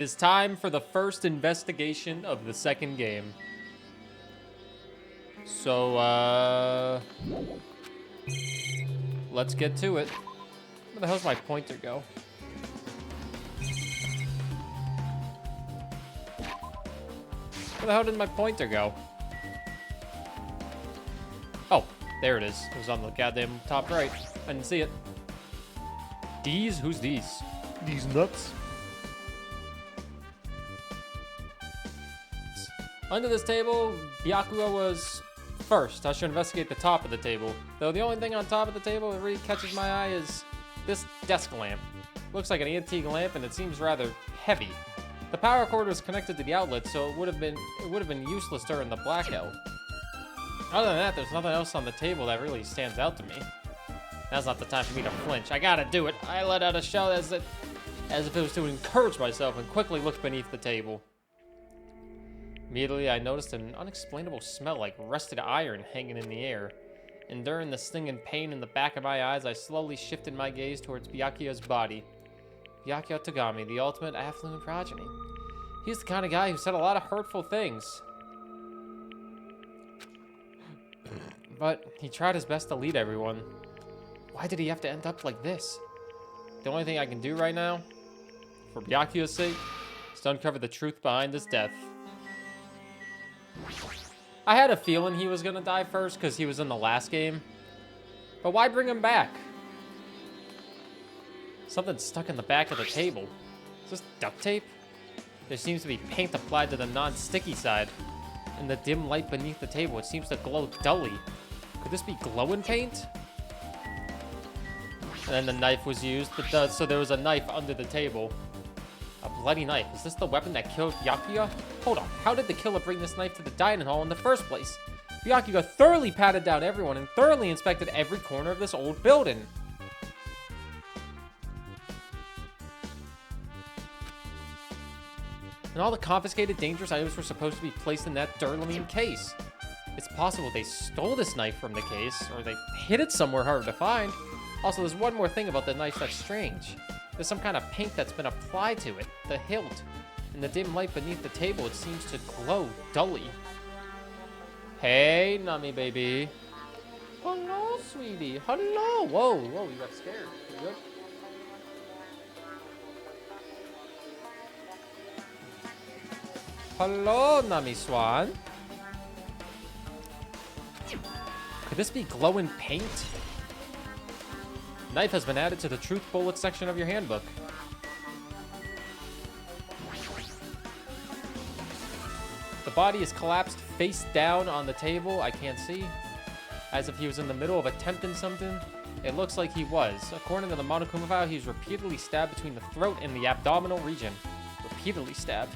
It's time for the first investigation of the second game. So, let's get to it. Where the hell's my pointer go? Where the hell did my pointer go? Oh, there it is. It was on the goddamn top right. I didn't see it. These? Who's these? These nuts? Under this table, Byakuya was first. I should investigate the top of the table. Though the only thing on top of the table that really catches my eye is this desk lamp. Looks like an antique lamp and it seems rather heavy. The power cord was connected to the outlet, so it would have been useless during the blackout. Other than that, there's nothing else on the table that really stands out to me. Now's not the time for me to flinch. I gotta do it. I let out a shout as if it was to encourage myself and quickly looked beneath the table. Immediately, I noticed an unexplainable smell like rusted iron hanging in the air. And during the stinging pain in the back of my eyes, I slowly shifted my gaze towards Byakuya's body. Byakuya Togami, the ultimate affluent progeny. He's the kind of guy who said a lot of hurtful things. But he tried his best to lead everyone. Why did he have to end up like this? The only thing I can do right now, for Byakuya's sake, is to uncover the truth behind his death. I had a feeling he was gonna die first because he was in the last game. But why bring him back? Something's stuck in the back of the table. Is this duct tape? There seems to be paint applied to the non-sticky side. In the dim light beneath the table, it seems to glow dully. Could this be glowing paint? And then the knife was used, so there was a knife under the table. A bloody knife. Is this the weapon that killed Byakuya? Hold on. How did the killer bring this knife to the dining hall in the first place? Byakuya thoroughly patted down everyone and thoroughly inspected every corner of this old building. And all the confiscated dangerous items were supposed to be placed in that Durlamine case. It's possible they stole this knife from the case, or they hid it somewhere hard to find. Also, there's one more thing about the knife that's strange. There's some kind of paint that's been applied to it, the hilt. In the dim light beneath the table, it seems to glow dully. Hey, Nami baby. Hello, sweetie. Hello. Whoa, you got scared. You good? Hello, Nami Swan. Could this be glowing paint? Knife has been added to the truth bullet section of your handbook. The body is collapsed face down on the table. I can't see. As if he was in the middle of attempting something. It looks like he was. According to the Monokuma file, he was repeatedly stabbed between the throat and the abdominal region. Repeatedly stabbed.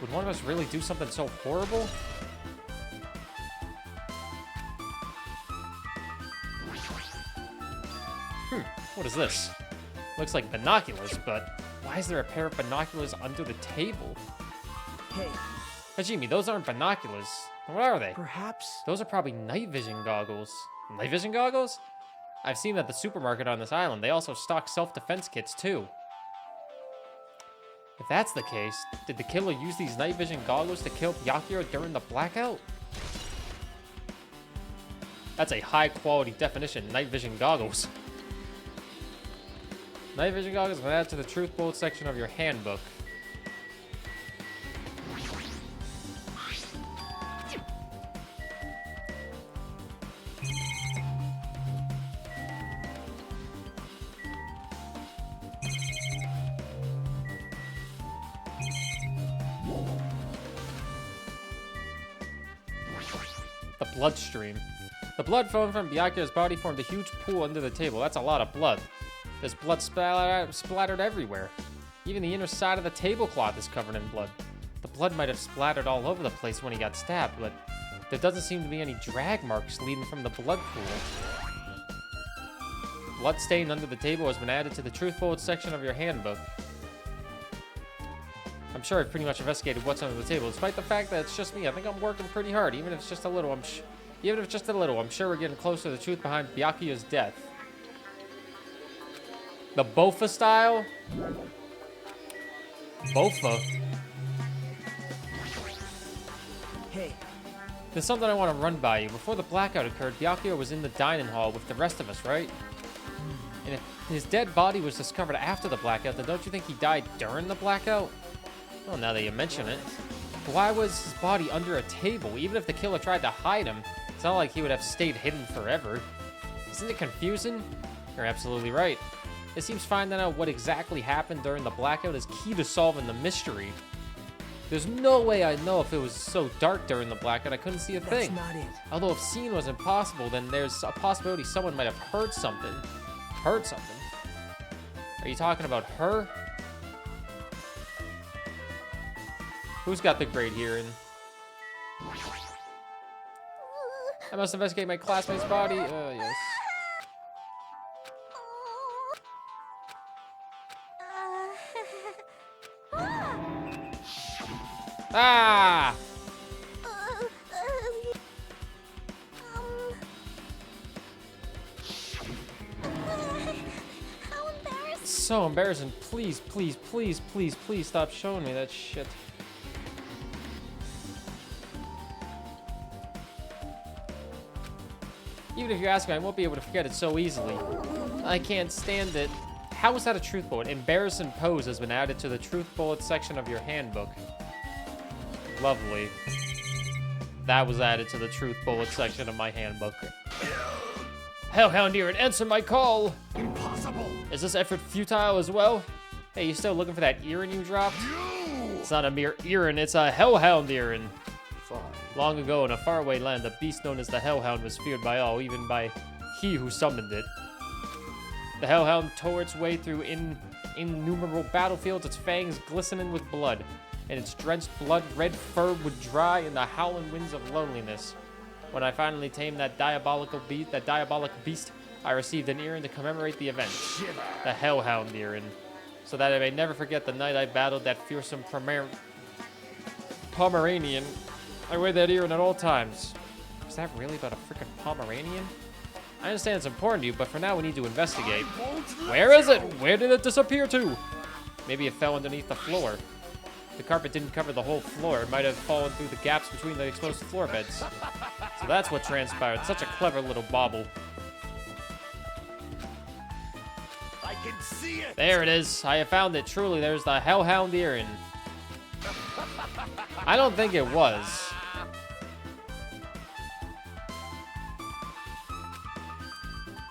Would one of us really do something so horrible? What is this? Looks like binoculars, but why is there a pair of binoculars under the table? Hey. Hajime, those aren't binoculars. What are they? Perhaps. Those are probably night vision goggles. Night vision goggles? I've seen at the supermarket on this island. They also stock self-defense kits, too. If that's the case, did the killer use these night vision goggles to kill Byakuya during the blackout? That's a high-quality definition night vision goggles. Night vision goggles will add to the truth bullet section of your handbook. The bloodstream. The blood flowing from Byakuya's body formed a huge pool under the table. That's a lot of blood. There's blood splattered everywhere. Even the inner side of the tablecloth is covered in blood. The blood might have splattered all over the place when he got stabbed, but there doesn't seem to be any drag marks leading from the blood pool. Blood stain under the table has been added to the truth bullet section of your handbook. I'm sure I've pretty much investigated what's under the table. Despite the fact that it's just me, I think I'm working pretty hard. Even if it's just a little, I'm sure we're getting close to the truth behind Byakuya's death. The Bofa style? Bofa. Hey. There's something I want to run by you. Before the blackout occurred, Byakuya was in the dining hall with the rest of us, right? And if his dead body was discovered after the blackout, then don't you think he died during the blackout? Well, now that you mention it. Why was his body under a table? Even if the killer tried to hide him, it's not like he would have stayed hidden forever. Isn't it confusing? You're absolutely right. It seems fine to know what exactly happened during the blackout is key to solving the mystery. There's no way I'd know if it was so dark during the blackout I couldn't see a thing. That's not it. Although if seeing was impossible, then there's a possibility someone might have heard something. Heard something? Are you talking about her? Who's got the great hearing? I must investigate my classmate's body. Oh, yes. Ah! How embarrassing. So embarrassing. Please, please, please, please, please stop showing me that shit. Even if you ask me, I won't be able to forget it so easily. I can't stand it. How is that a truth bullet? Embarrassing pose has been added to the truth bullet section of your handbook. Lovely. That was added to the truth bullet section of my handbook. Hellhound here and answer my call! Impossible! Is this effort futile as well? Hey, you still looking for that earring you dropped? You! It's not a mere earring, it's a hellhound earring. Fine. Long ago, in a faraway land, a beast known as the Hellhound was feared by all, even by he who summoned it. The Hellhound tore its way through innumerable battlefields, its fangs glistening with blood, and its drenched blood-red fur would dry in the howling winds of loneliness. When I finally tamed that diabolic beast, I received an earring to commemorate the event. The Hellhound earring. So that I may never forget the night I battled that fearsome Pomeranian. I wear that earring at all times. Is that really about a freaking Pomeranian? I understand it's important to you, but for now we need to investigate. Where is it? Where did it disappear to? Maybe it fell underneath the floor. The carpet didn't cover the whole floor. It might have fallen through the gaps between the exposed floor beds. So that's what transpired. Such a clever little bauble. I can see it! There it is. I have found it. Truly, there's the Hellhound earring. I don't think it was.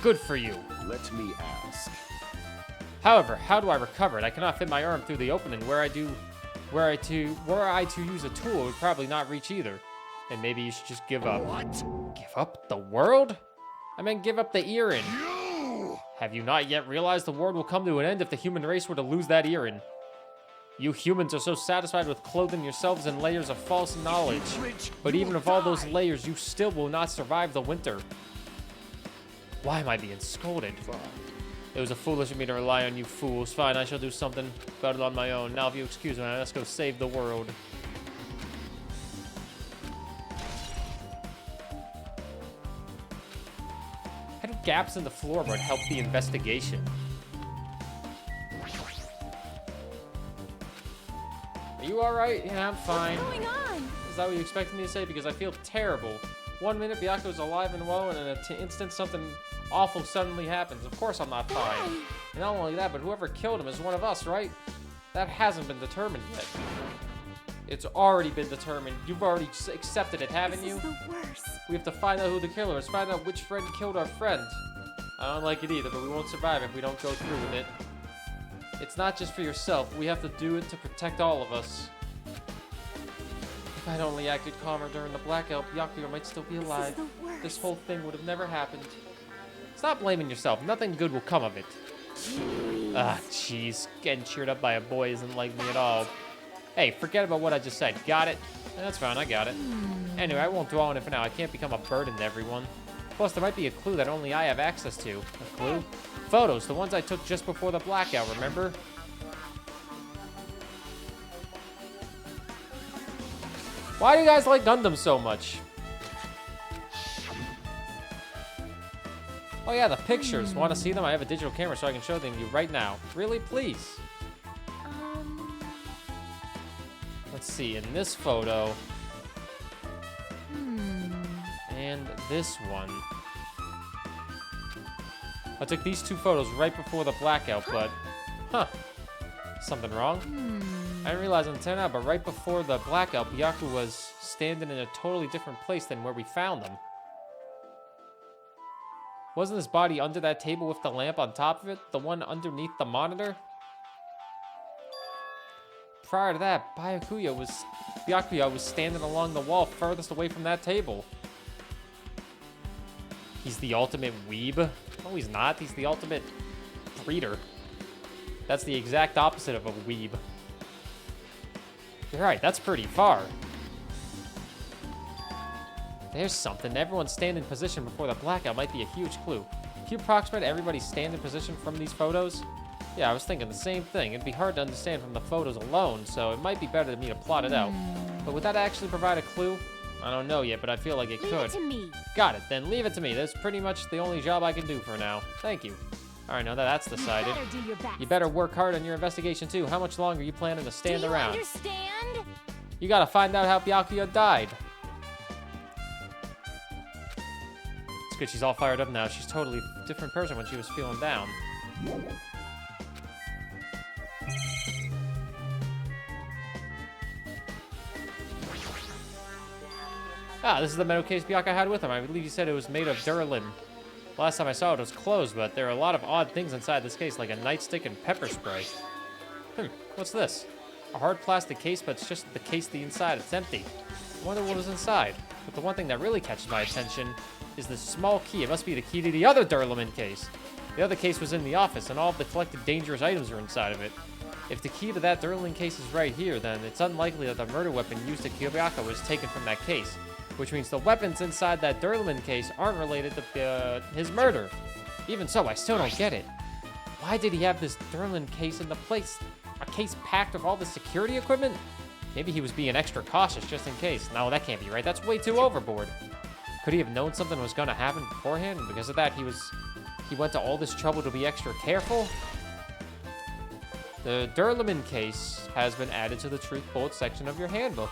Good for you. Let me ask. However, how do I recover it? I cannot fit my arm through the opening. Were I to use a tool, it would probably not reach either. And maybe you should just give up. What? Give up the world? I meant give up the earring. You! Have you not yet realized the world will come to an end if the human race were to lose that earring? You humans are so satisfied with clothing yourselves in layers of false knowledge. But even with all those layers, you still will not survive the winter. Why am I being scolded? It was foolish of me to rely on you fools. Fine, I shall do something about it on my own. Now, if you excuse me, let's go save the world. How do gaps in the floorboard help the investigation? Are you alright? Yeah, I'm fine. What's going on? Is that what you expected me to say? Because I feel terrible. 1 minute, Byakuya's alive and well, and in an instant, something awful suddenly happens. Of course I'm not fine. And not only that, but whoever killed him is one of us, right? That hasn't been determined yet. It's already been determined. You've already accepted it, haven't you? This is the worst. We have to find out who the killer is, find out which friend killed our friend. I don't like it either, but we won't survive if we don't go through with it. It's not just for yourself. We have to do it to protect all of us. If I'd only acted calmer during the blackout, Byakuya might still be alive. This is the worst. This whole thing would have never happened. Stop blaming yourself. Nothing good will come of it. Ah, jeez. Getting cheered up by a boy isn't like me at all. Hey, forget about what I just said. Got it? That's fine, I got it. Anyway, I won't dwell on it for now. I can't become a burden to everyone. Plus, there might be a clue that only I have access to. A clue? Photos, the ones I took just before the blackout, remember? Why do you guys like Gundam so much? Oh yeah, the pictures. Want to see them? I have a digital camera so I can show them to you right now. Really? Please. Let's see, in this photo, and this one. I took these two photos right before the blackout, but, something wrong? I didn't realize until now, but right before the blackout, Byaku was standing in a totally different place than where we found him. Wasn't his body under that table with the lamp on top of it? The one underneath the monitor? Prior to that, Byakuya was standing along the wall furthest away from that table. He's the ultimate weeb? No, he's not. He's the ultimate breeder. That's the exact opposite of a weeb. You're right, that's pretty far. There's something. Everyone's stand in position before the blackout might be a huge clue. Can you approximate everybody's stand in position from these photos? Yeah, I was thinking the same thing. It'd be hard to understand from the photos alone, so it might be better to me to plot it out. But would that actually provide a clue? I don't know yet, but I feel like it could. Leave it to me. Got it, then leave it to me. That's pretty much the only job I can do for now. Thank you. All right, now that that's decided, You better do your best. you better work hard on your investigation too. How much longer are you planning to stand do you around? understand? You gotta find out how Byakuya died. It's good she's all fired up now. She's totally a different person when she was feeling down. Ah, this is the metal case Byakuya had with him. I believe he said it was made of Duralin. Last time I saw it, it was closed, but there are a lot of odd things inside this case, like a nightstick and pepper spray. What's this? A hard plastic case, but it's just the case the inside. It's empty. I wonder what was inside. But the one thing that really catches my attention is this small key. It must be the key to the other Durlamin case. The other case was in the office, and all of the collected dangerous items are inside of it. If the key to that Durlin case is right here, then it's unlikely that the murder weapon used at Kyobyaka was taken from that case, which means the weapons inside that Durlamin case aren't related to his murder. Even so, I still don't get it. Why did he have this Durlin case in the place? A case packed with all the security equipment? Maybe he was being extra cautious just in case. No, that can't be right. That's way too overboard. Could he have known something was going to happen beforehand? And because of that, he went to all this trouble to be extra careful? The Durlamin case has been added to the Truth Bullet section of your handbook.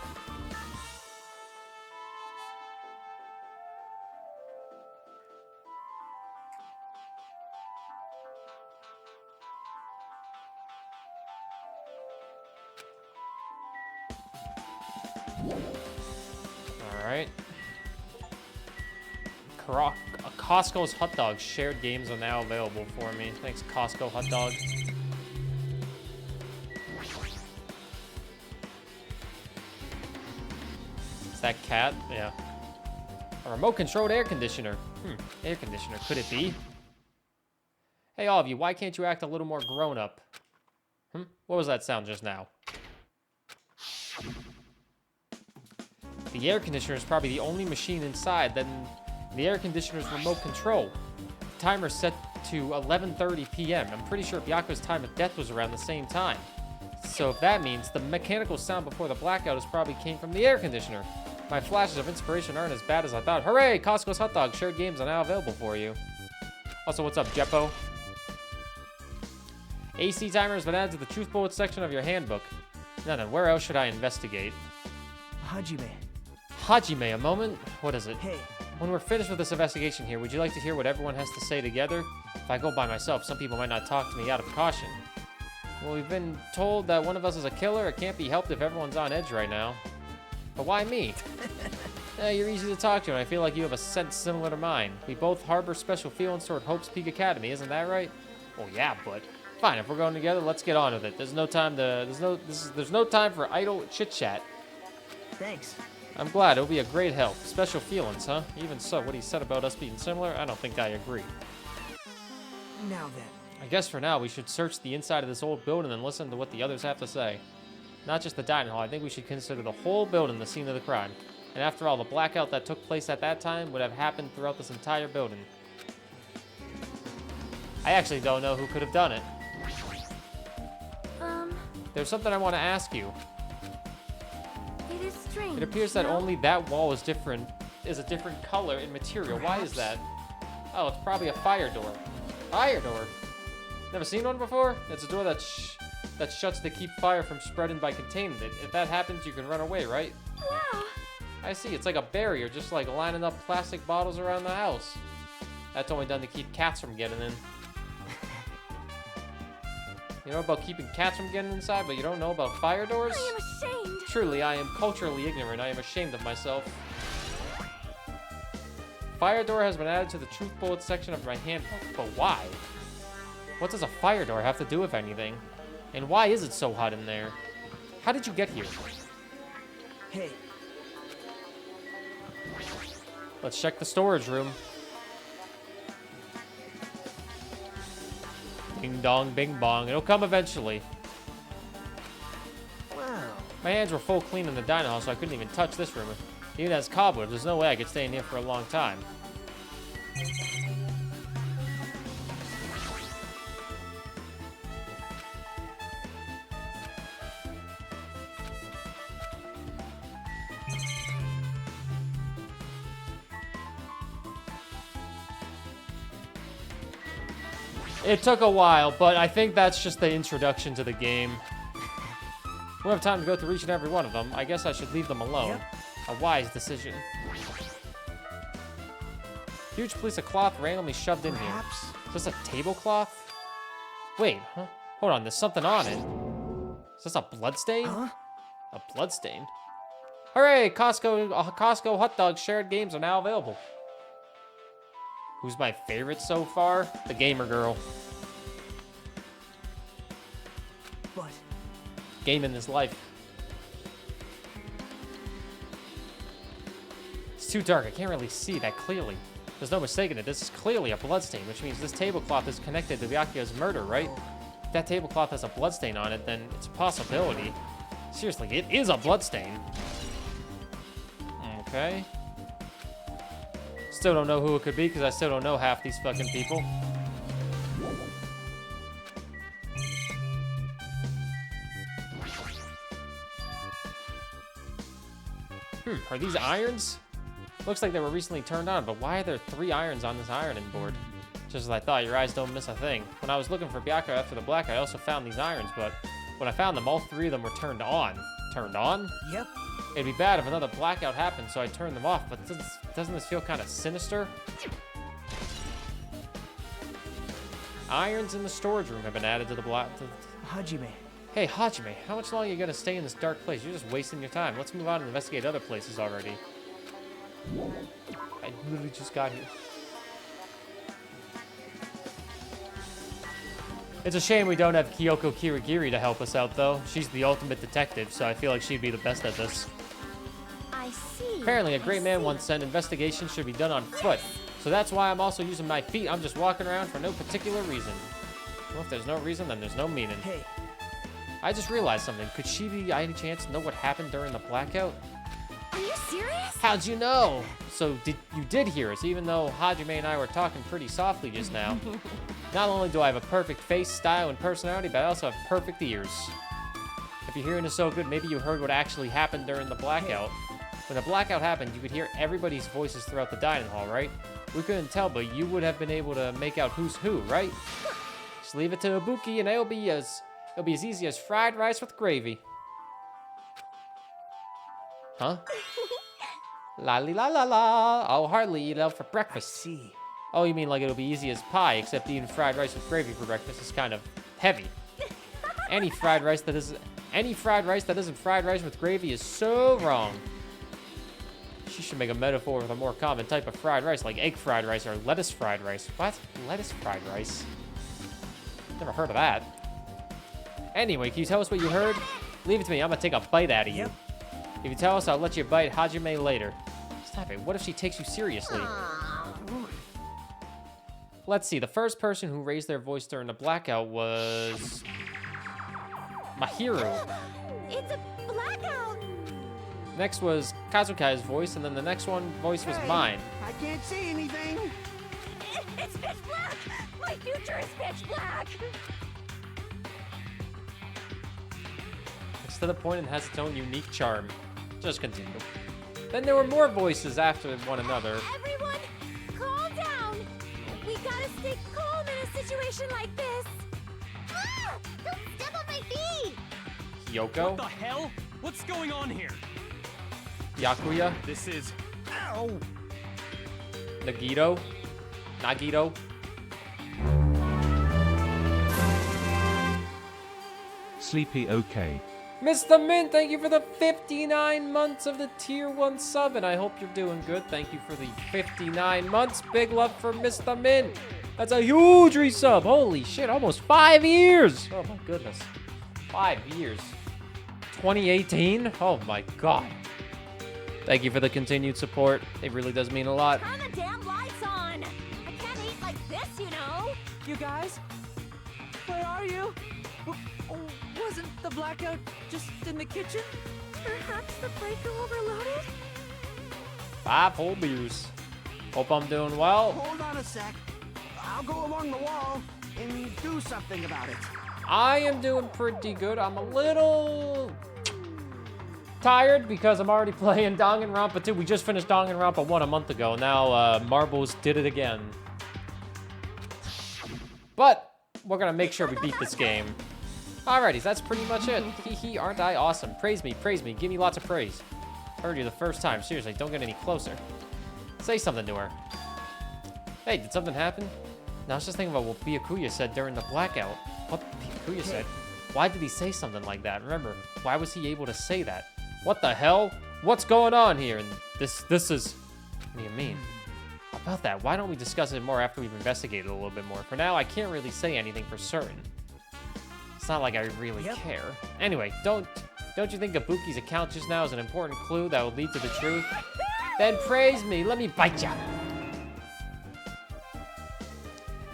Alright. Costco's hot dogs shared games are now available for me. Thanks, Costco hot dog. Is that cat? Yeah. A remote-controlled air conditioner. Air conditioner. Could it be? Hey, all of you, why can't you act a little more grown-up? What was that sound just now? The air conditioner is probably the only machine inside, then the air conditioner's remote control. The timer's set to 11:30 p.m. I'm pretty sure Byakuya's time of death was around the same time. So if that means the mechanical sound before the blackout is probably came from the air conditioner. My flashes of inspiration aren't as bad as I thought. Hooray! Costco's hot dogs shared games are now available for you. Also, what's up, Jeppo? AC timer has been added to the Truth Bullet section of your handbook. Now then, where else should I investigate? Hajime. Hajime, a moment? What is it? Hey. When we're finished with this investigation here, would you like to hear what everyone has to say together? If I go by myself, some people might not talk to me out of caution. Well, we've been told that one of us is a killer. It can't be helped if everyone's on edge right now. But why me? You're easy to talk to, and I feel like you have a sense similar to mine. We both harbor special feelings toward Hope's Peak Academy, isn't that right? Well, yeah, but fine. If we're going together, let's get on with it. There's no time for idle chit chat. Thanks. I'm glad. It'll be a great help. Special feelings, huh? Even so, what he said about us being similar, I don't think I agree. Now then. I guess for now, we should search the inside of this old building and listen to what the others have to say. Not just the dining hall. I think we should consider the whole building the scene of the crime. And after all, the blackout that took place at that time would have happened throughout this entire building. I actually don't know who could have done it. There's something I want to ask you. It is strange. It appears that no? only that wall is a different color and material. Why is that? Oh, it's probably a fire door. Fire door? Never seen one before? It's a door that that shuts to keep fire from spreading by containing it. If that happens, you can run away, right? Wow. I see, it's like a barrier, just like lining up plastic bottles around the house. That's only done to keep cats from getting in. You know about keeping cats from getting inside, but you don't know about fire doors? I am ashamed. Truly, I am culturally ignorant. I am ashamed of myself. Fire door has been added to the truth bullet section of my handbook, but why? What does a fire door have to do with anything? And why is it so hot in there? How did you get here? Hey, Let's check the storage room. Ding dong, bing bong. It'll come eventually. wow. My hands were full clean in the dining hall, so I couldn't even touch this room. It even has cobwebs. There's no way I could stay in here for a long time. It took a while, but I think that's just the introduction to the game. We don't have time to go through each and every one of them. I guess I should leave them alone. Yep. A wise decision. Huge piece of cloth randomly shoved in here. Perhaps. Is this a tablecloth? Wait, huh? Hold on, there's something on it. Is this a bloodstain? Huh? A bloodstain? Hooray! Costco hot dog shared games are now available. Who's my favorite so far? The gamer girl. But Game in this life. It's too dark. I can't really see that clearly. There's no mistaking it. This is clearly a bloodstain, which means this tablecloth is connected to Byakuya's murder, right? If that tablecloth has a bloodstain on it, then it's a possibility. Seriously, it is a bloodstain. Okay. Still don't know who it could be, because I still don't know half these fucking people. Are these irons? Looks like they were recently turned on, but why are there 3 irons on this ironing board? Just as I thought, your eyes don't miss a thing. When I was looking for Byakuya after the black, I also found these irons, but when I found them, all 3 of them were turned on. Turned on? yep. It'd be bad if another blackout happened, so I turned them off, but doesn't this feel kind of sinister? Irons in the storage room have been added to the Hajime. Hey, Hajime, how much longer are you gonna stay in this dark place? You're just wasting your time. Let's move on and investigate other places already. I literally just got here. It's a shame we don't have Kyoko Kirigiri to help us out, though. She's the ultimate detective, so I feel like she'd be the best at this. I see. Apparently, a great man once said investigations should be done on foot. So that's why I'm also using my feet. I'm just walking around for no particular reason. Well, if there's no reason, then there's no meaning. Hey, I just realized something. Could she be, by any chance, know what happened during the blackout? Are you serious? How'd you know? So you did hear us, even though Hajime and I were talking pretty softly just now. Not only do I have a perfect face, style, and personality, but I also have perfect ears. If your hearing is so good, maybe you heard what actually happened during the blackout. When the blackout happened, you could hear everybody's voices throughout the dining hall, right? We couldn't tell, but you would have been able to make out who's who, right? Just leave it to Ibuki, and it'll be as easy as fried rice with gravy. Huh? La li la la la. I'll hardly eat out for I breakfast. see. Oh, you mean like it'll be easy as pie, except eating fried rice with gravy for breakfast is kind of heavy. Any fried rice that isn't fried rice with gravy is so wrong. She should make a metaphor with a more common type of fried rice, like egg fried rice or lettuce fried rice. What? Lettuce fried rice? Never heard of that. Anyway, can you tell us what you heard? Leave it to me. I'm gonna take a bite out of you. Yep. If you tell us, I'll let you bite Hajime later. Stop it. What if she takes you seriously? Let's see. The first person who raised their voice during the blackout was Mahiru. It's a blackout. Next was Kazukai's voice, and then the next voice was Hey, mine. I can't see anything. It's pitch black. My future is pitch black. It's to the point and has its own unique charm. Just continue. Then there were more voices after one another. Everyone, calm down. We gotta stay calm in a situation like this. Ah! Don't step on my feet! Yoko? What the hell? What's going on here? Byakuya? This is... Ow! Nagito? Nagito? Sleepy okay. Mr. Min, thank you for the 59 months of the tier 1 sub, and I hope you're doing good. Thank you for the 59 months. Big love for Mr. Min. That's a huge resub. Holy shit, almost 5 years. Oh my goodness. 5 years. 2018? Oh my god. Thank you for the continued support. It really does mean a lot. Turn the damn lights on! I can't eat like this, you know? You guys? Where are you? Wasn't the blackout just in the kitchen? Perhaps the breaker overloaded? 5 whole beers. Hope I'm doing well. Hold on a sec. I'll go along the wall and do something about it. I am doing pretty good. I'm a little tired because I'm already playing Danganronpa 2. We just finished Danganronpa 1 a month ago. Now Marbles did it again. But we're gonna make sure we beat this game. Alrighty, that's pretty much it. Hee, aren't I awesome? Praise me, give me lots of praise. Heard you the first time. Seriously, don't get any closer. Say something to her. Hey, did something happen? Now I was just thinking about what Byakuya said during the blackout. What Byakuya said? Why did he say something like that? Remember, why was he able to say that? What the hell? What's going on here? And this is... What do you mean? About that, why don't we discuss it more after we've investigated a little bit more? For now, I can't really say anything for certain. It's not like I really care. Anyway, don't you think Kabuki's account just now is an important clue that will lead to the truth? Then praise me, let me bite ya.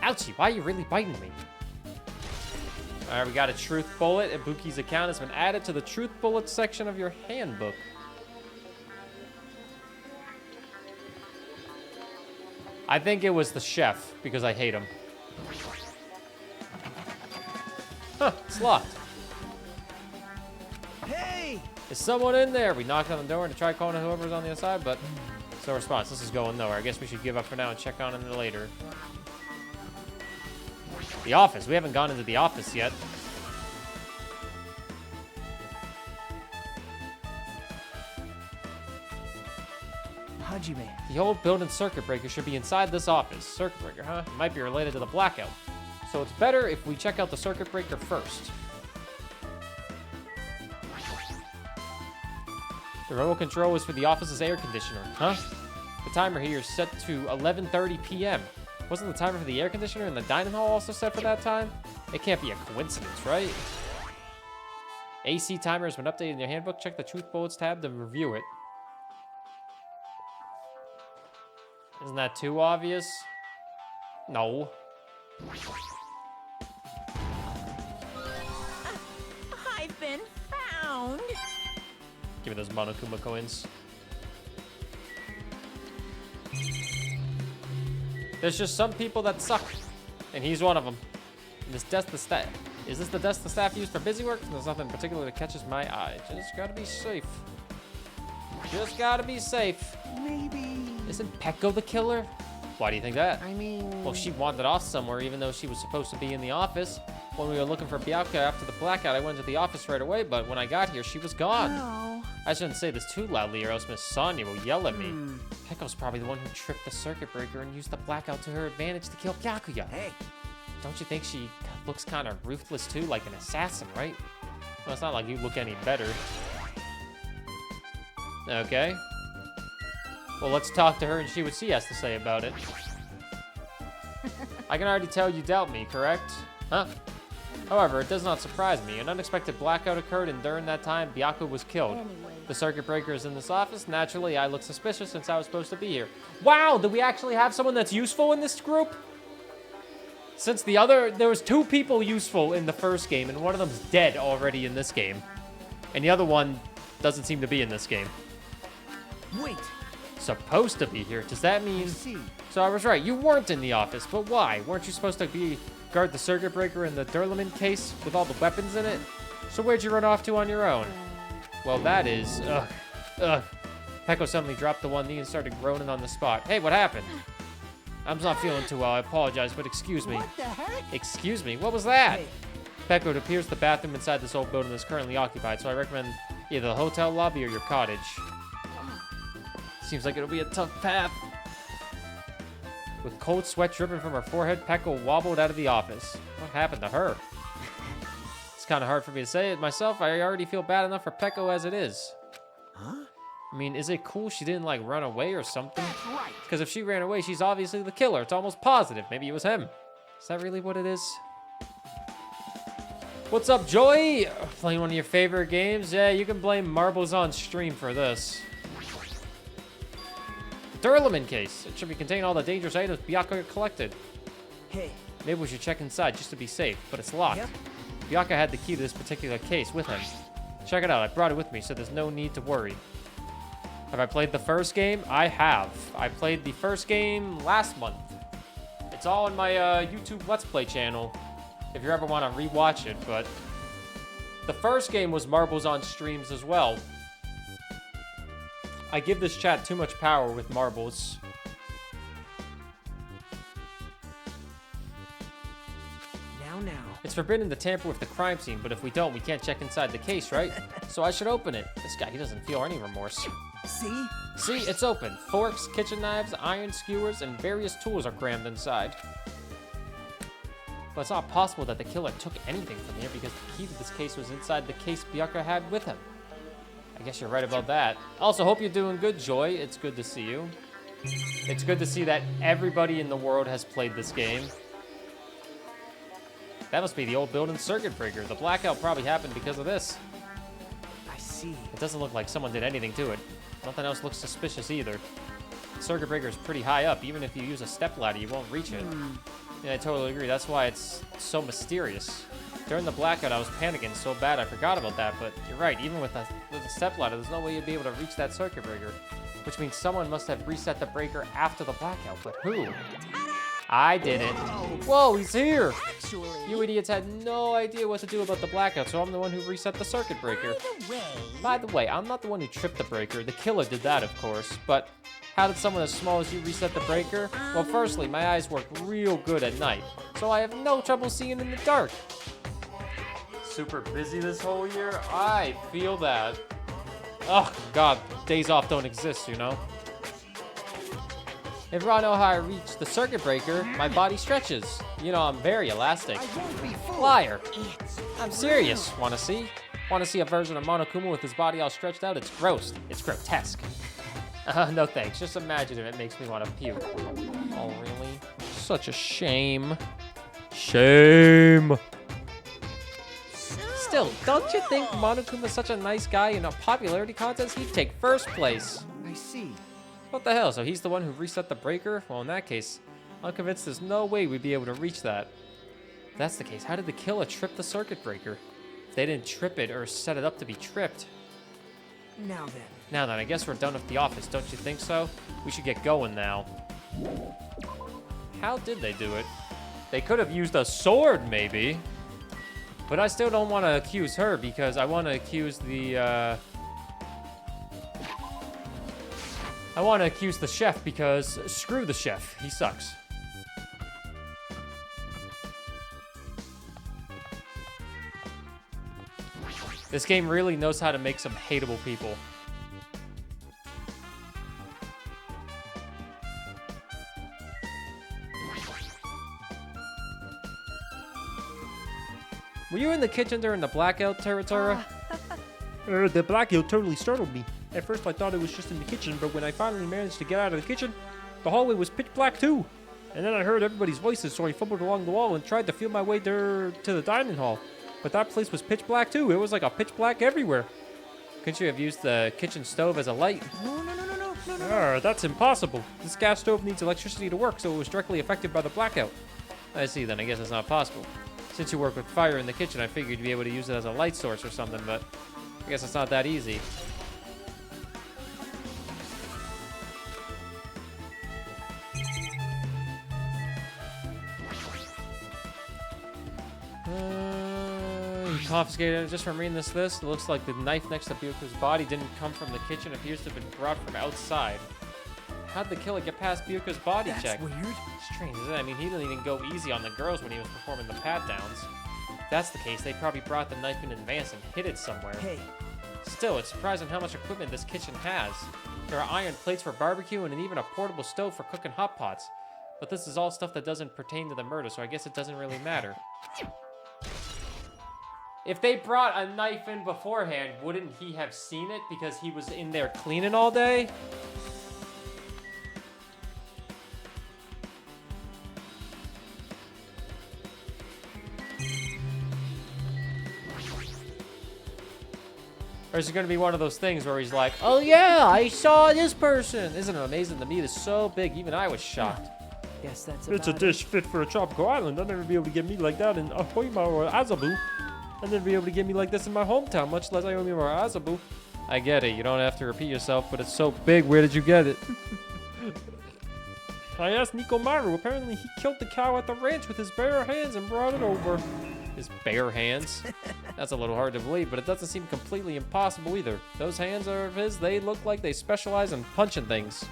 Ouchie, why are you really biting me? All right, we got a truth bullet. Ibuki's account has been added to the truth bullet section of your handbook. I think it was the chef, because I hate him. Huh, it's locked. Hey! Is someone in there? We knocked on the door and tried calling whoever's on the other side, but no response. This is going nowhere. I guess we should give up for now and check on it later. The office. We haven't gone into the office yet. Hajime. The old building circuit breaker should be inside this office. Circuit breaker, huh? It might be related to the blackout. So it's better if we check out the circuit breaker first. The remote control is for the office's air conditioner, huh? The timer here is set to 11:30 p.m. Wasn't the timer for the air conditioner in the dining hall also set for that time? It can't be a coincidence, right? AC timer has been updated in your handbook. Check the Truth Bullets tab to review it. Isn't that too obvious? No. I've been found. Give me those Monokuma coins. There's just some people that suck, and he's one of them. This desk, the staff. Is this the desk the staff used for busy work? There's nothing particular that catches my eye. Just gotta be safe. Just gotta be safe. Maybe. Isn't Peko the killer? Why do you think that? I mean... Well, she wandered off somewhere, even though she was supposed to be in the office. When we were looking for Byakuya after the blackout, I went to the office right away, but when I got here, she was gone. No. I shouldn't say this too loudly, or else Miss Sonia will yell at me. Peko's probably the one who tripped the circuit breaker and used the blackout to her advantage to kill Byakuya. Hey. Don't you think she looks kind of ruthless too, like an assassin, right? Well, it's not like you look any better. Okay. Well, let's talk to her and see what she has to say about it. I can already tell you doubt me, correct? Huh? However, it does not surprise me. An unexpected blackout occurred, and during that time, Byakuya was killed. Anyway. The circuit breaker is in this office. Naturally, I look suspicious since I was supposed to be here. Wow, do we actually have someone that's useful in this group? Since there was 2 people useful in the first game, and one of them's dead already in this game. And the other one doesn't seem to be in this game. Wait. Supposed to be here. Does that mean... See. So I was right. You weren't in the office, but why? Weren't you supposed to guard the circuit breaker in the Durlaman case with all the weapons in it? So where'd you run off to on your own? Well, that is... Ugh. Peko suddenly dropped to one knee and started groaning on the spot. Hey, what happened? I'm not feeling too well. I apologize, but excuse me. What the heck? Excuse me? What was that? Hey, Peko, it appears the bathroom inside this old building is currently occupied, so I recommend either the hotel lobby or your cottage. Seems like it'll be a tough path. With cold sweat dripping from her forehead, Peko wobbled out of the office. What happened to her? It's kind of hard for me to say it myself. I already feel bad enough for Peko as it is. Huh? I mean, is it cool she didn't, like, run away or something? That's right. Because if she ran away, she's obviously the killer. It's almost positive. Maybe it was him. Is that really what it is? What's up, Joy? Playing one of your favorite games? Yeah, you can blame Marbles on Stream for this. Durlaman case. It should contain all the dangerous items Byakuya collected. Hey. Maybe we should check inside just to be safe, but it's locked. Yep. Byakuya had the key to this particular case with him. Check it out. I brought it with me, so there's no need to worry. Have I played the first game? I have. I played the first game last month. It's all on my YouTube Let's Play channel, if you ever want to rewatch it, but the first game was Marbles on Streams as well. I give this chat too much power with Marbles. Now. It's forbidden to tamper with the crime scene, but if we don't, we can't check inside the case, right? So I should open it. This guy, he doesn't feel any remorse. See? See, it's open. Forks, kitchen knives, iron skewers, and various tools are crammed inside. But it's not possible that the killer took anything from here because the key to this case was inside the case Byakuya had with him. I guess you're right about that. Also, hope you're doing good, Joy. It's good to see you. It's good to see that everybody in the world has played this game. That must be the old building circuit breaker. The blackout probably happened because of this. I see. It doesn't look like someone did anything to it. Nothing else looks suspicious either. The circuit breaker is pretty high up. Even if you use a stepladder, you won't reach it. Yeah, I totally agree. That's why it's so mysterious. During the blackout, I was panicking so bad I forgot about that, but you're right. Even with a stepladder, there's no way you'd be able to reach that circuit breaker. Which means someone must have reset the breaker after the blackout, but who? I didn't. Whoa, he's here! Actually, You idiots had no idea what to do about the blackout, so I'm the one who reset the circuit breaker. By the way, I'm not the one who tripped the breaker. The killer did that, of course. But how did someone as small as you reset the breaker? Well, firstly, my eyes work real good at night, so I have no trouble seeing in the dark. Super busy this whole year? I feel that. Oh, God, days off don't exist, you know? If I know how I reach the circuit breaker, my body stretches. You know, I'm very elastic. Liar. I'm serious. Wanna see? Wanna see a version of Monokuma with his body all stretched out? It's gross. It's grotesque. No thanks. Just imagine if it makes me want to puke. Oh, really? Such a shame. Shame. Still, don't you think Monokuma's such a nice guy? In a popularity contest, he'd take first place. I see. What the hell? So he's the one who reset the breaker? Well, in that case, I'm convinced there's no way we'd be able to reach that. If that's the case, how did the killer trip the circuit breaker? If they didn't trip it or set it up to be tripped. Now then, I guess we're done with the office, don't you think so? We should get going now. How did they do it? They could have used a sword, maybe. But I still don't want to accuse her because I want to accuse the, I want to accuse the chef because screw the chef. He sucks. This game really knows how to make some hateable people. Were you in the kitchen during the blackout, Teratora? The blackout totally startled me. At first I thought it was just in the kitchen, but when I finally managed to get out of the kitchen, the hallway was pitch black too. And then I heard everybody's voices, so I fumbled along the wall and tried to feel my way there to the dining hall. But that place was pitch black too. It was like a pitch black everywhere. Couldn't you have used the kitchen stove as a light? No. That's impossible. This gas stove needs electricity to work, so it was directly affected by the blackout. I see, then I guess it's not possible. Since you work with fire in the kitchen, I figured you'd be able to use it as a light source or something, but I guess it's not that easy. You confiscated it just from reading this list. It looks like the knife next to Byakuya's body didn't come from the kitchen. It appears to have been brought from outside. How'd the killer get past Byakuya's body check? That's weird. Strange, isn't it? I mean, he didn't even go easy on the girls when he was performing the pat-downs. If that's the case, they probably brought the knife in advance and hid it somewhere. Hey, Still, it's surprising how much equipment this kitchen has. There are iron plates for barbecue and even a portable stove for cooking hot pots. But this is all stuff that doesn't pertain to the murder, so I guess it doesn't really matter. If they brought a knife in beforehand, wouldn't he have seen it because he was in there cleaning all day? Or is it going to be one of those things where he's like, oh yeah, I saw this person. Isn't it amazing? The meat is so big, even I was shocked. guess that's It's a about dish fit for a tropical island. I'll never be able to get meat like that in Ahoima or Azabu. I'll never be able to get me like this in my hometown, much less Ahoima or Azabu. I get it. You don't have to repeat yourself, but it's so big. Where did you get it? I asked Nikomaru. Apparently, he killed the cow at the ranch with his bare hands and brought it over. His bare hands? That's a little hard to believe, but it doesn't seem completely impossible either. Those hands are of his. They look like they specialize in punching things.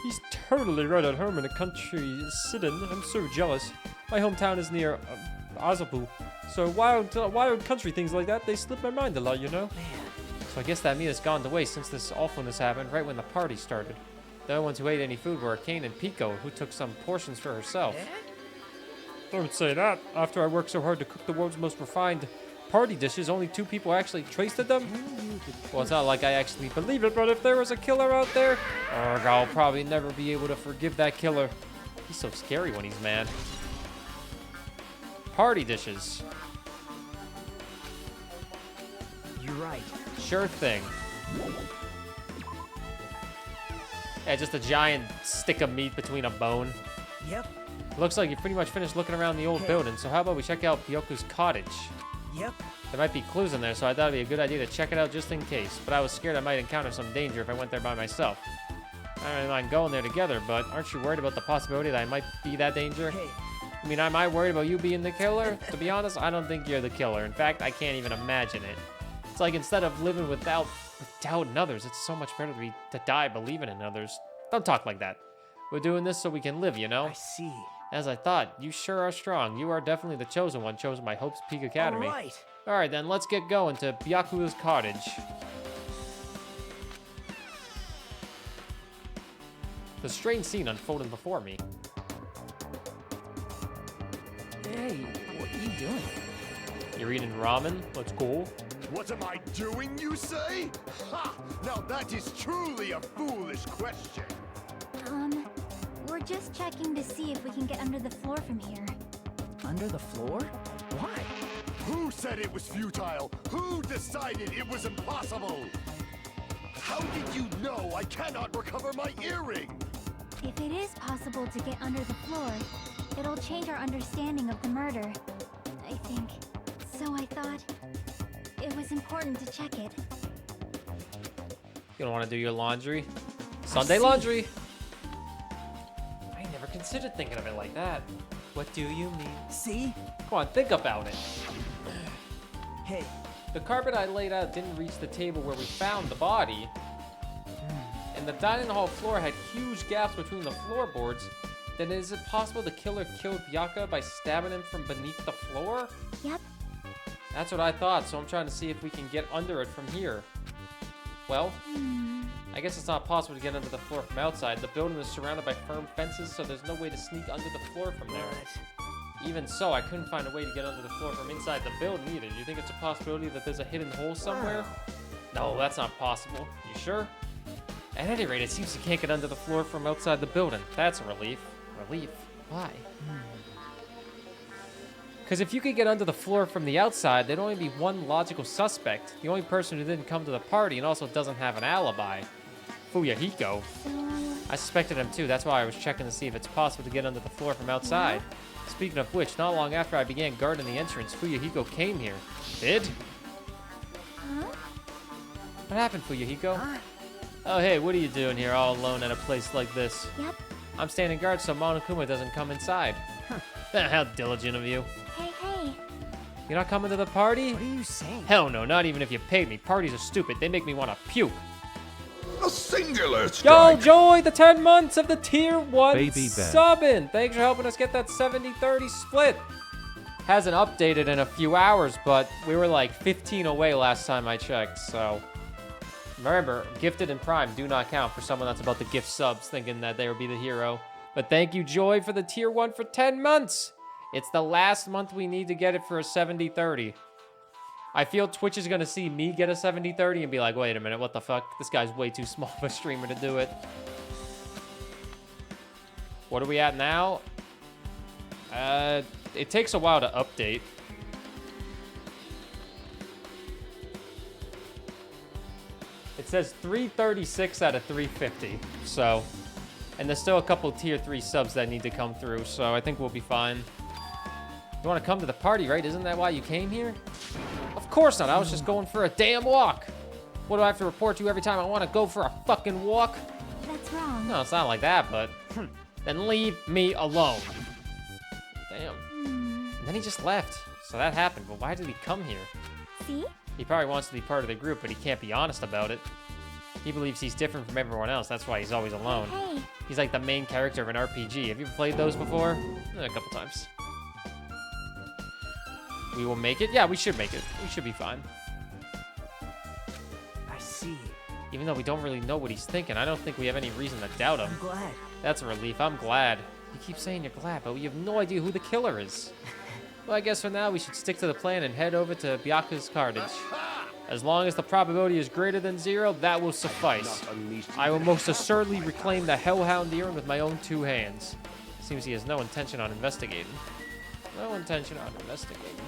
He's totally right at home in a country sitting. I'm so jealous. My hometown is near Azabu. So wild country things like that, they slip my mind a lot, you know? So I guess that meat has gone to waste since this awfulness happened right when the party started. The only ones who ate any food were Kane and Pico, who took some portions for herself. Don't say that. After I worked so hard to cook the world's most refined party dishes, only 2 people actually tasted them? Well, it's not like I actually believe it, but if there was a killer out there, I'll probably never be able to forgive that killer. He's so scary when he's mad. Party dishes. You're right. Sure thing. Yeah, just a giant stick of meat between a bone. Yep, Looks like you pretty much finished looking around the old building, so how about we check out Byoku's cottage? yep. There might be clues in there, so I thought it'd be a good idea to check it out just in case. But I was scared I might encounter some danger if I went there by myself. I don't really mind going there together, but aren't you worried about the possibility that I might be that danger? Hey, I mean, am I worried about you being the killer? To be honest, I don't think you're the killer. In fact, I can't even imagine it. It's like instead of living with doubt in others, it's so much better to die believing in others. Don't talk like that. We're doing this so we can live, you know? I see. As I thought, you sure are strong. You are definitely the chosen one, chosen by Hope's Peak Academy. All right. Alright then, let's get going to Byaku's cottage. The strange scene unfolding before me. Hey, what are you doing? You're eating ramen? Let's go. What am I doing, you say? Ha! Now that is truly a foolish question. We're just checking to see if we can get under the floor from here. Under the floor? Why? Who said it was futile? Who decided it was impossible? How did you know I cannot recover my earring? If it is possible to get under the floor, it'll change our understanding of the murder, I think. So I thought it was important to check it. You don't want to do your laundry? Sunday laundry? I never considered thinking of it like that. What do you mean? See? Come on, think about it. Hey, The carpet I laid out didn't reach the table where we found the body. And the dining hall floor had huge gaps between the floorboards. Then is it possible the killer killed Byaku by stabbing him from beneath the floor? Yep. That's what I thought, so I'm trying to see if we can get under it from here. Well, I guess it's not possible to get under the floor from outside. The building is surrounded by firm fences, so there's no way to sneak under the floor from there. Even so, I couldn't find a way to get under the floor from inside the building either. Do you think it's a possibility that there's a hidden hole somewhere? No, that's not possible. You sure? At any rate, it seems you can't get under the floor from outside the building. That's a relief. Relief? Why? Because if you could get under the floor from the outside, there'd only be one logical suspect. The only person who didn't come to the party and also doesn't have an alibi. Fuyahiko. I suspected him too. That's why I was checking to see if it's possible to get under the floor from outside. Speaking of which, not long after I began guarding the entrance, Fuyahiko came here. Did? Huh? What happened, Fuyahiko? Oh, hey, what are you doing here all alone at a place like this? Yep. I'm standing guard so Monokuma doesn't come inside. How diligent of you. Hey, hey. You're not coming to the party? what are you saying? Hell no, not even if you paid me. Parties are stupid. They make me want to puke. A singular Yo, strike. Joy, the 10 months of the tier 1 Baby bear. subbing. Thanks for helping us get that 70-30 split. Hasn't updated in a few hours, but we were like 15 away last time I checked, so. Remember, gifted and prime do not count for someone that's about to gift subs thinking that they would be the hero. But thank you, Joy, for the tier 1 for 10 months. It's the last month we need to get it for a 70-30. I feel Twitch is going to see me get a 70-30 and be like, wait a minute, what the fuck? This guy's way too small of a streamer to do it. What are we at now? It takes a while to update. It says 336 out of 350, so... And there's still a couple tier 3 subs that need to come through, so I think we'll be fine. You want to come to the party, right? Isn't that why you came here? Of course not. I was just going for a damn walk. What do I have to report to you every time I want to go for a fucking walk? That's wrong. No, it's not like that, but... Then leave me alone. Damn. And then he just left. So that happened, but why did he come here? See? He probably wants to be part of the group, but he can't be honest about it. He believes he's different from everyone else. That's why he's always alone. Hey. He's like the main character of an RPG. Have you played those before? A couple times. We will make it? Yeah, we should make it. We should be fine. I see. Even though we don't really know what he's thinking, I don't think we have any reason to doubt him. I'm glad. That's a relief. I'm glad. You keep saying you're glad, but we have no idea who the killer is. Well, I guess for now we should stick to the plan and head over to Byaku's cottage. As long as the probability is greater than 0, that will suffice. I will most assuredly reclaim the Hellhound Iron with my own 2 hands. Seems he has no intention on investigating. No intention on investigating.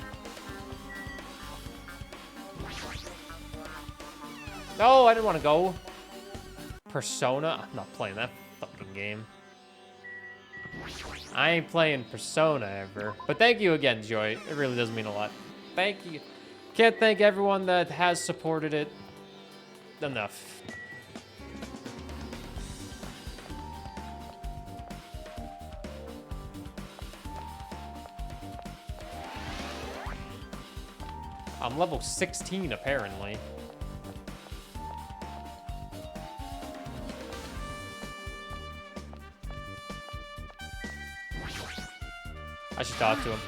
No, I didn't want to go. Persona? I'm not playing that fucking game. I ain't playing Persona ever. But thank you again, Joy. It really does mean a lot. Thank you. Can't thank everyone that has supported it enough. I'm level 16, apparently. I should talk to him.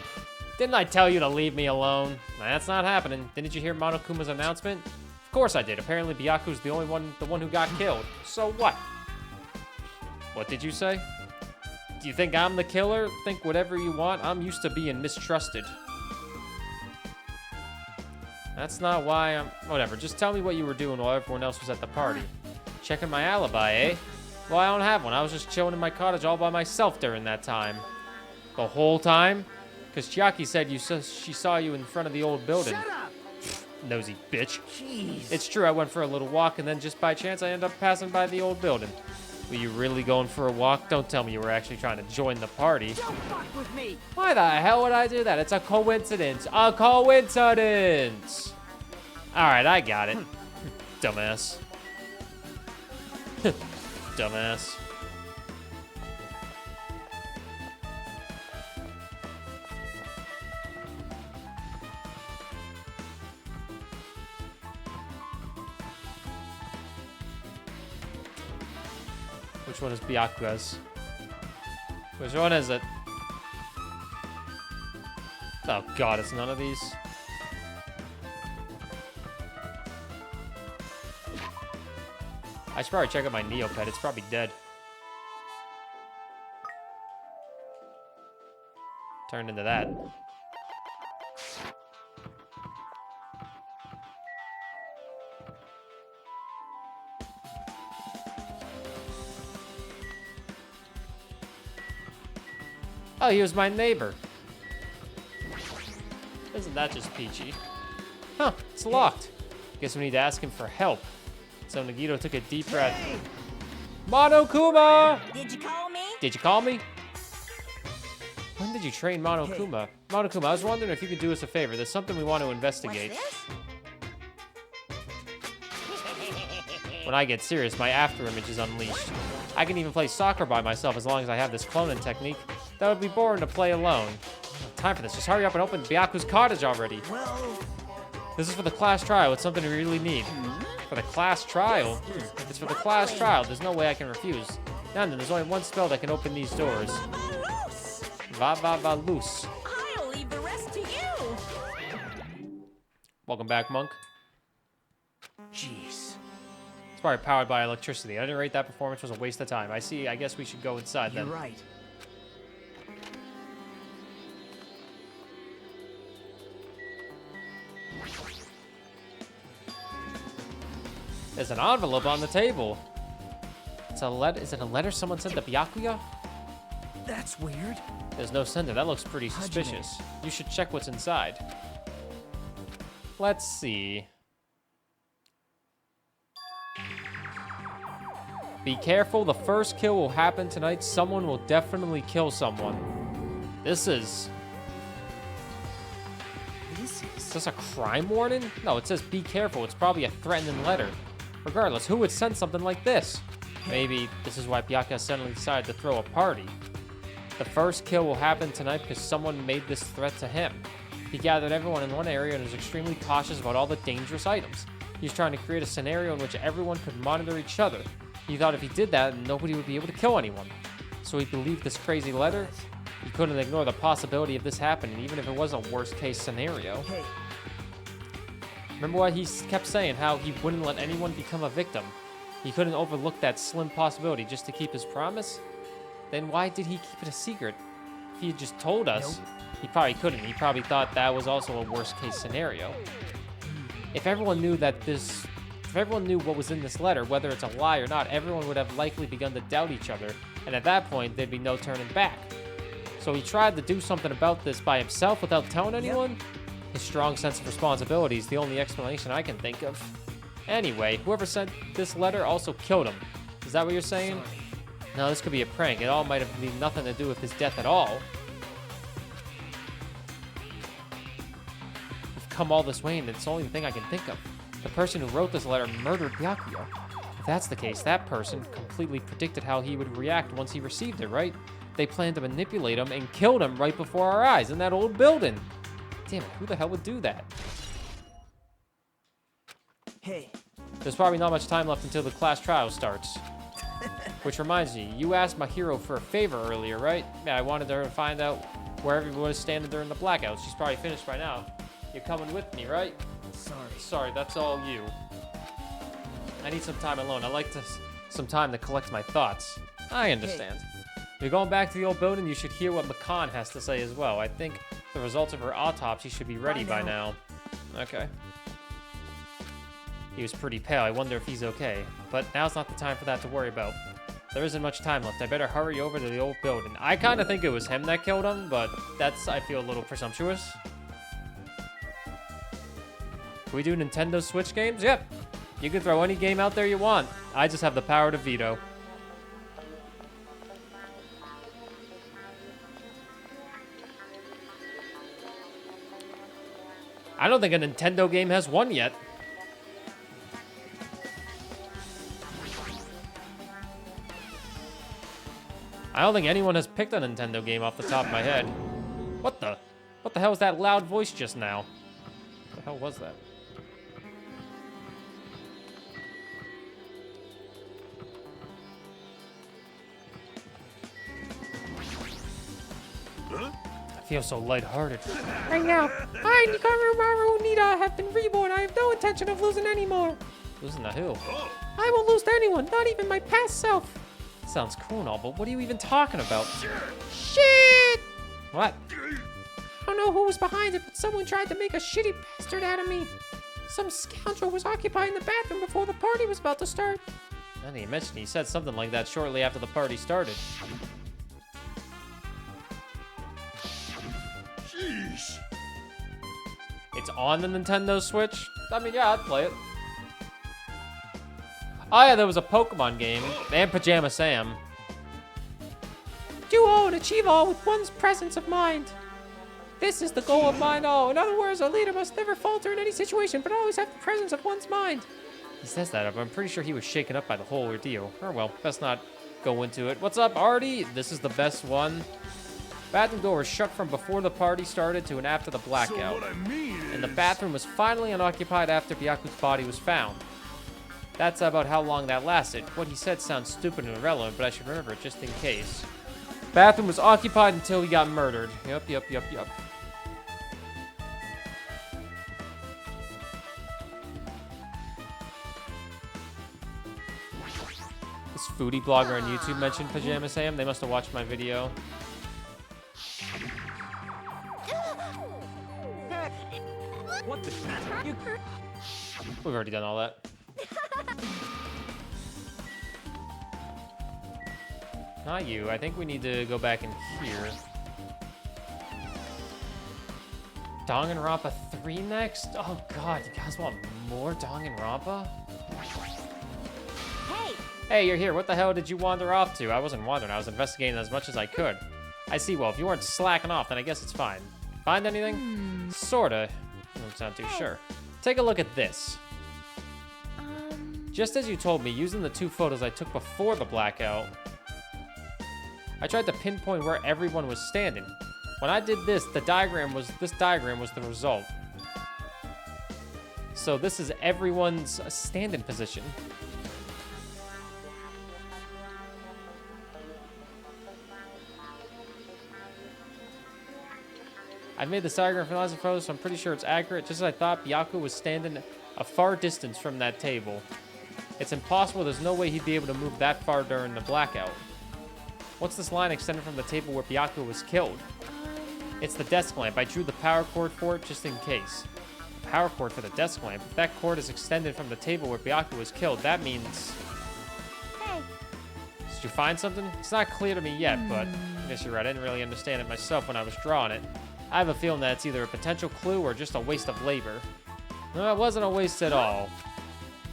Didn't I tell you to leave me alone? That's not happening. Didn't you hear Monokuma's announcement? Of course I did. Apparently Byaku's the one who got killed. So what? What did you say? Do you think I'm the killer? Think whatever you want. I'm used to being mistrusted. That's not why I'm... Whatever. Just tell me what you were doing while everyone else was at the party. Checking my alibi, eh? Well, I don't have one. I was just chilling in my cottage all by myself during that time. The whole time? Because Chiaki said she saw you in front of the old building. Shut up! Nosy bitch. Jeez. It's true, I went for a little walk, and then just by chance I ended up passing by the old building. Were you really going for a walk? Don't tell me you were actually trying to join the party. Don't fuck with me! Why the hell would I do that? It's a coincidence. A coincidence! Alright, I got it. Dumbass. Dumbass. Which one is Byakuga's? Which one is it? Oh god, it's none of these. I should probably check out my Neopet. It's probably dead. Turned into that. Oh, he was my neighbor. Isn't that just peachy? Huh, it's locked. Guess we need to ask him for help. So Nagito took a deep breath. Monokuma! Did you call me? Did you call me? When did you train Monokuma? Monokuma, I was wondering if you could do us a favor. There's something we want to investigate. What's this? When I get serious, my afterimage is unleashed. I can even play soccer by myself as long as I have this cloning technique. That would be boring to play alone. No time for this. Just hurry up and open Byaku's cottage already. Well, This is for the class trial. It's something we really need. For the class trial? If it's for the class trial, there's no way I can refuse. Now then, there's only one spell that can open these doors. Va va va loose. I'll leave the rest to you. Welcome back, monk. Jeez. It's probably powered by electricity. At any rate, that performance was a waste of time. I see. I guess we should go inside You're then. right. There's an envelope on the table. It's a letter. Is it a letter someone sent to Byakuya? That's weird. There's no sender. That looks pretty Hajime. suspicious. You should check what's inside. Let's see. Be careful. The first kill will happen tonight. Someone will definitely kill someone. This is... Is this a crime warning? No, it says be careful. It's probably a threatening letter. Regardless, who would send something like this? Maybe this is why Byakuya suddenly decided to throw a party. The first kill will happen tonight because someone made this threat to him. He gathered everyone in one area and was extremely cautious about all the dangerous items. He was trying to create a scenario in which everyone could monitor each other. He thought if he did that, nobody would be able to kill anyone. So he believed this crazy letter. He couldn't ignore the possibility of this happening, even if it was a worst-case scenario. Hey, Remember what he kept saying, how he wouldn't let anyone become a victim. He couldn't overlook that slim possibility just to keep his promise? Then why did he keep it a secret? If he had just told us, he probably couldn't. He probably thought that was also a worst-case scenario. If everyone knew what was in this letter, whether it's a lie or not, everyone would have likely begun to doubt each other, and at that point, there'd be no turning back. So he tried to do something about this by himself without telling anyone? His strong sense of responsibility is the only explanation I can think of. Anyway, whoever sent this letter also killed him. Is that what you're saying? No, this could be a prank. It all might have been nothing to do with his death at all. We've come all this way, and it's the only thing I can think of. The person who wrote this letter murdered Byakuya. If that's the case, that person completely predicted how he would react once he received it, right? They planned to manipulate him and killed him right before our eyes in that old building. Damn it, who the hell would do that? hey. There's probably not much time left until the class trial starts. Which reminds me, you asked my hero for a favor earlier, right? Yeah, I wanted her to find out where everyone was standing during the blackout. She's probably finished by now. You're coming with me, right? Sorry, that's all you. I need some time alone. I like some time to collect my thoughts. I understand. You're going back to the old building, you should hear what McCann has to say as well. I think the results of her autopsy should be ready by now. Okay. He was pretty pale. I wonder if he's okay. But now's not the time for that to worry about. There isn't much time left. I better hurry over to the old building. I kind of think it was him that killed him, but that's, I feel, a little presumptuous. Can we do Nintendo Switch games? Yep. You can throw any game out there you want. I just have the power to veto. I don't think a Nintendo game has won yet. I don't think anyone has picked a Nintendo game off the top of my head. What the hell was that loud voice just now? What the hell was that? I feel so lighthearted. Right now, I, Nikaru Nida, have been reborn. I have no intention of losing anymore. Losing to who? I won't lose to anyone, not even my past self. Sounds cool and all, but what are you even talking about? Shit! What? I don't know who was behind it, but someone tried to make a shitty bastard out of me. Some scoundrel was occupying the bathroom before the party was about to start. Now that you mentioned, he said something like that shortly after the party started. Sheesh. It's on the Nintendo Switch? I mean, yeah, I'd play it. Oh yeah, there was a Pokemon game, and Pajama Sam. Do all and achieve all with one's presence of mind. This is the goal of mind all. In other words, a leader must never falter in any situation, but always have the presence of one's mind. He says that, but I'm pretty sure he was shaken up by the whole ordeal. Oh well, best not go into it. What's up, Artie? This is the best one. Bathroom door was shut from before the party started to and after the blackout. So what I mean And the bathroom was finally unoccupied after Byaku's body was found. That's about how long that lasted. What he said sounds stupid and irrelevant, but I should remember it just in case. Bathroom was occupied until he got murdered. Yup. This foodie blogger on YouTube mentioned Pajama Sam. They must have watched my video. What the? We've already done all that. Not you. I think we need to go back in here. Danganronpa 3 next? Oh god, you guys want more Danganronpa? Hey, you're here. What the hell did you wander off to? I wasn't wandering. I was investigating as much as I could. I see. Well, if you weren't slacking off, then I guess it's fine. Find anything? Sorta. I don't sound too sure. Take a look at this. Just as you told me, using the 2 photos I took before the blackout, I tried to pinpoint where everyone was standing. When I did this, this diagram was the result. So this is everyone's standing position. I've made the diagram from lots of photos, so I'm pretty sure it's accurate. Just as I thought, Byaku was standing a far distance from that table. It's impossible. There's no way he'd be able to move that far during the blackout. What's this line extended from the table where Byaku was killed? It's the desk lamp. I drew the power cord for it just in case. The power cord for the desk lamp. If that cord is extended from the table where Byaku was killed, that means... Hey. Did you find something? It's not clear to me yet, but I guess you're right. I didn't really understand it myself when I was drawing it. I have a feeling that it's either a potential clue or just a waste of labor. No, it wasn't a waste at all.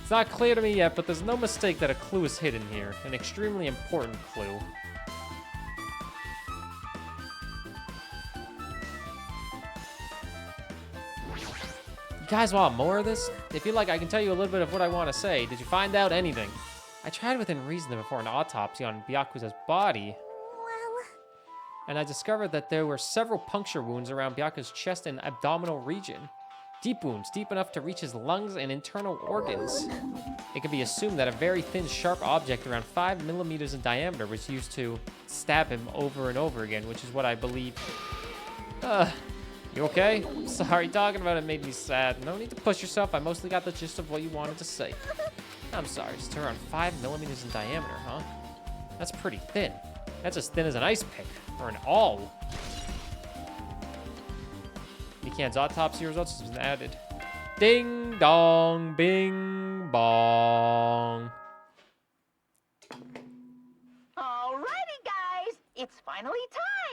It's not clear to me yet, but there's no mistake that a clue is hidden here. An extremely important clue. You guys want more of this? If you like, I can tell you a little bit of what I want to say. Did you find out anything? I tried within reason before an autopsy on Byaku's body. And I discovered that there were several puncture wounds around Byaku's chest and abdominal region. Deep wounds, deep enough to reach his lungs and internal organs. It can be assumed that a very thin, sharp object around 5 millimeters in diameter was used to stab him over and over again, which is what I believe. You okay? Sorry, talking about it made me sad. No need to push yourself. I mostly got the gist of what you wanted to say. I'm sorry, it's around 5 millimeters in diameter, huh? That's pretty thin. That's as thin as an ice pick, or an awl. Mikan's autopsy results has been added. Ding dong, bing bong. Alrighty, guys, it's finally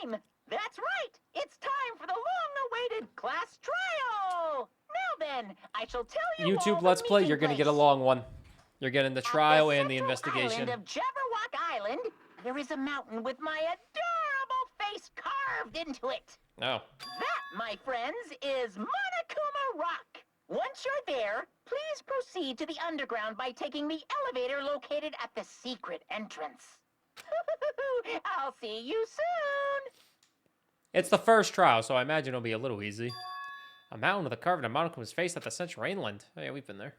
time. That's right, it's time for the long-awaited class trial. Now then, I shall tell you all YouTube the Let's Play, meeting you're gonna get a place. long one. You're getting the trial and the Central investigation. Island of Jabberwock Island, there is a mountain with my adorable face carved into it. Oh. That, my friends, is Monokuma Rock. Once you're there, please proceed to the underground by taking the elevator located at the secret entrance. I'll see you soon. It's the first trial, so I imagine it'll be a little easy. A mountain with a carving of Monokuma's face at the Central Inland. Oh, yeah, we've been there.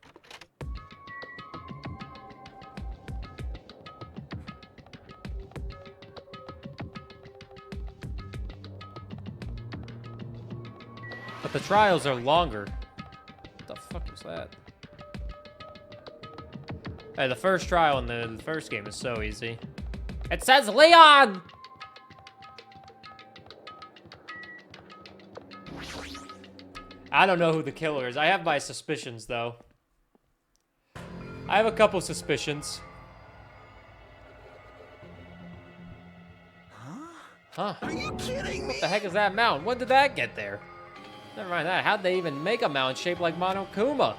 But the trials are longer. What the fuck was that? Hey, the first trial in the first game is so easy. It says Leon! I don't know who the killer is. I have my suspicions, though. I have a couple suspicions. Huh? Are you kidding me? What the heck is that mountain? When did that get there? Never mind that. How'd they even make a mountain shaped like Monokuma? No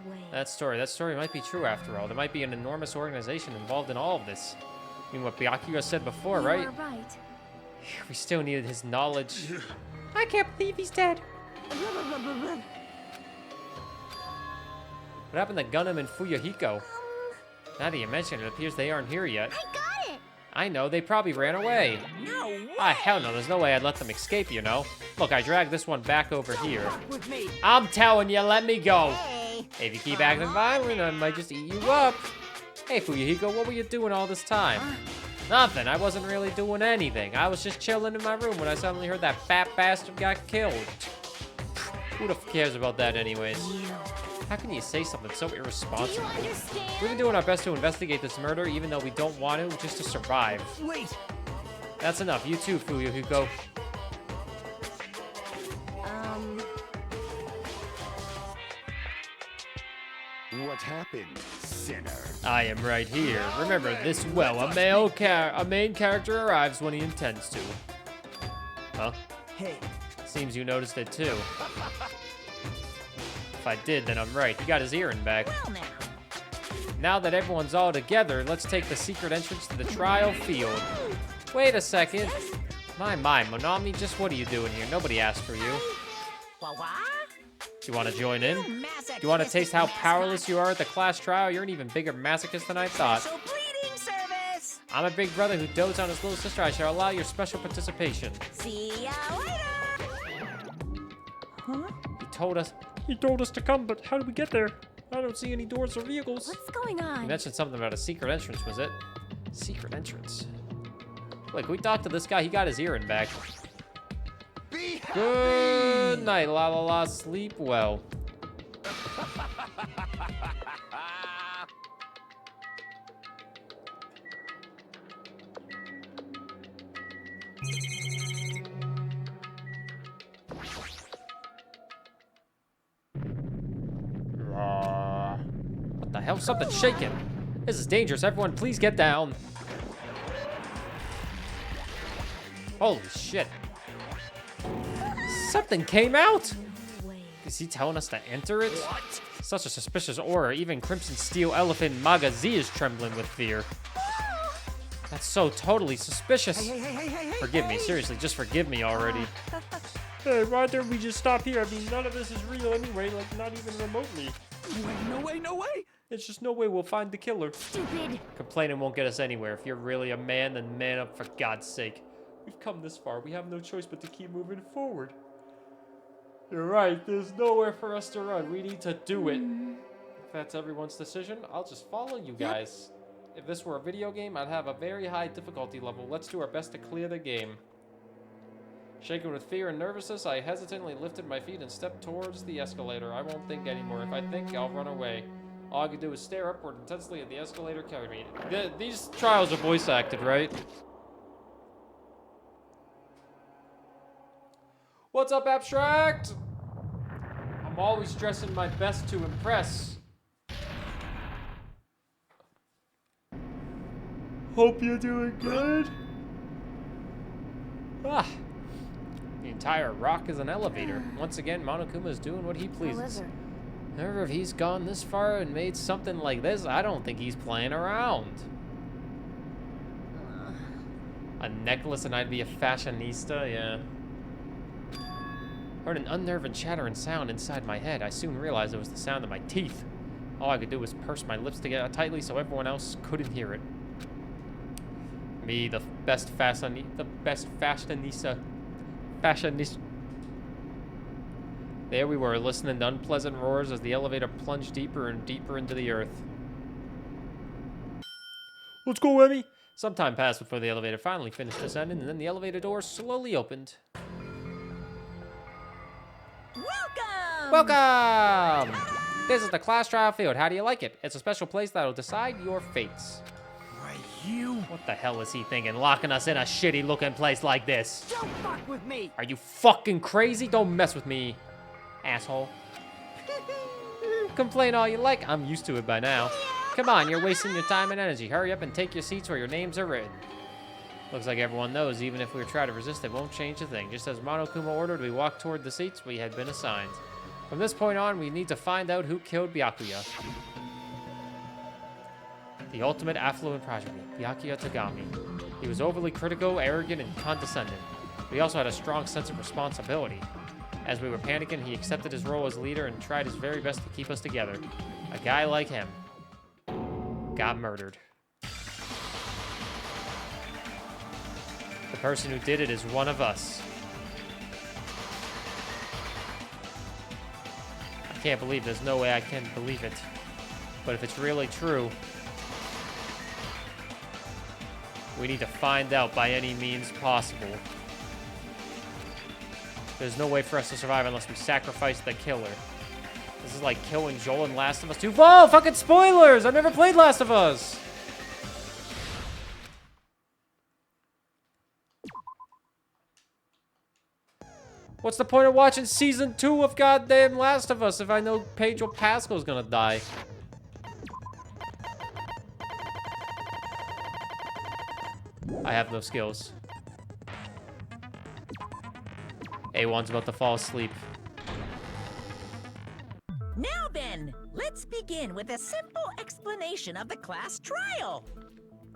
way. That story might be true after all. There might be an enormous organization involved in all of this. I mean, what Byakuya said before, You right? are right. We still needed his knowledge. I can't believe he's dead. What happened to Gunham and Fuyuhiko? Now that you mention it, it appears they aren't here yet. I got it! I know, they probably ran away. No way. Ah, hell no, there's no way I'd let them escape, you know. Look, I dragged this one back over here. With me. I'm telling you, let me go. Hey. If you keep acting violent, I might just eat you up. Hey, Fuyuhiko, what were you doing all this time? Nothing. I wasn't really doing anything. I was just chilling in my room when I suddenly heard that fat bastard got killed. Who the f cares about that anyways? How can you say something so irresponsible? We've been doing our best to investigate this murder, even though we don't want to, just to survive. Wait. That's enough. You too, Fuyuhiko. What happened, sinner? I am right here. Remember this well. A main character arrives when he intends to. Huh? Hey. Seems you noticed it too. If I did, then I'm right. He got his earring back. Well, now. Now that everyone's all together, let's take the secret entrance to the trial field. Wait a second. My, Monami, just what are you doing here? Nobody asked for you. What? Do you want to join in? Do you want to taste how powerless you are at the class trial? You're an even bigger masochist than I thought. Special pleading service. I'm a big brother who dotes on his little sister. I shall allow your special participation. See ya later. Huh? He told us to come, but how do we get there? I don't see any doors or vehicles. What's going You on? mentioned something about a secret entrance, was it? Secret entrance. Wait, can we talk to this guy? He got his earring back. Be happy! Good night, la la la. Sleep well. What the hell? Something's shaking. This is dangerous. Everyone, please get down. Holy shit. Something came out? Is he telling us to enter it? What? Such a suspicious aura. Even Crimson Steel Elephant Magazi is trembling with fear. That's so totally suspicious. Hey. Forgive me, seriously, just forgive me already. Hey, why don't we just stop here? I mean, none of this is real anyway, like not even remotely. No way. There's just no way we'll find the killer. Stupid. Complaining won't get us anywhere. If you're really a man, then man up for God's sake. We've come this far. We have no choice but to keep moving forward. You're right. There's nowhere for us to run. We need to do it. If that's everyone's decision, I'll just follow you guys. If this were a video game, I'd have a very high difficulty level. Let's do our best to clear the game. Shaken with fear and nervousness, I hesitantly lifted my feet and stepped towards the escalator. I won't think anymore. If I think, I'll run away. All I can do is stare upward intensely at the escalator carry me. These trials are voice acted, right? What's up, Abstract? I'm always dressing my best to impress. Hope you're doing good. Ah. The entire rock is an elevator. Once again, Monokuma is doing what he pleases. However, if he's gone this far and made something like this, I don't think he's playing around. A necklace and I'd be a fashionista, yeah. Heard an unnerving chattering sound inside my head. I soon realized it was the sound of my teeth. All I could do was purse my lips together tightly so everyone else couldn't hear it. Me, the best fashionista. There we were, listening to unpleasant roars as the elevator plunged deeper and deeper into the earth. Let's go, Emmy! Some time passed before the elevator finally finished descending, and then the elevator doors slowly opened. Welcome! This is the class trial field. How do you like it? It's a special place that'll decide your fates. What the hell is he thinking, locking us in a shitty-looking place like this? Don't fuck with me. Are you fucking crazy? Don't mess with me, asshole. Complain all you like. I'm used to it by now. Come on, you're wasting your time and energy. Hurry up and take your seats where your names are written. Looks like everyone knows, even if we try to resist, it won't change a thing. Just as Monokuma ordered, we walked toward the seats we had been assigned. From this point on, we need to find out who killed Byakuya. The ultimate affluent prodigy, Byakuya Tagami. He was overly critical, arrogant, and condescending. But he also had a strong sense of responsibility. As we were panicking, he accepted his role as leader and tried his very best to keep us together. A guy like him got murdered. The person who did it is one of us. can't believe. There's no way I can believe it. But if it's really true, we need to find out by any means possible. There's no way for us to survive unless we sacrifice the killer. This is like killing Joel in Last of Us 2. Whoa, fucking spoilers! I've never played Last of Us! What's the point of watching season 2 of goddamn Last of Us if I know Pedro Pascal's gonna die? I have no skills. A1's about to fall asleep. Now then, let's begin with a simple explanation of the class trial.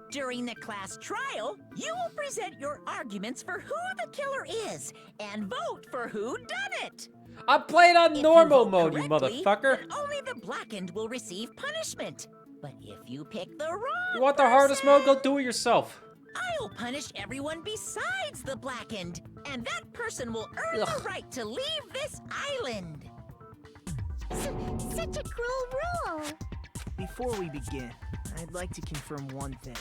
During the class trial, you will present your arguments for who the killer is and vote for who done it. I'm playing on If normal you vote mode, you correctly, motherfucker. then only the blackened will receive punishment. But if you pick the wrong You want the hardest mode? Go do it yourself. I'll punish everyone besides the blackened, and that person will earn the right to leave this island. Such a cruel rule. Before we begin, I'd like to confirm one thing.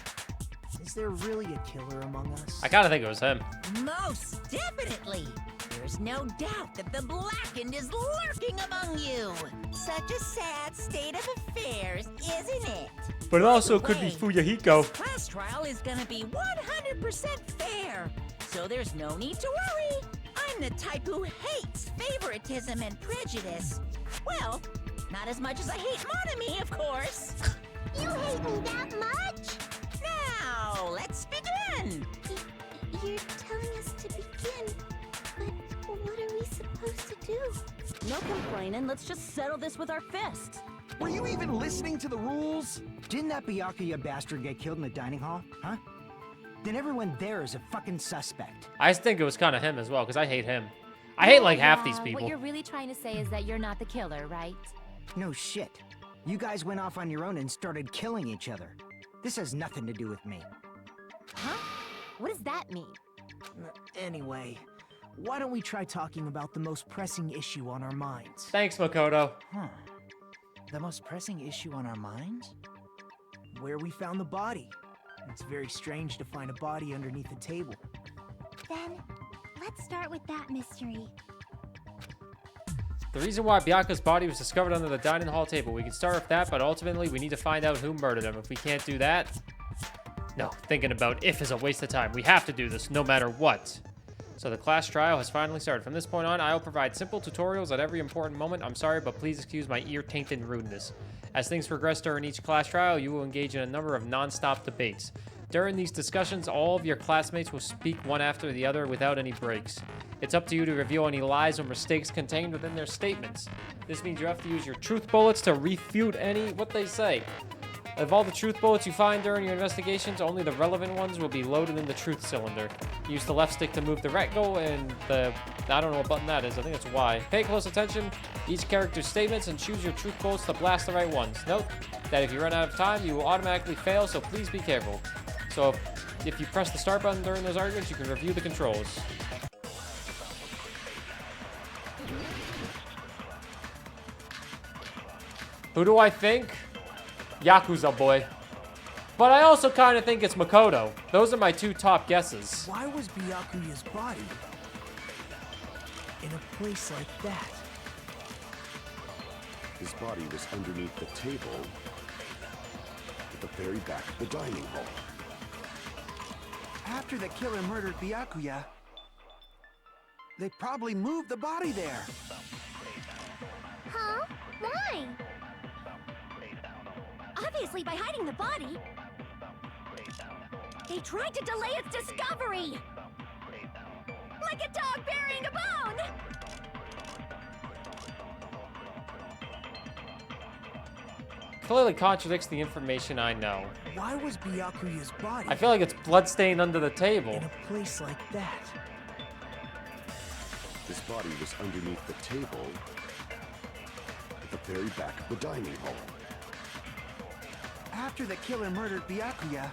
Is there really a killer among us? I kinda think it was him. Most definitely. There's no doubt that the blackened is lurking among you. Such a sad state of affairs, isn't it? But it also could be Wait, Fuyahiko. This class trial is gonna be 100% fair, so there's no need to worry. I'm the type who hates favoritism and prejudice. Well, not as much as I hate Monami, of course. You hate me that much? Now, let's begin. You're telling us to begin, but what are we supposed to do? No complaining, let's just settle this with our fists. Were you even listening to the rules? Didn't that Byakuya bastard get killed in the dining hall? Huh? Then everyone there is a fucking suspect. I think it was kind of him as well, because I hate him. I hate like half these people. What you're really trying to say is that you're not the killer, right? No shit. You guys went off on your own and started killing each other. This has nothing to do with me. Huh? What does that mean? Anyway, why don't we try talking about the most pressing issue on our minds? Thanks, Makoto. Huh. The most pressing issue on our minds? Where we found the body. It's very strange to find a body underneath a table. Then, let's start with that mystery. The reason why Byaku's body was discovered under the dining hall table. We can start with that, but ultimately we need to find out who murdered him. If we can't do that... No, thinking about if is a waste of time. We have to do this no matter what. So the class trial has finally started. From this point on, I will provide simple tutorials at every important moment. I'm sorry, but please excuse my ear-tainted rudeness. As things progress during each class trial, you will engage in a number of non-stop debates. During these discussions, all of your classmates will speak one after the other without any breaks. It's up to you to reveal any lies or mistakes contained within their statements. This means you have to use your truth bullets to refute what they say. Of all the truth bullets you find during your investigations, only the relevant ones will be loaded in the truth cylinder. Use the left stick to move the rectangle and I don't know what button that is, I think it's Y. Pay close attention to each character's statements and choose your truth bullets to blast the right ones. Note that if you run out of time, you will automatically fail, so please be careful. So if you press the start button during those arguments, you can review the controls. Who do I think? Yakuza boy. But I also kind of think it's Makoto. Those are my two top guesses. Why was Byakuya's body in a place like that? His body was underneath the table at the very back of the dining hall. After the killer murdered Byakuya, they probably moved the body there. Huh? Why? Obviously by hiding the body. They tried to delay its discovery! Like a dog burying a bone! Clearly contradicts the information I know. Why was Byakuya's body I feel like it's bloodstained under the table. in a place like that? His body was underneath the table at the very back of the dining hall. After the killer murdered Byakuya,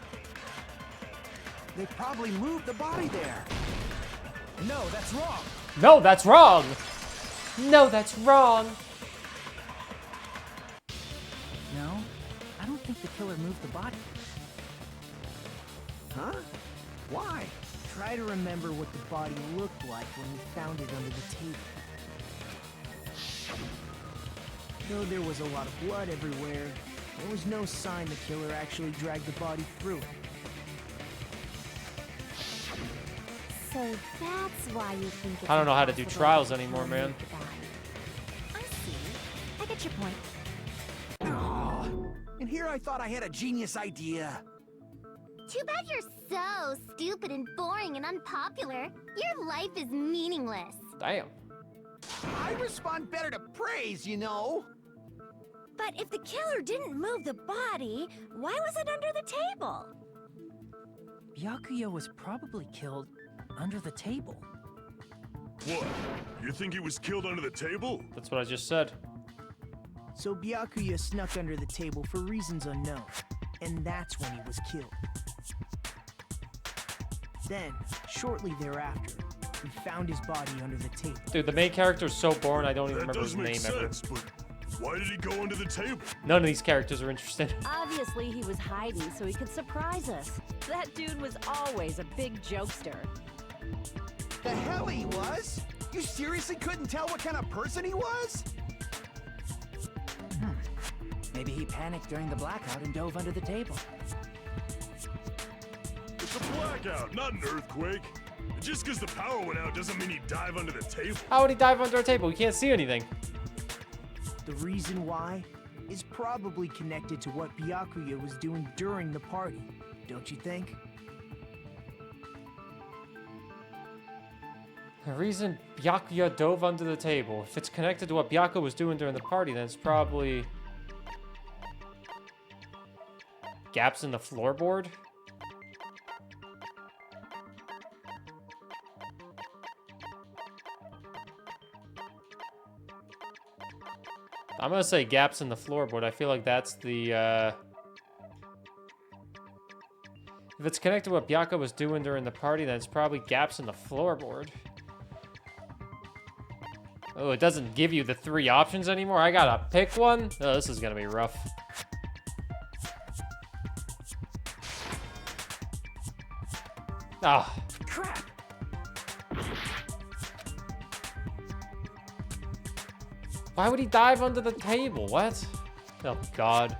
they probably moved the body there. No, that's wrong. No, that's wrong! No, that's wrong! No, I don't think the killer moved the body. Huh? Why? Try to remember what the body looked like when we found it under the table. Though there was a lot of blood everywhere, there was no sign the killer actually dragged the body through it. So that's why you think it's I don't know how to do impossible trials to anymore, remove man. the body. I see. I get your point. And here I thought I had a genius idea. Too bad you're so stupid and boring and unpopular. Your life is meaningless. Damn. I respond better to praise, you know. But if the killer didn't move the body, why was it under the table? Byakuya was probably killed under the table. What? You think he was killed under the table? That's what I just said. So Byakuya snuck under the table for reasons unknown, and that's when he was killed. Then, shortly thereafter, we found his body under the table. Dude, the main character is so boring, I don't even That remember does his make name ever. sense, but why did he go under the table? None of these characters are interesting. Obviously, he was hiding so he could surprise us. That dude was always a big jokester. The hell he was? You seriously couldn't tell what kind of person he was? Maybe he panicked during the blackout and dove under the table. It's a blackout, not an earthquake. Just because the power went out doesn't mean he'd dive under the table. How would he dive under a table? We can't see anything. The reason why is probably connected to what Byakuya was doing during the party, don't you think? The reason Byakuya dove under the table. If it's connected to what Byakuya was doing during the party, then it's probably gaps in the floorboard. I'm gonna say gaps in the floorboard. I feel like that's the, if it's connected to what Byakuya was doing during the party, then it's probably gaps in the floorboard. Oh, it doesn't give you the 3 options anymore? I gotta pick one? Oh, this is gonna be rough. Ah. Crap! Why would he dive under the table? What? Oh, God.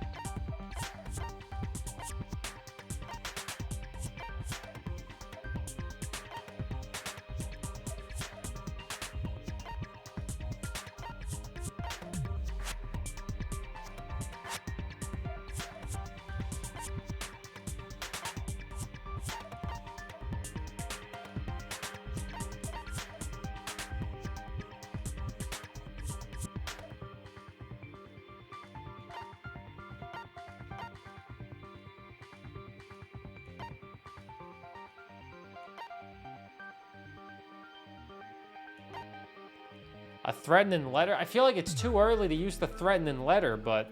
A threatening letter? I feel like it's too early to use the threatening letter, but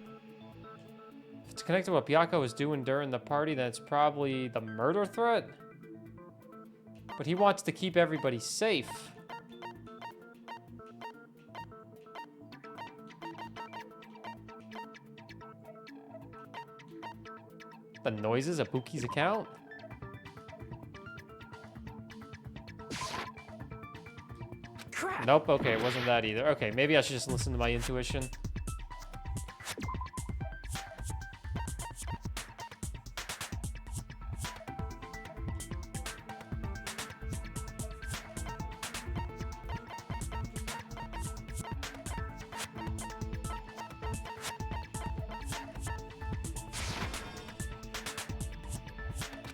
if it's connected to what Byakuya was doing during the party, then it's probably the murder threat. But he wants to keep everybody safe. The noises of Buki's account? Crap! Nope, okay, it wasn't that either. Okay, maybe I should just listen to my intuition.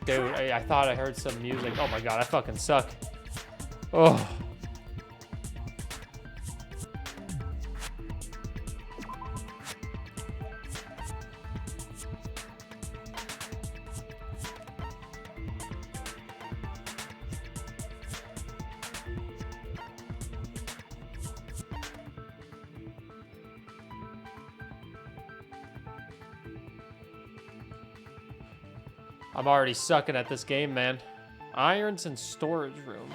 Dude, I thought I heard some music. Oh my god, I fucking suck. Oh. I'm already sucking at this game, man. Irons and storage room.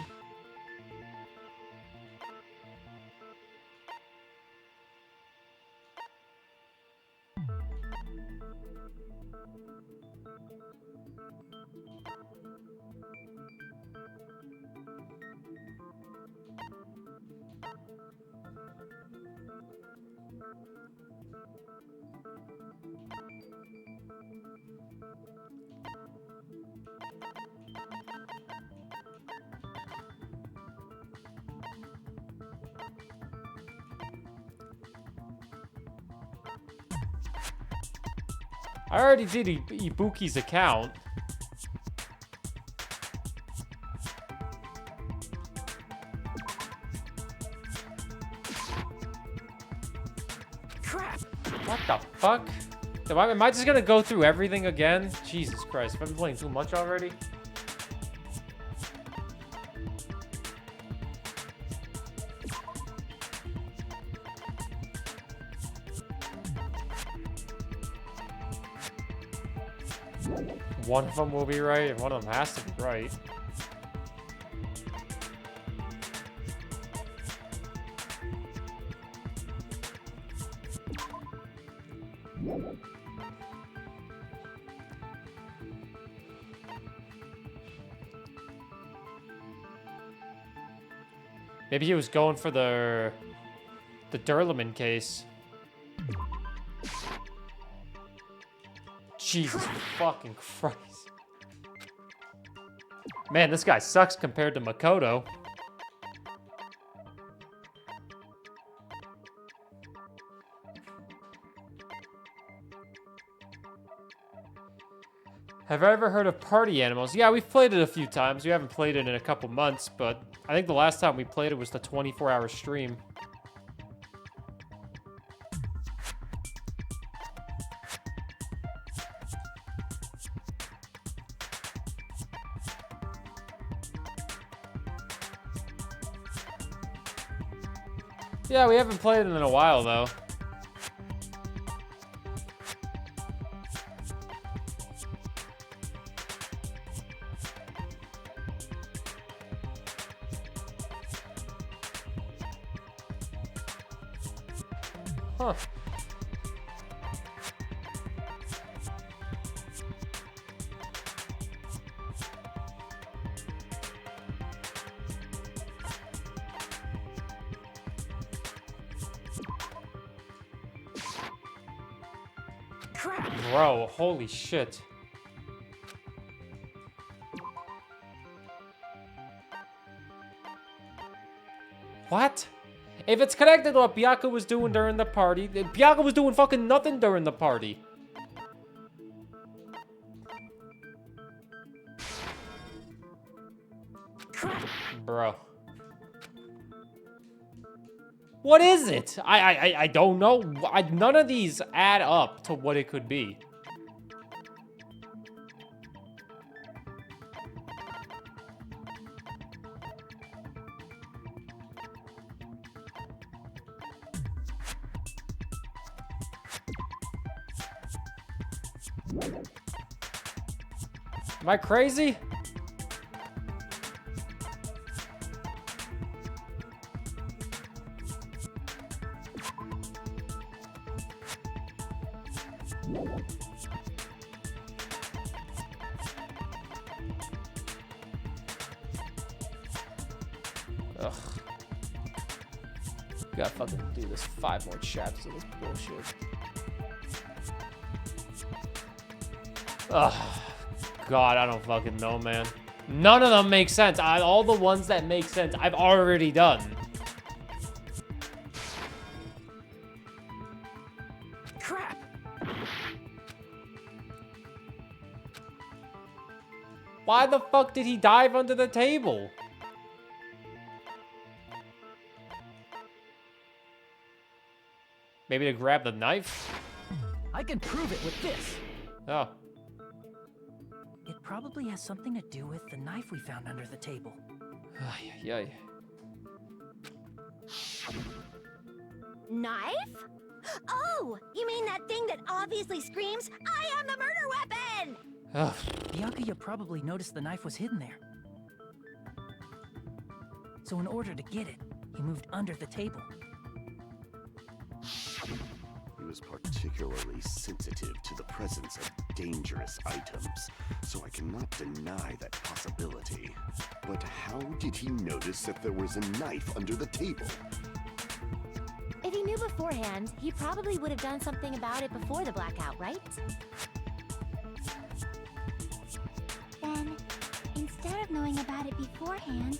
I already did Ibuki's account. Crap! What the fuck? Am I just gonna go through everything again? Jesus Christ, have I been playing too much already? One of them will be right, and one of them has to be right. Maybe he was going for the Durlaman case. Jesus fucking Christ. Man, this guy sucks compared to Makoto. Have I ever heard of Party Animals? Yeah, we've played it a few times. We haven't played it in a couple months, but I think the last time we played it was the 24-hour stream. Yeah, we haven't played it in a while, though. Huh. Bro, holy shit. What? If it's connected to what Byakuya was doing during the party, Byakuya was doing fucking nothing during the party. Bro. What is it? I don't know. None of these add up to what it could be. Am I crazy? Ugh. Gotta fucking do this 5 more chapters of this bullshit. Ugh. God, I don't fucking know, man. None of them make sense. All the ones that make sense, I've already done. Crap! Why the fuck did he dive under the table? Maybe to grab the knife? I can prove it with this. Oh. It probably has something to do with the knife we found under the table. Yay. Knife? Oh, you mean that thing that obviously screams, I am the murder weapon! Ugh. Byakuya probably noticed the knife was hidden there. So in order to get it, he moved under the table. He is particularly sensitive to the presence of dangerous items, so I cannot deny that possibility. But how did he notice that there was a knife under the table? If he knew beforehand, he probably would have done something about it before the blackout, right? Then, instead of knowing about it beforehand,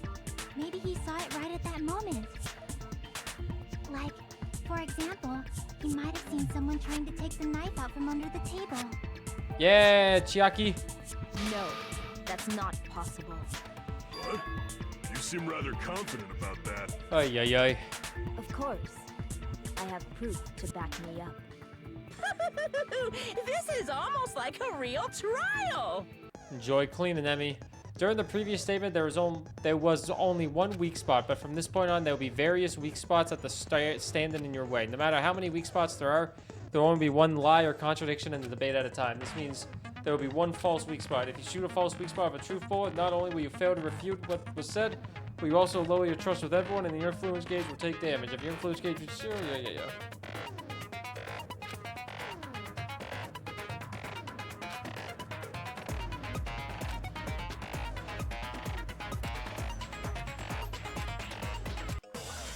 maybe he saw it right at that moment. Like, for example, he might have seen someone trying to take the knife out from under the table. Yeah, Chiaki. No, that's not possible. What? You seem rather confident about that. Ay, ay, ay. Of course. I have proof to back me up. This is almost like a real trial. Enjoy cleaning, Emmy. During the previous statement, there was only one weak spot, but from this point on, there will be various weak spots at the standing in your way. No matter how many weak spots there will only be one lie or contradiction in the debate at a time. This means there will be one false weak spot. If you shoot a false weak spot of a true bullet, not only will you fail to refute what was said, but you also lower your trust with everyone, and the influence gauge will take damage. If your influence gauge is 0, yeah.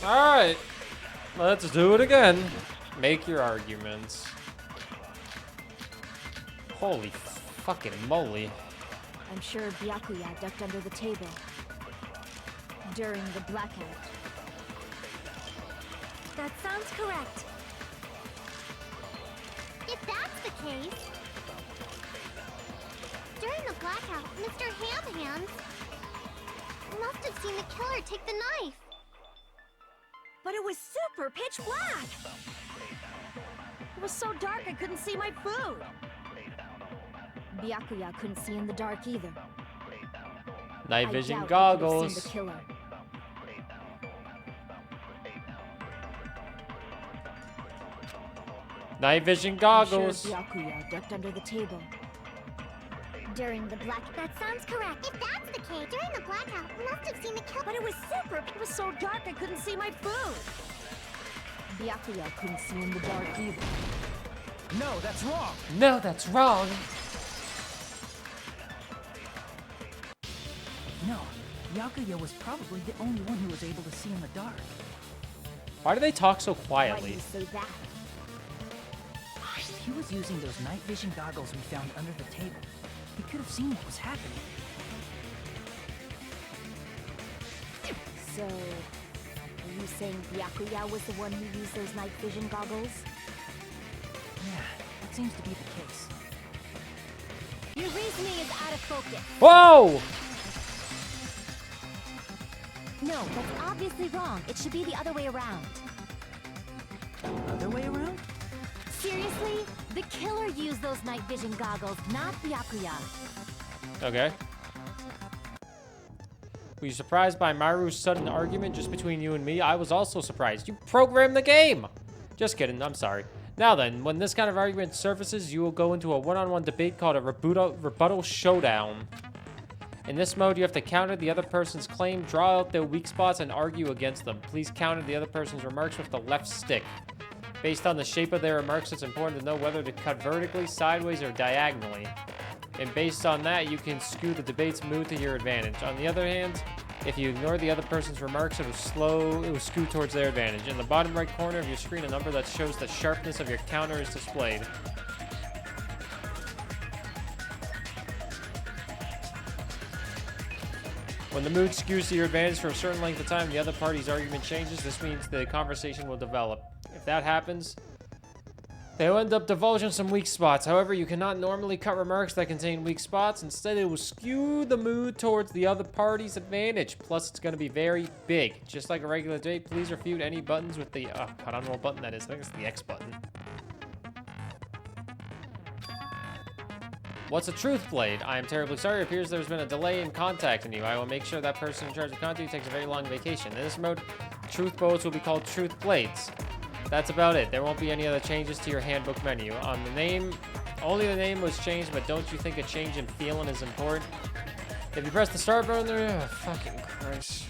Alright, let's do it again. Make your arguments. Holy fucking moly. I'm sure Byakuya ducked under the table during the blackout. That sounds correct. If that's the case, during the blackout, Mr. Ham-Hands must have seen the killer take the knife. But it was super pitch black! It was so dark I couldn't see my food. Byakuya couldn't see in the dark either. Night vision I doubt he could have goggles. seen the killer. Night vision I'm goggles. sure Byakuya ducked under the table During the blackout. That sounds correct. If that's the case, during the blackout, must have seen the killer. But it was so dark I couldn't see my food. Byakuya couldn't see in the dark either. No, that's wrong. No, that's wrong. No, Byakuya was probably the only one who was able to see in the dark. Why do they talk so Why do quietly? you say that? He was using those night vision goggles we found under the table. He could have seen what was happening. So, are you saying Byakuya was the one who used those night vision goggles? Yeah, that seems to be the case. Your reasoning is out of focus. Whoa! No, that's obviously wrong. It should be the other way around. Other way around? Seriously? The killer used those night vision goggles, not Byakuya. Okay. Were you surprised by Maru's sudden argument just between you and me? I was also surprised. You programmed the game! Just kidding, I'm sorry. Now then, when this kind of argument surfaces, you will go into a one-on-one debate called a rebuttal showdown. In this mode, you have to counter the other person's claim, draw out their weak spots, and argue against them. Please counter the other person's remarks with the left stick. Based on the shape of their remarks, it's important to know whether to cut vertically, sideways, or diagonally. And based on that, you can skew the debate's mood to your advantage. On the other hand, if you ignore the other person's remarks, it will skew towards their advantage. In the bottom right corner of your screen, a number that shows the sharpness of your counter is displayed. When the mood skews to your advantage for a certain length of time, the other party's argument changes. This means the conversation will develop. If that happens, they'll end up divulging some weak spots. However, you cannot normally cut remarks that contain weak spots. Instead, it will skew the mood towards the other party's advantage. Plus, it's going to be very big. Just like a regular debate, please refute any buttons with the... I don't know what button that is. I think it's the X button. What's a truth blade? I am terribly sorry. It appears there's been a delay in contacting you. I will make sure that person in charge of contacting you takes a very long vacation. In this mode, truth bows will be called truth blades. That's about it. There won't be any other changes to your handbook menu. On the name, only the name was changed, but don't you think a change in feeling is important? If you press the start button there, oh, fucking Christ.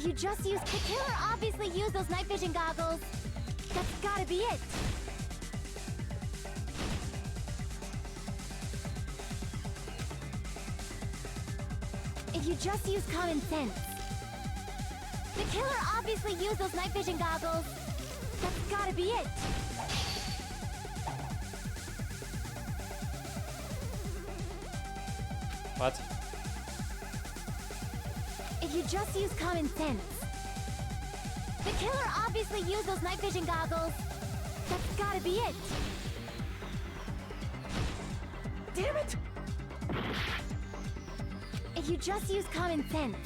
If you just use... The killer obviously used those night vision goggles. That's gotta be it. If you just use common sense. The killer obviously used those night vision goggles. That's gotta be it. What? If you just use common sense. The killer obviously used those night vision goggles. That's gotta be it. Damn it! If you just use common sense.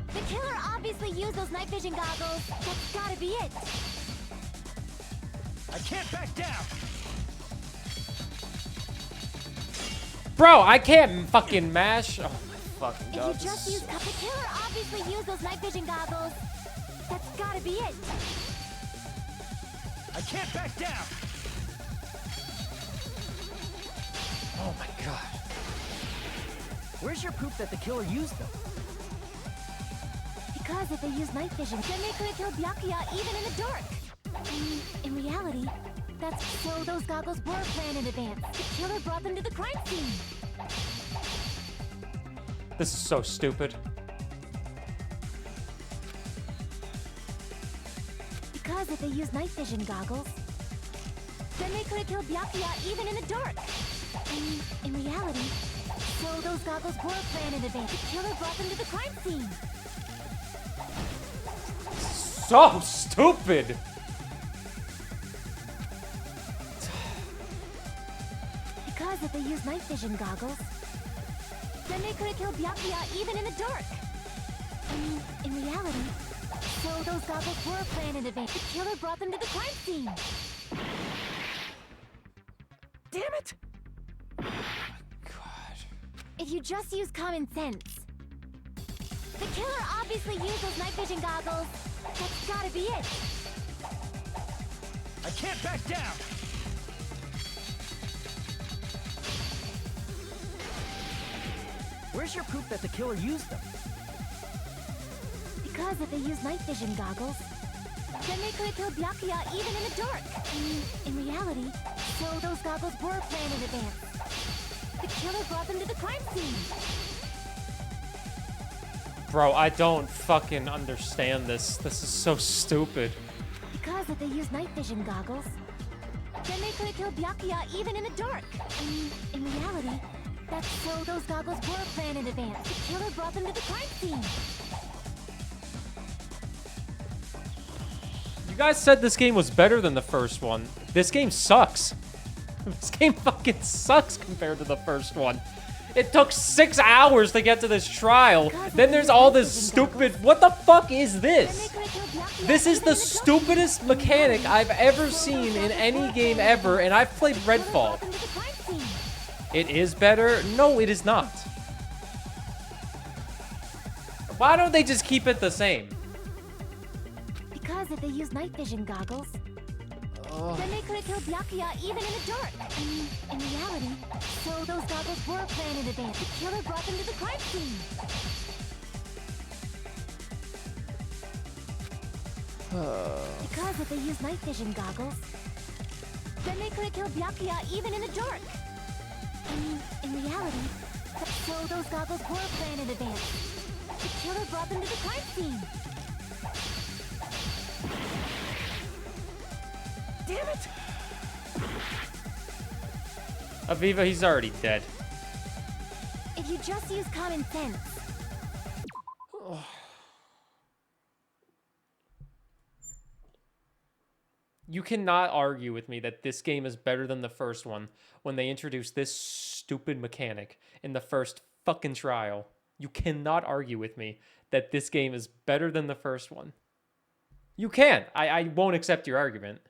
The killer obviously used those night vision goggles. That's gotta be it. I can't back down. Bro, I can't fucking mash. Oh my fucking god. If you just use... The killer obviously used those night vision goggles. That's gotta be it. I can't back down. Oh my god. Where's your proof that the killer used them? Because if they use night vision, then they could have killed Byakuya even in the dark. In reality, that's so those goggles were planned in advance. The killer brought them to the crime scene. This is so stupid. Because if they use night vision goggles, then they could have killed Byakuya even in the dark. In reality, so those goggles were planned in advance. The killer brought them to the crime scene. So stupid. Because if they use night vision goggles, then they could have killed Byakuya even in the dark. In reality, so those goggles were planned in advance. The killer brought them to the crime scene. Damn it! God. If you just use common sense. The killer obviously used those night vision goggles. That's gotta be it. I can't back down. Where's your proof that the killer used them? Because if they use night vision goggles, then they could have killed Byakuya even in the dark. In reality, so those goggles were planned in advance. The killer brought them to the crime scene. Bro, I don't fucking understand this. This is so stupid. Because if they use night vision goggles, then they could have killed Byakuya even in the dark. In reality, that's so those goggles were planned in advance. The killer brought them to the crime scene. You guys said this game was better than the first one. This game sucks. This game fucking sucks compared to the first one. It took 6 hours to get to this trial. Then there's all this stupid... What the fuck is this? This is the stupidest mechanic I've ever seen in any game ever, and I've played Redfall. It is better? No, it is not. Why don't they just keep it the same? Because if they use night vision goggles, then they could have killed Byakuya even in the dark. In reality, so those goggles were planned in advance. The killer brought them to the crime scene. Because if they use night vision goggles, then they could have killed Byakuya even in the dark. In reality, so those goggles were planned in advance. The killer brought them to the crime scene. Damn it! Aviva, he's already dead. If you just use common sense. You cannot argue with me that this game is better than the first one when they introduced this stupid mechanic in the first fucking trial. You cannot argue with me that this game is better than the first one. You can't. I won't accept your argument.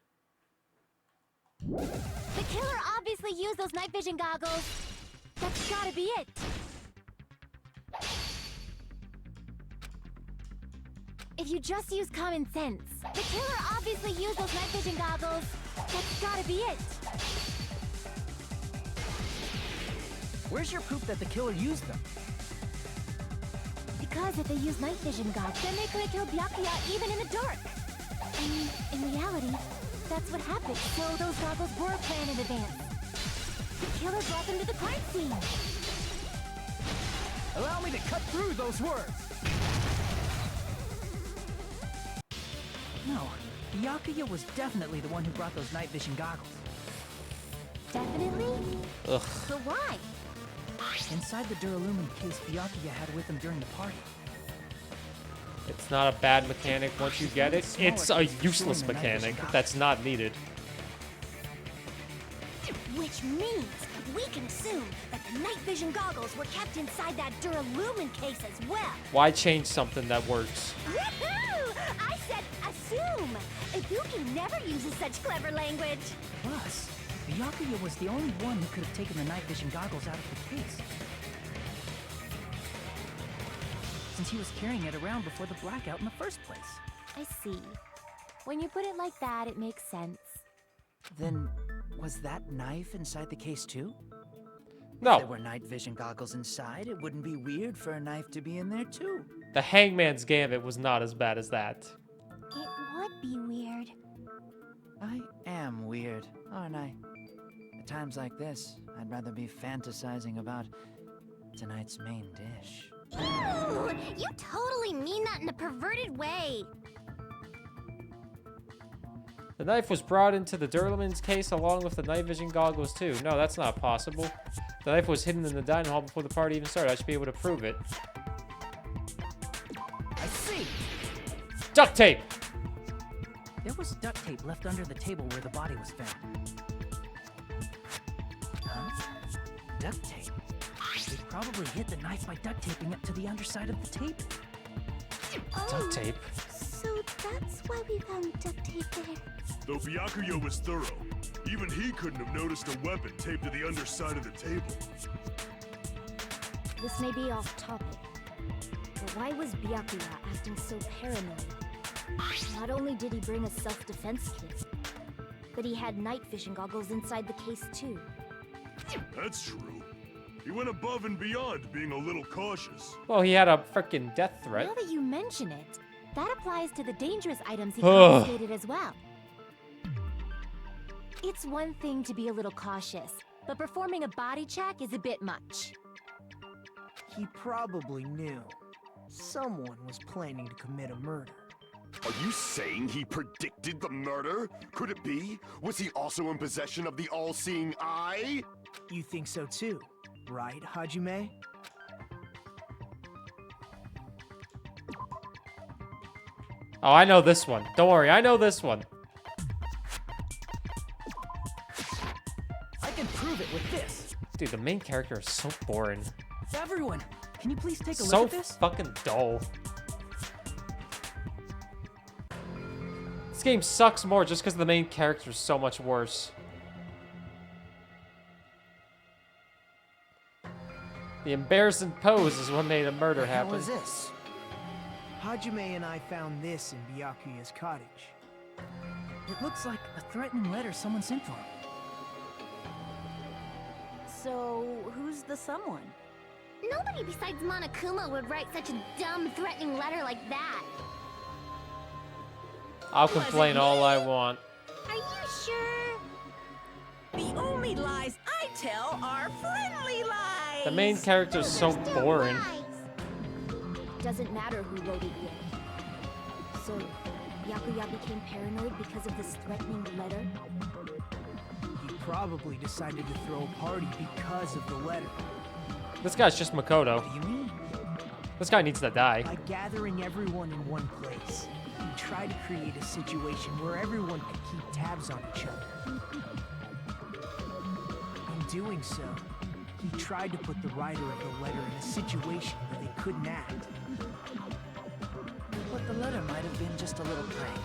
The killer obviously used those night vision goggles. That's gotta be it. If you just use common sense. The killer obviously used those night vision goggles. That's gotta be it. Where's your proof that the killer used them? Because if they use night vision goggles, then they could have killed Byakuya even in the dark. And in reality, that's what happened. So those goggles were planned in advance. The killer brought them to the crime scene. Allow me to cut through those words. No, Byakuya was definitely the one who brought those night vision goggles. Definitely? Ugh. But why? Inside the Duralumin case Byakuya had with him during the party. It's not a bad mechanic once you get it. It's a useless mechanic that's not needed. Which means we can assume that the night vision goggles were kept inside that Duralumin case as well. Why change something that works? Woohoo! I said assume! Ibuki never uses such clever language. Plus, Byakuya was the only one who could have taken the night vision goggles out of the case. Since he was carrying it around before the blackout in the first place. I see. When you put it like that, it makes sense. Then, was that knife inside the case too? No. If there were night vision goggles inside, it wouldn't be weird for a knife to be in there too. The Hangman's Gambit was not as bad as that. It would be weird. I am weird, aren't I? At times like this, I'd rather be fantasizing about tonight's main dish. Ew! You totally mean that in a perverted way. The knife was brought into the Duralumin's case along with the night vision goggles too. No, that's not possible. The knife was hidden in the dining hall before the party even started. I should be able to prove it. I see! Duct tape! There was duct tape left under the table where the body was found. Huh? Duct tape? They probably hid the knife by duct taping it to the underside of the table. Duct tape? So that's why we found duct tape there. Though Byakuya was thorough, even he couldn't have noticed a weapon taped to the underside of the table. This may be off topic, but why was Byakuya acting so paranoid? Not only did he bring a self-defense kit, but he had night vision goggles inside the case too. That's true. He went above and beyond being a little cautious. Well, he had a freaking death threat. Now that you mention it, that applies to the dangerous items he confiscated as well. It's one thing to be a little cautious, but performing a body check is a bit much. He probably knew someone was planning to commit a murder. Are you saying he predicted the murder? Could it be? Was he also in possession of the all-seeing eye? You think so too, right, Hajime? Oh, I know this one. Don't worry, I know this one. I can prove it with this. Dude, the main character is so boring. Everyone, can you please take a So look at this? fucking dull. This game sucks more just because the main character is so much worse. The embarrassing pose is what made a murder happen. What was this? Hajime and I found this in Byakuya's cottage. It looks like a threatening letter someone sent to him. So, who's the someone? Nobody besides Monokuma would write such a dumb, threatening letter like that. I'll complain all I want. Are you sure? The only lies I tell are friendly lies. The main character is so boring. Doesn't matter who wrote it yet. So, Byakuya became paranoid because of this threatening letter? He probably decided to throw a party because of the letter. This guy's just Makoto. What do you mean? This guy needs to die. By gathering everyone in one place, he tried to create a situation where everyone could keep tabs on each other. In doing so, he tried to put the writer of the letter in a situation where they couldn't act. But the letter might have been just a little prank.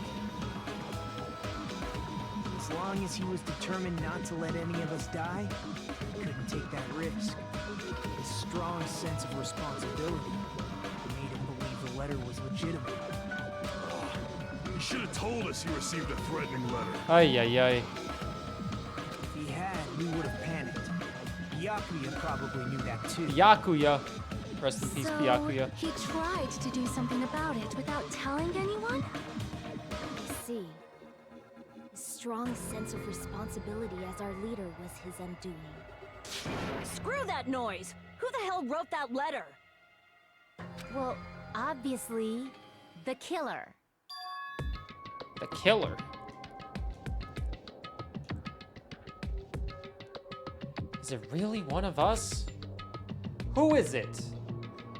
As long as he was determined not to let any of us die, he couldn't take that risk. His strong sense of responsibility made him believe the letter was legitimate. He should have told us he received a threatening letter. Ay, ay, ay. If he had, we would have panicked. Byakuya probably knew that too. Byakuya. Rest in peace, So, Byakuya. he tried to do something about it without telling anyone? I see. A strong sense of responsibility as our leader was his undoing. Screw that noise! Who the hell wrote that letter? Well, obviously, the killer. The killer. Is it really one of us? Who is it?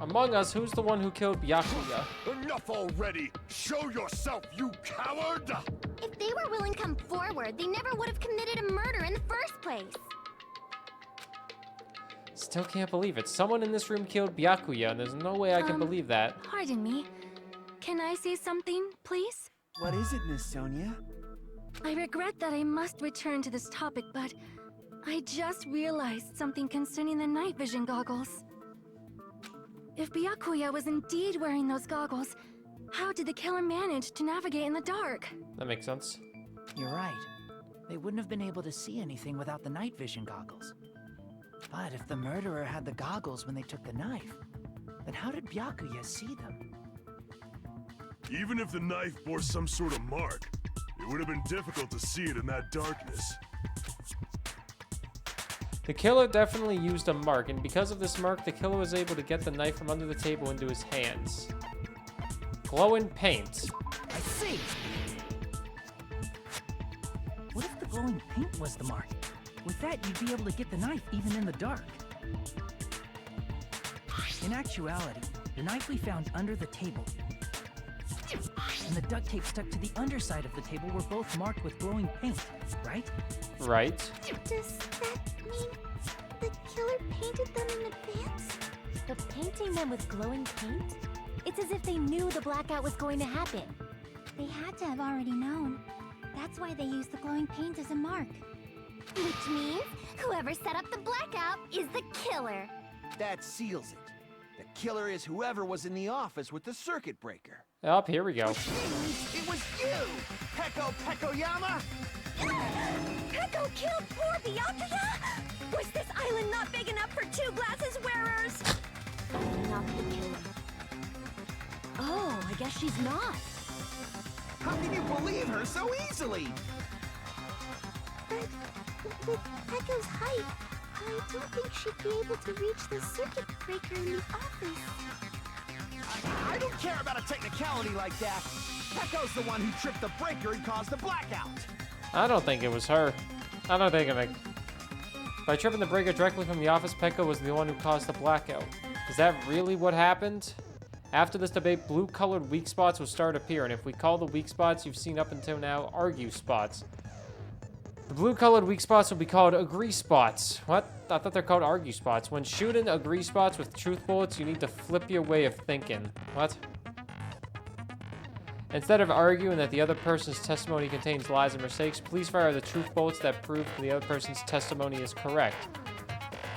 Among us, who's the one who killed Byakuya? Enough already! Show yourself, you coward! If they were willing to come forward, they never would have committed a murder in the first place. Still can't believe it. Someone in this room killed Byakuya, and there's no way I can believe that. Pardon me. Can I say something, please? What is it, Miss Sonia? I regret that I must return to this topic, but I just realized something concerning the night vision goggles. If Byakuya was indeed wearing those goggles, how did the killer manage to navigate in the dark? That makes sense. You're right. They wouldn't have been able to see anything without the night vision goggles. But if the murderer had the goggles when they took the knife, then how did Byakuya see them? Even if the knife bore some sort of mark, it would have been difficult to see it in that darkness. The killer definitely used a mark, and because of this mark, the killer was able to get the knife from under the table into his hands. Glowing paint. I see! What if the glowing paint was the mark? With that, you'd be able to get the knife even in the dark. In actuality, the knife we found under the table and the duct tape stuck to the underside of the table were both marked with glowing paint, right? Right. Does that mean the killer painted them in advance? But painting them with glowing paint? It's as if they knew the blackout was going to happen. They had to have already known. That's why they used the glowing paint as a mark. Which means whoever set up the blackout is the killer. That seals it. The killer is whoever was in the office with the circuit breaker. Up, here we go. It was you, Peko Pekoyama! Peko killed poor Byakuya? Was this island not big enough for two glasses wearers? Not the killer. Oh, I guess she's not. How can you believe her so easily? But with Peko's height, I don't think she'd be able to reach the circuit breaker in the office. I don't care about a technicality like that. Peko's the one who tripped the breaker and caused the blackout. I don't think it was her. I don't think it. By tripping the breaker directly from the office, Peko was the one who caused the blackout. Is that really what happened? After this debate, blue-colored weak spots will start appearing. If we call the weak spots you've seen up until now argue spots, the blue-colored weak spots will be called agree spots. What? I thought they're called argue spots. When shooting agree spots with truth bullets, you need to flip your way of thinking. What? Instead of arguing that the other person's testimony contains lies and mistakes, please fire the truth bullets that prove the other person's testimony is correct.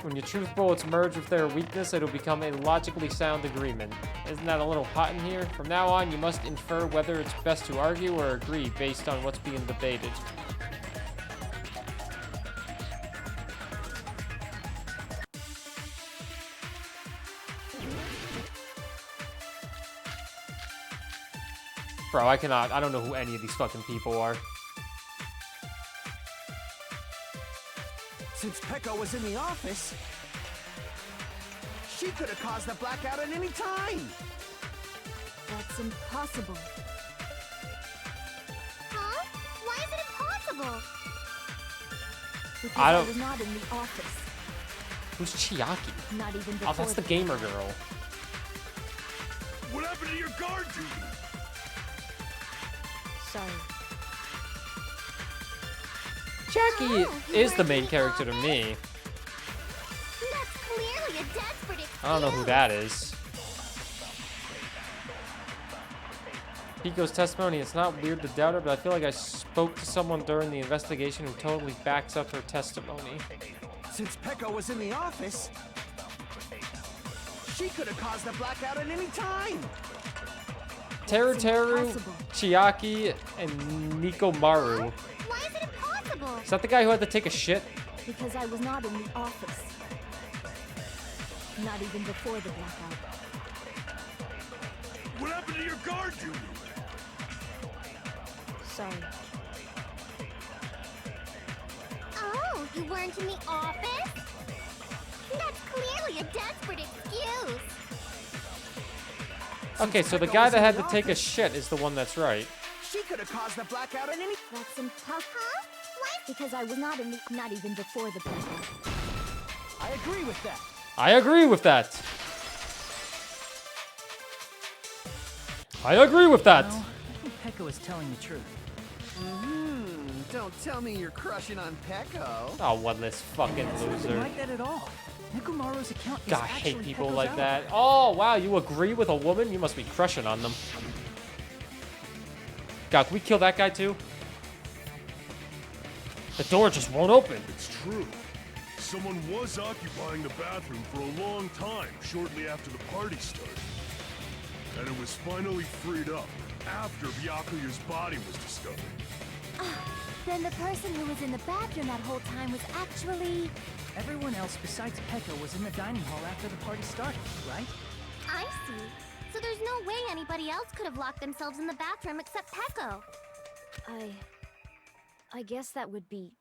When your truth bullets merge with their weakness, it'll become a logically sound agreement. Isn't that a little hot in here? From now on, you must infer whether it's best to argue or agree based on what's being debated. Bro, I don't know who any of these fucking people are. Since Peko was in the office, she could have caused the blackout at any time. That's impossible. Huh? Why is it impossible? Because I I was not in the office. Who's Chiaki? Not even before. Oh, that's the gamer girl. What happened to your guard duty? Sorry. Chiaki is the main character to me. That's clearly a desperate excuse. I don't know who that is. Pico's testimony, it's not weird to doubt her, but I feel like I spoke to someone during the investigation who totally backs up her testimony. Since Peko was in the office, she could have caused the blackout at any time. Teru, Chiaki, and Nikomaru. Why is it impossible? Is that the guy who had to take a shit? Because I was not in the office. not even before the blackout. What happened to your guard duty? Sorry. Oh, you weren't in the office? That's clearly a desperate excuse. Okay, so the guy that had to take a shit is the one that's right. She could have caused the blackout at any... That's impossible. What? Because I was not even before the blackout. I agree with that. I agree with that. I agree with that. No, I think Peko is telling the truth. Don't tell me you're crushing on Peko. Oh, what this fucking Nothing loser. like that at all. Nekumaru's account is God, I actually hate people Peko's like ally. that. Oh, wow, you agree with a woman? You must be crushing on them. God, can we kill that guy too? The door just won't open. It's true. Someone was occupying the bathroom for a long time shortly after the party started. And it was finally freed up after Byakuya's body was discovered. Then the person who was in the bathroom that whole time was actually... Everyone else besides Peko was in the dining hall after the party started, right? I see. So there's no way anybody else could have locked themselves in the bathroom except Peko. I guess that would be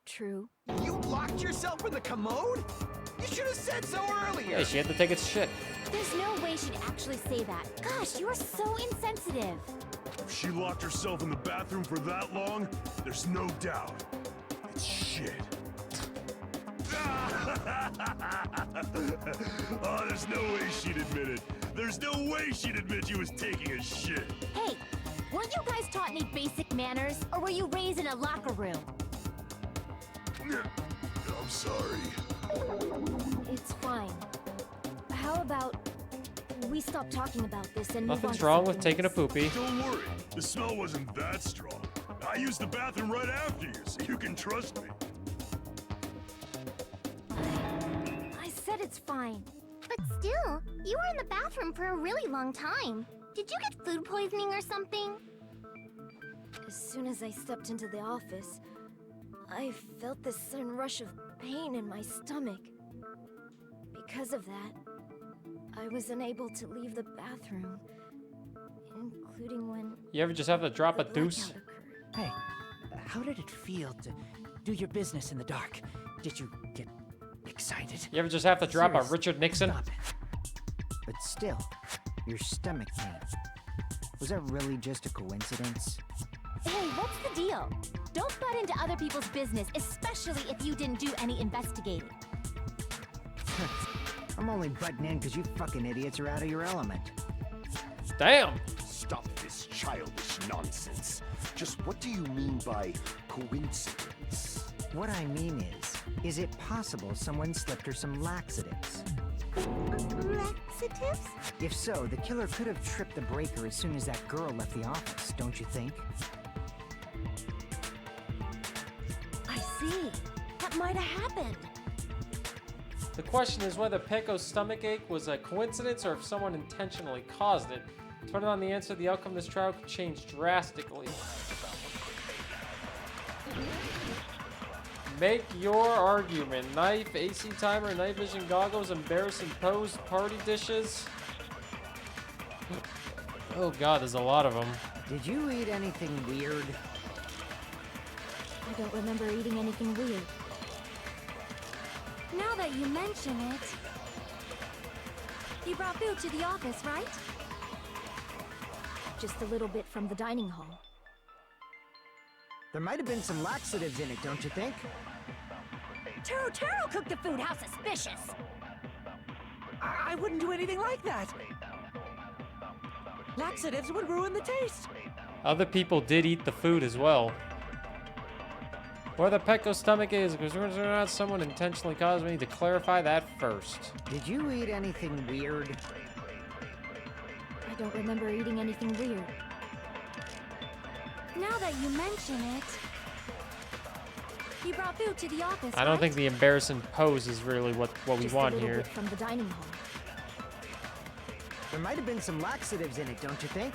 true. You locked yourself in the commode? You should have said so earlier. Hey, she had to take its shit. There's no way she'd actually say that. Gosh, you are so insensitive. If she locked herself in the bathroom for that long, there's no doubt. It's shit. Oh, there's no way she'd admit it. There's no way she'd admit she was taking a shit. Hey, weren't you guys taught any basic manners, or were you raised in a locker room? I'm sorry. It's fine. How about we stop talking about this and move on Nothing's to wrong with something taking a else? poopy. Don't worry. The smell wasn't that strong. I used the bathroom right after you, so you can trust me. I said it's fine. But still, you were in the bathroom for a really long time. Did you get food poisoning or something? As soon as I stepped into the office, I felt this sudden rush of pain in my stomach. Because of that, I was unable to leave the bathroom, including when You ever just have to drop a the deuce? blackout occurred. Hey, how did it feel to do your business in the dark? Did you get excited? You ever just have to drop a Seriously, Richard Nixon? Stop it. But still, your stomach pain. Was that really just a coincidence? Hey, what's the deal? Don't butt into other people's business, especially if you didn't do any investigating. I'm only butting in because you fucking idiots are out of your element. Damn! Stop this childish nonsense. Just what do you mean by coincidence? What I mean is it possible someone slipped her some laxatives? Laxatives? If so, the killer could have tripped the breaker as soon as that girl left the office, don't you think? I see. That might have happened. The question is whether Peko's stomachache was a coincidence or if someone intentionally caused it. Depending on the answer, the outcome of this trial could change drastically. Make your argument. Knife, AC timer, night vision goggles, embarrassing pose, party dishes. Oh god, there's a lot of them. Did you eat anything weird? I don't remember eating anything weird. Now that you mention it, you brought food to the office, right? Just a little bit from the dining hall. There might have been some laxatives in it, don't you think? Taro cooked the food. How suspicious! I wouldn't do anything like that. Laxatives would ruin the taste. Other people did eat the food as well. Whether Peko's stomach is or not someone intentionally caused, we need to clarify that first. Did you eat anything weird? I don't remember eating anything weird. Now that you mention it, you brought food to the office, I don't right? think the embarrassing pose is really what we Just want a little here. bit from the dining hall. There might have been some laxatives in it, don't you think?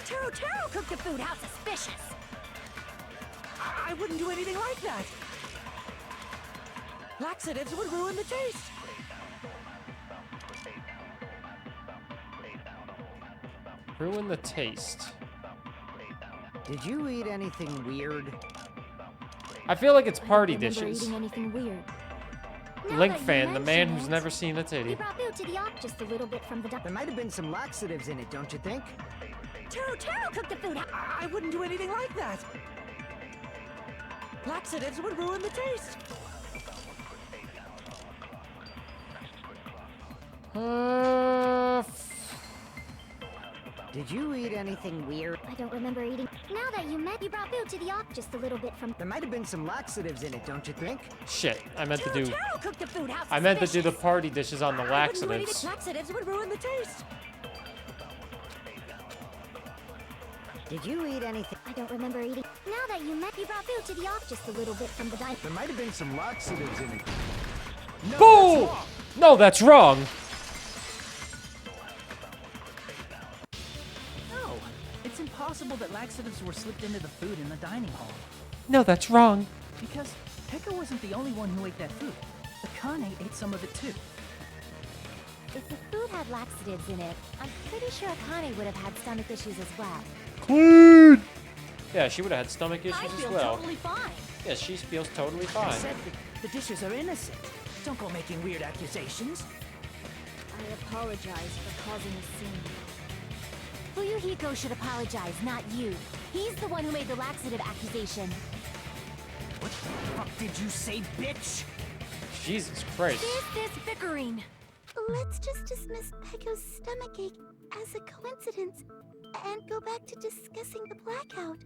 Taro cooked the food. How suspicious! I wouldn't do anything like that. Laxatives would ruin the taste. Ruin the taste. Did you eat anything weird? I feel like it's I don't party remember dishes. eating anything weird. Link fan, the man who's never seen a We titty. brought Boo to the op just a little bit from the There might have been some laxatives in it, don't you think? Taro cooked the food. I wouldn't do anything like that. Laxatives would ruin the taste. Did you eat anything weird? I don't remember eating. Now that you brought Boo to the op just a little bit from. There might have been some laxatives in it, don't you think? Shit, I meant to do. Taro cooked the food. How I meant to do the suspicious. party dishes on the I wouldn't do anything. laxatives. Laxatives would ruin the taste. Did you eat anything? I don't remember eating. Now that you brought Boo to the op just a little bit from the diner. There might have been some laxatives in it. Boom! No, that's wrong. No, it's impossible that laxatives were slipped into the food in the dining hall. No, that's wrong. Because Pekka wasn't the only one who ate that food. Akane ate some of it too. If the food had laxatives in it, I'm pretty sure Akane would have had stomach issues as well. Clean. Yeah, she would have had stomach I issues as feel well. totally fine. Yeah, she feels totally I fine. said the dishes are innocent. Don't go making weird accusations. I apologize for causing a scene. Fuyuhiko should apologize, not you. He's the one who made the laxative accusation. What the fuck did you say, bitch? Jesus Christ. This bickering. Let's just dismiss Pecco's stomachache as a coincidence and go back to discussing the blackout.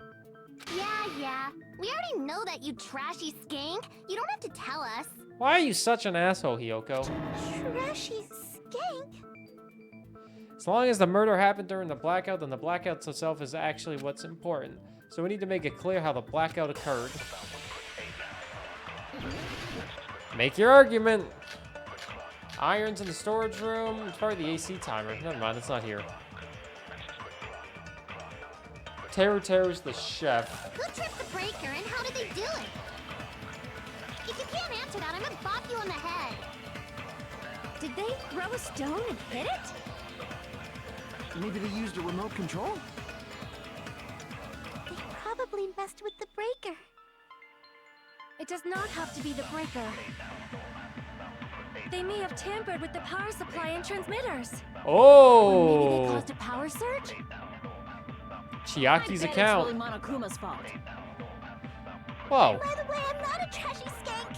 Yeah. We already know that, you trashy skank. You don't have to tell us. Why are you such an asshole, Hiyoko? Trashy skank? As long as the murder happened during the blackout, then the blackout itself is actually what's important. So we need to make it clear how the blackout occurred. Make your argument. Irons in the storage room. It's probably the AC timer. Never mind, it's not here. Teru's the chef. Who tripped the breaker and how did they do it? If you can't answer that, I'm gonna bop you on the head. Did they throw a stone and hit it? Maybe they used a remote control? They probably messed with the breaker. It does not have to be the breaker. They may have tampered with the power supply and transmitters. Oh! Or maybe they caused a power surge? Chiaki's I bet account. It's really Monokuma's fault. Whoa. By the way, I'm not a trashy skank.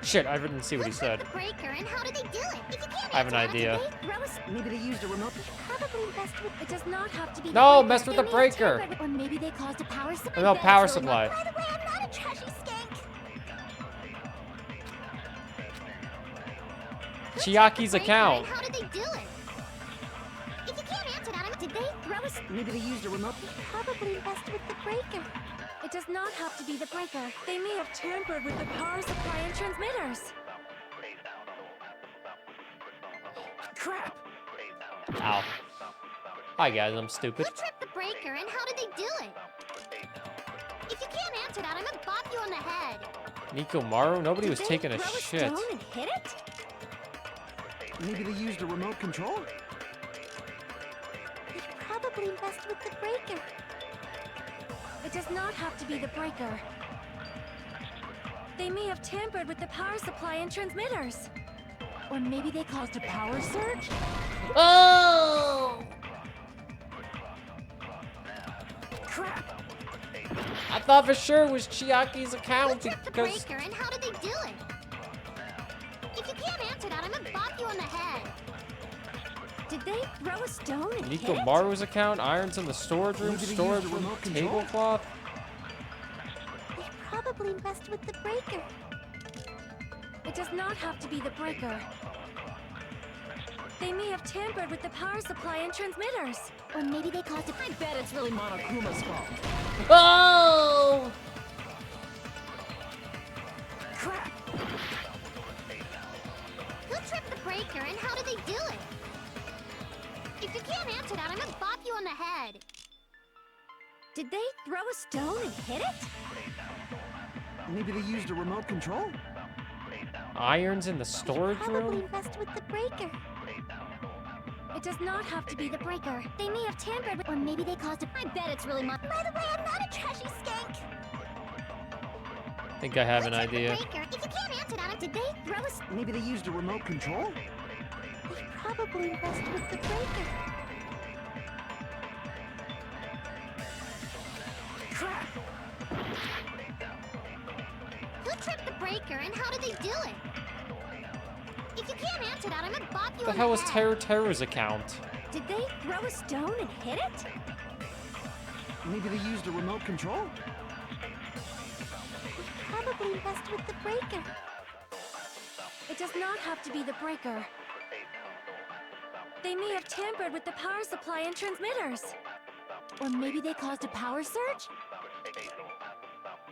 Shit, I didn't see what he said. The breaker and how did they do it? If you can't I have an answer that, idea. did they throw a Maybe they used a remote. probably messed with. It does not have to be the No, breaker. messed with the They may have breaker. tampered with- Or maybe they caused a power supply. No, power supply. By the way, I'm not a trashy skank. Chiaki's Breaker, account. and how did they do it? If you can't answer that, did they throw a? Maybe they used a remote. Probably messed with the breaker. It does not have to be the breaker. They may have tampered with the power supply and transmitters. Crap! Ow. Hi guys, I'm stupid. Who tripped the breaker and how did they do it? If you can't answer that, I'm gonna bop you on the head. Nico Maru? Nobody was Did they taking a throw shit. stone and hit it? Maybe they used a remote control? They probably messed with the breaker. It does not have to be the breaker. They may have tampered with the power supply and transmitters. Or maybe they caused a power surge? Oh! Crap! I thought for sure it was Chiaki's account Who tripped the because breaker and how did they do it? If you can't answer that, I'm gonna bop you on the head. Did they throw a stone and Nico hit it? Maru's account, irons in the storage room, Maybe they storage used a room, remote control? tablecloth. They probably messed with the breaker. It does not have to be the breaker. They may have tampered with the power supply and transmitters. Or maybe they caused a... I bet it's really Monokuma's fault. Oh! Crap! Who tripped the breaker and how did they do it? If you can't answer that, I'm gonna bop you on the head. Did they throw a stone and hit it? Maybe they used a remote control? Irons in the storage Probably room? messed with the breaker. It does not have to be the breaker. They may have tampered with, or maybe they caused a. I bet it's really my. By the way, I'm not a trashy skank. I think I have an idea. Breaker. If you can't answer that, did they throw us? Maybe they used a remote control? They probably messed with the breaker. Crap! Who tripped the breaker and how did they do it? If you can't answer that, I'm gonna bop you The on hell the is head. Terra's account? Did they throw a stone and hit it? Maybe they used a remote control? Probably messed with the breaker. It does not have to be the breaker. They may have tampered with the power supply and transmitters. Or maybe they caused a power surge?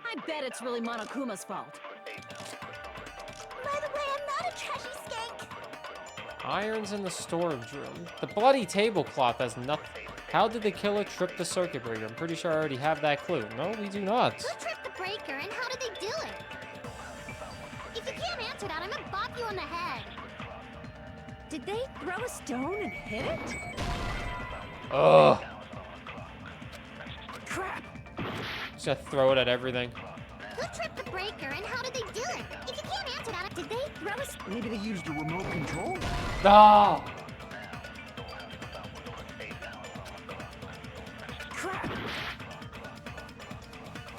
I bet it's really Monokuma's fault. By the way, I'm not a trashy skank. Irons in the storage room. The bloody tablecloth has nothing. How did the killer trip the circuit breaker? I'm pretty sure I already have that clue. No, we do not. Who tripped the breaker and how did they do it? If you can't answer that, I'm gonna bop you on the head. Did they throw a stone and hit it? Ugh. Crap! Just gonna throw it at everything. Who tripped the breaker and how did they do it? If you can't answer that, did they throw a... Maybe they used a remote control? No! Crap!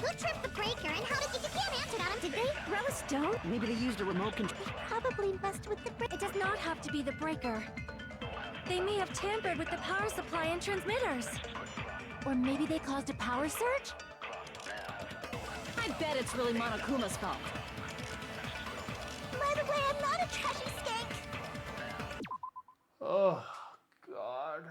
Who tripped the breaker and how did... If you can't answer that, did they throw a stone? Maybe they used a remote control? They probably messed with the breaker. It does not have to be the breaker. They may have tampered with the power supply and transmitters. Or maybe they caused a power surge? I bet it's really Monokuma's fault. By the way, I'm not a trashy skank. Oh, God.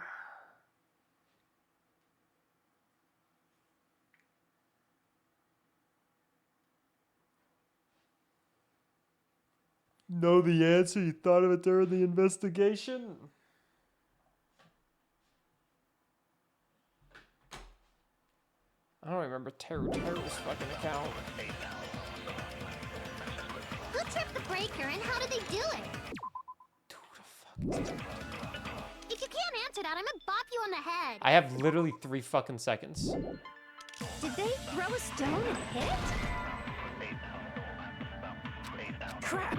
Know the answer? You thought of it during the investigation? I don't remember Terra's fucking account. Who tripped the breaker and how did they do it? If you can't answer that, I'm gonna bop you on the head. I have literally 3 fucking seconds. Did they throw a stone and hit it? Crap!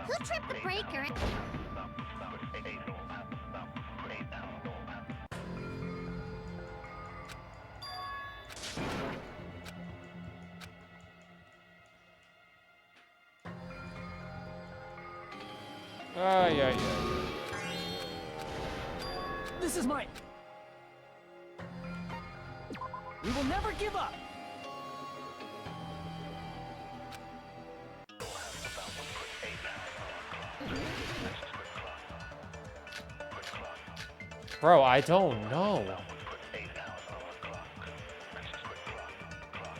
Who tripped the breaker and... Yeah. This is mine. We will never give up. Bro, I don't know.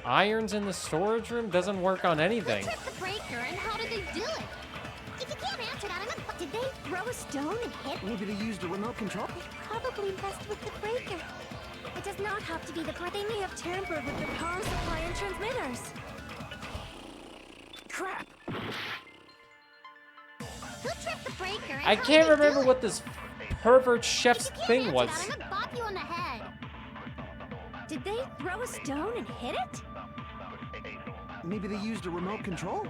Irons in the storage room doesn't work on anything. Who tripped the breaker and how did they do it? If you can't answer that, I'm gonna... Did they throw a stone and hit? Maybe they used a remote control? They probably messed with the breaker. It does not have to be the breaker. They may have tampered with the power supply and transmitters. Crap! Who tripped the breaker and I how can't did they remember do what it? this pervert chef's If you can't thing answer was. that, I'm gonna bop you on the head. Did they throw a stone and hit it? Maybe they used a remote control?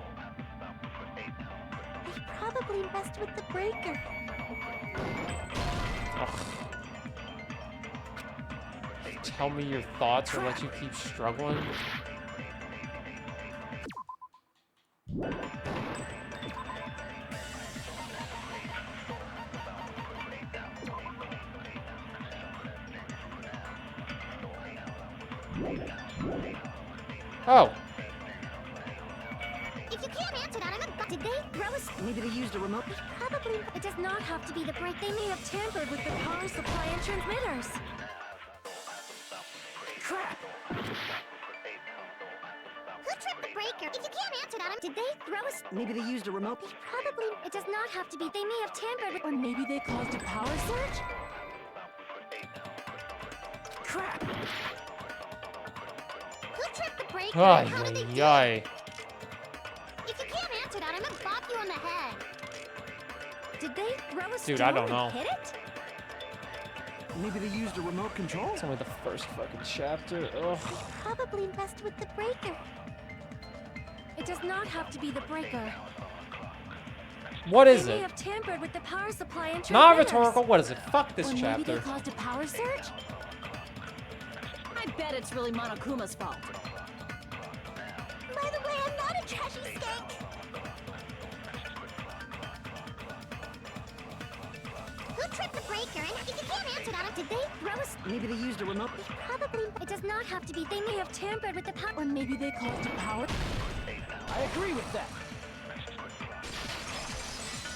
They probably messed with the breaker. Ugh. Tell me your thoughts or let you keep struggling. Oh. If you can't answer that, I'm gonna... Did they throw a... Maybe they used a remote... They probably... It does not have to be the break. They may have tampered with the power supply and transmitters. Crap! Who tripped the breaker? If you can't answer that, did they throw a... Maybe they used a remote... They probably... It does not have to be. They may have tampered with... Or maybe they caused a power surge? Crap! Who tripped the breaker? Ay, How did they do ay, it? If you can't throw a Dude, stone I don't know. and hit it? Maybe they used a remote control? It's only the first fucking chapter. Ugh. Probably messed with the breaker. It does not have to be the breaker. What is They may it? have tampered with the power supply and Not transmitters. rhetorical. What is it? Fuck this Or maybe chapter. they caused a power surge? I bet it's really Monokuma's fault. By the way, I'm not a trashy skank. Who tripped the breaker? And if you can't answer that, did they throw a... Maybe they used a remote... Probably... It does not have to be. They may have tampered with the power. Or maybe they caused a power. I agree with that.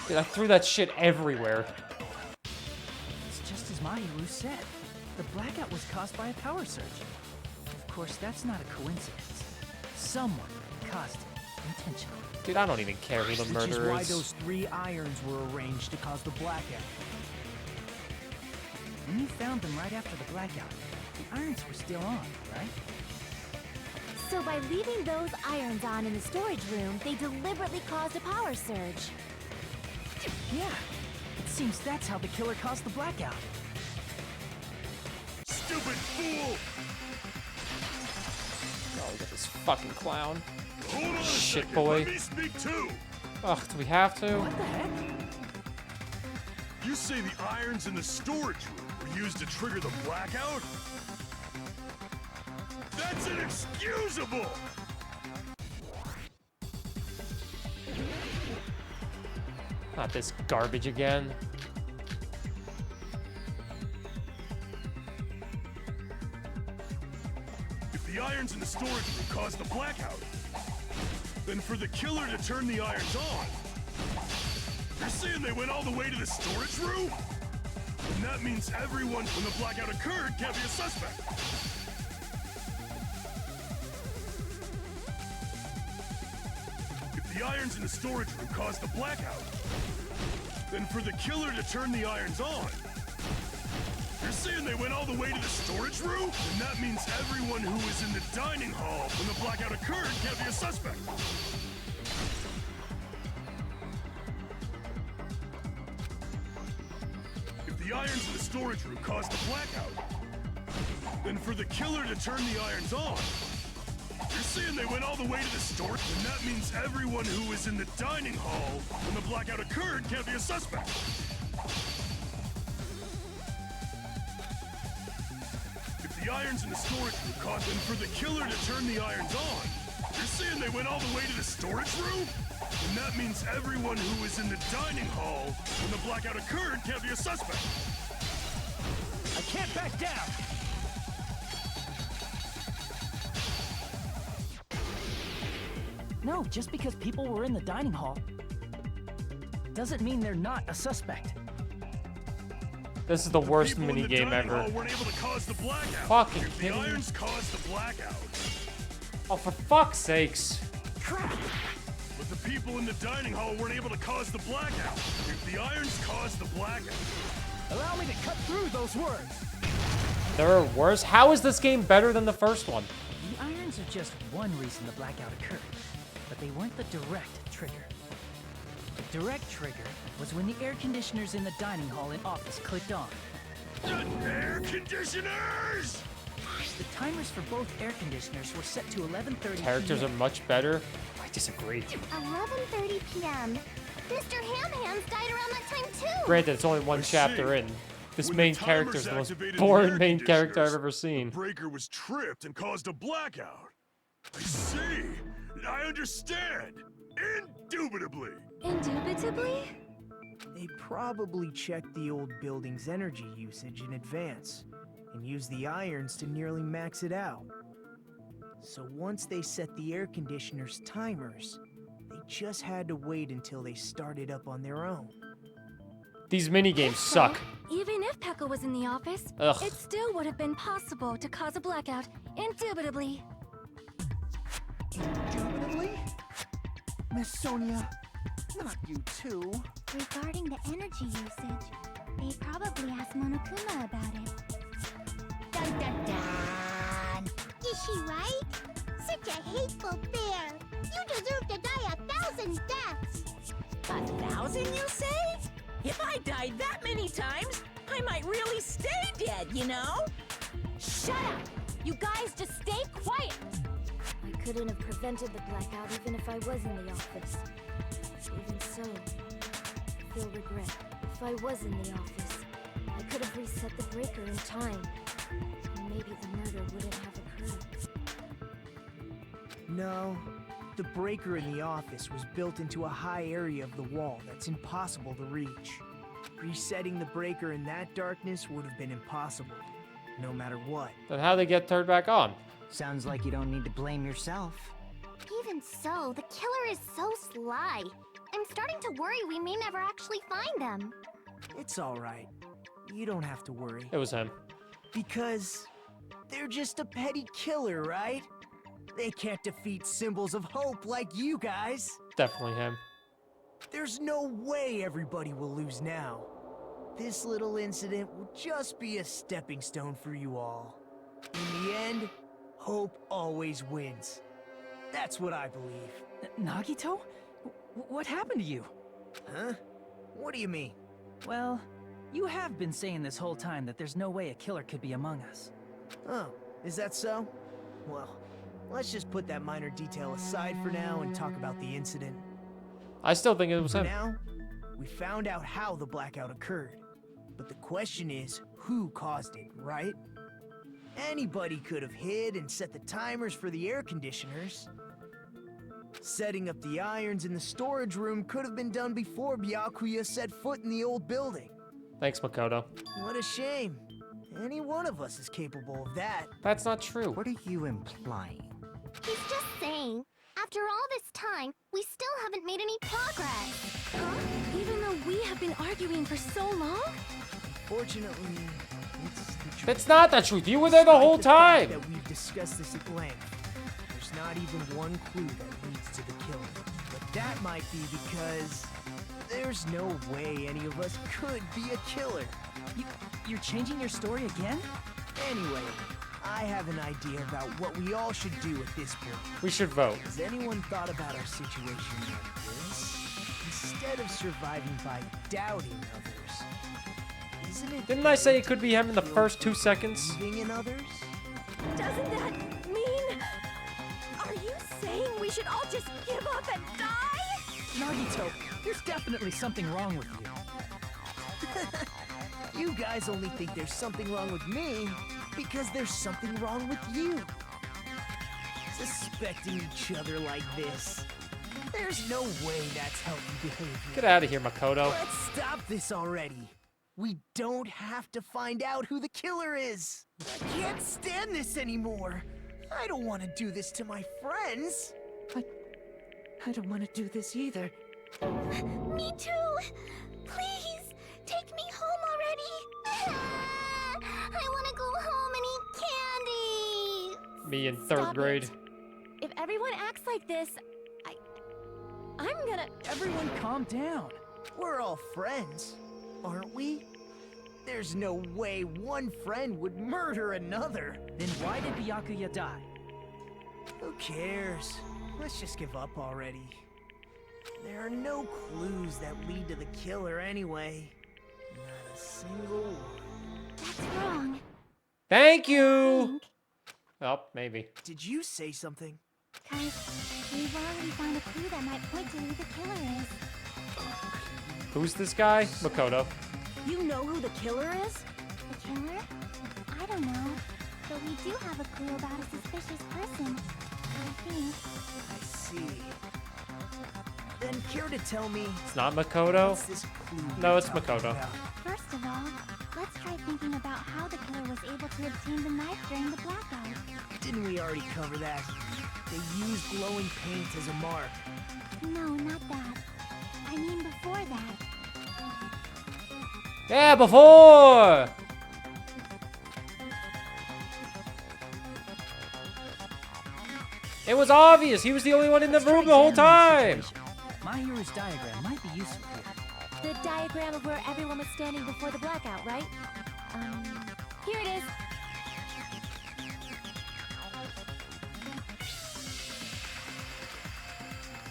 Dude, I threw that shit everywhere. It's just as Mahiru said. The blackout was caused by a power surge. Of course, that's not a coincidence. Someone caused it intentionally. Dude, I don't even care who the Which is murderer why is. those 3 irons were arranged to cause the blackout. When you found them right after the blackout, the irons were still on, right? So by leaving those irons on in the storage room, they deliberately caused a power surge. Yeah. It seems that's how the killer caused the blackout. Stupid fool! Oh, we got this fucking clown. Hold on a Shit second, boy. let me speak too! Ugh, do we have to? What the heck? You say the irons in the storage room were used to trigger the blackout? That's inexcusable! Not this garbage again. If the irons in the storage room caused the blackout, then for the killer to turn the irons on, you're saying they went all the way to the storage room? And that means everyone when the blackout occurred can't be a suspect. If the irons in the storage room caused the blackout, then for the killer to turn the irons on, you're saying they went all the way to the storage room? And that means everyone who was in the dining hall when the blackout occurred can't be a suspect. If the irons in the storage room caused the blackout, then for the killer to turn the irons on, you're saying they went all the way to the storage? And that means everyone who was in the dining hall when the blackout occurred can't be a suspect. If the irons in the storage room caused them for the killer to turn the irons on, you're saying they went all the way to the storage room? And that means everyone who was in the dining hall when the blackout occurred can't be a suspect. I can't back down! No, just because people were in the dining hall doesn't mean they're not a suspect. This is the worst People in the minigame dining ever. hall weren't able to cause the blackout. Fucking If the kidding me? irons caused the blackout. Oh, for fuck's sakes. Crap! But the people in the dining hall weren't able to cause the blackout. If the irons caused the blackout. Allow me to cut through those words. There are worse. How is this game better than the first one? The irons are just one reason the blackout occurred, but they weren't the direct trigger. The direct trigger was when the air conditioners in the dining hall and office clicked on. Air conditioners! The timers for both air conditioners were set to 11:30 Characters are p.m. much better. I disagree. 11:30 p.m. Mr. Ham Hands died around that time too. Granted, it's only one I chapter see. in. This When main the character is timers the most activated boring the main air character I've conditioners, ever seen. The breaker was tripped and caused a blackout. I see. I understand. Indubitably. Indubitably? They probably checked the old building's energy usage in advance and used the irons to nearly max it out. So once they set the air conditioner's timers, they just had to wait until they started up on their own. These minigames suck. Even if Pekka was in the office, Ugh. it still would have been possible to cause a blackout. Indubitably. Indubitably? Miss Sonia, not you too. Regarding the energy usage, they probably asked Monokuma about it. Dun dun dun! Is she right? Such a hateful bear. You deserve to die 1,000 deaths. 1,000, you say? If I died that many times, I might really stay dead, you know? Shut up! You guys just stay quiet! I couldn't have prevented the blackout even if I was in the office. Even so, I feel regret. If I was in the office, I could have reset the breaker in time. And maybe the murder wouldn't have occurred. No, the breaker in the office was built into a high area of the wall that's impossible to reach. Resetting the breaker in that darkness would have been impossible, no matter what. Then how'd they get turned back on? Sounds like you don't need to blame yourself. Even so, the killer is so sly. I'm starting to worry we may never actually find them. It's alright. You don't have to worry. It was him. Because they're just a petty killer, right? They can't defeat symbols of hope like you guys. Definitely him. There's no way everybody will lose now. This little incident will just be a stepping stone for you all. In the end, hope always wins. That's what I believe. Nagito? What happened to you? Huh? What do you mean? Well, you have been saying this whole time that there's no way a killer could be among us. Oh, is that so? Well, let's just put that minor detail aside for now and talk about the incident. I still think it was For him. now, we found out how the blackout occurred. But the question is, who caused it, right? Anybody could have hid and set the timers for the air conditioners. Setting up the irons in the storage room could have been done before Byakuya set foot in the old building. Thanks, Makoto. What a shame. Any one of us is capable of that. That's not true. What are you implying? He's just saying, after all this time, we still haven't made any progress. Huh? Even though we have been arguing for so long? Fortunately, it's the truth. It's not the truth. You were there the whole Despite the fact time. that we've discussed this at length. There's not even one clue that leads to the killing. But that might be because there's no way any of us could be a killer. You're changing your story again? Anyway, I have an idea about what we all should do at this point. We should vote. Has anyone thought about our situation like this? Instead of surviving by doubting others, isn't it? Didn't I say it could be him in the first 2 seconds? Believing in others? Doesn't that mean... Are you saying we should all just give up and die? Nagito, there's definitely something wrong with you. You guys only think there's something wrong with me because there's something wrong with you. Suspecting each other like this. There's no way that's healthy behavior. Get out of here, Makoto. Let's stop this already. We don't have to find out who the killer is. I can't stand this anymore. I don't want to do this to my friends. I don't want to do this either. Me too! Please, take me home already! I want to go home and eat candy! Me in third grade. If everyone acts like this, I'm gonna... Everyone calm down. We're all friends, aren't we? There's no way one friend would murder another. Then why did Byakuya die? Who cares? Let's just give up already. There are no clues that lead to the killer anyway. Not a single one. That's wrong. Thank you. Oh, maybe. Did you say something? Cause we've already found a clue that might point to who the killer is. Who's this guy? Makoto. You know who the killer is? The killer? I don't know. But we do have a clue about a suspicious person. I think. I see. Then care to tell me It's not Makoto. what's this clue No, you're it's talking Makoto. about? First of all, let's try thinking about how the killer was able to obtain the knife during the blackout. Didn't we already cover that? They used glowing paint as a mark. No, not that. I mean before that. Yeah, before. It was obvious. He was the only one in the room the whole time. My hero's diagram might be useful here. The diagram of where everyone was standing before the blackout, right? Here it is.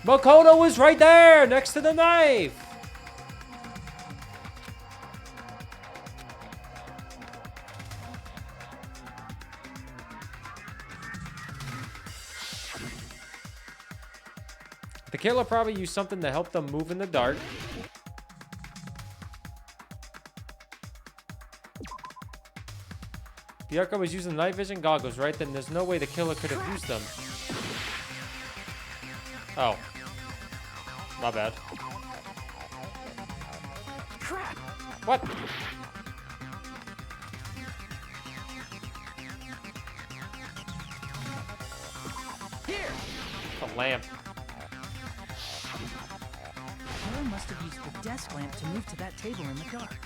Makoto was right there next to the knife. The killer probably used something to help them move in the dark. Byakuya was using night vision goggles, right? Then there's no way the killer could have used them. Oh. My bad. Crap! What? Here! A lamp. Killer must have used the desk lamp to move to that table in the dark.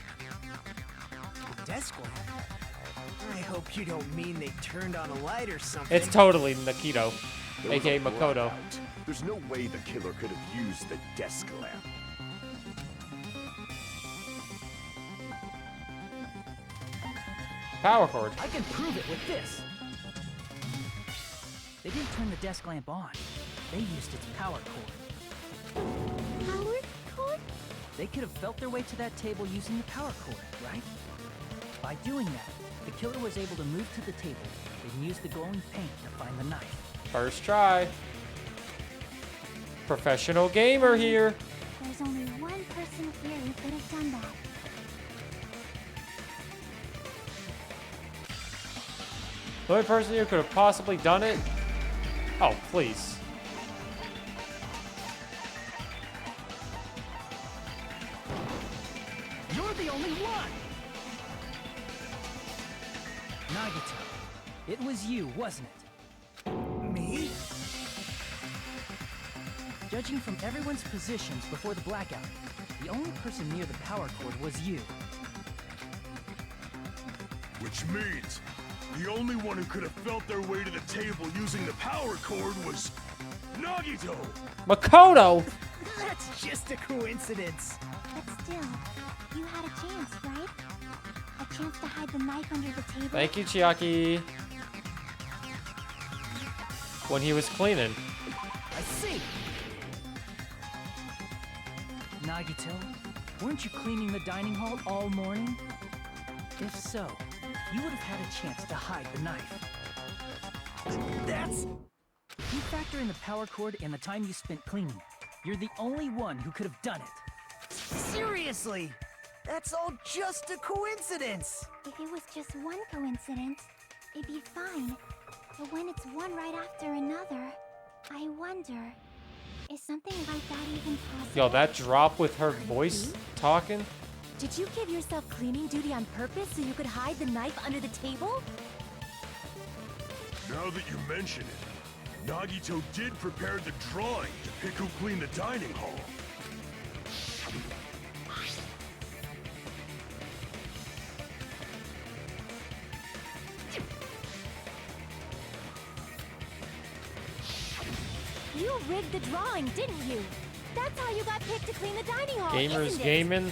The desk lamp? I hope you don't mean they turned on a light or something. It's totally Nakito, There was aka a Makoto. blackout. There's no way the killer could have used the desk lamp. Power cord. I can prove it with this. They didn't turn the desk lamp on. They used its power cord. Power cord? They could have felt their way to that table using the power cord, right? By doing that, the killer was able to move to the table and use the glowing paint to find the knife. First try. Professional gamer here. There's only one person here who could have done that. The only person here could have possibly done it. Oh, please. You're the only one! Nagito, it was you, wasn't it? Me? Judging from everyone's positions before the blackout, the only person near the power cord was you. Which means the only one who could have felt their way to the table using the power cord was Nagito! Makoto! That's just a coincidence. But still, you had a chance, right? A chance to hide the knife under the table. Thank you, Chiaki. When he was cleaning. I see. Nagito, weren't you cleaning the dining hall all morning? If so, you would have had a chance to hide the knife. That's... If you factor in the power cord and the time you spent cleaning, you're the only one who could have done it. Seriously! That's all just a coincidence! If it was just one coincidence, it'd be fine. But when it's one right after another, I wonder, is something like that even possible? Yo, that drop with her voice talking. Did you give yourself cleaning duty on purpose so you could hide the knife under the table? Now that you mention it, Nagito did prepare the drawing to pick who cleaned the dining hall. You rigged the drawing, didn't you? That's how you got picked to clean the dining hall, Gamers isn't it? gaming.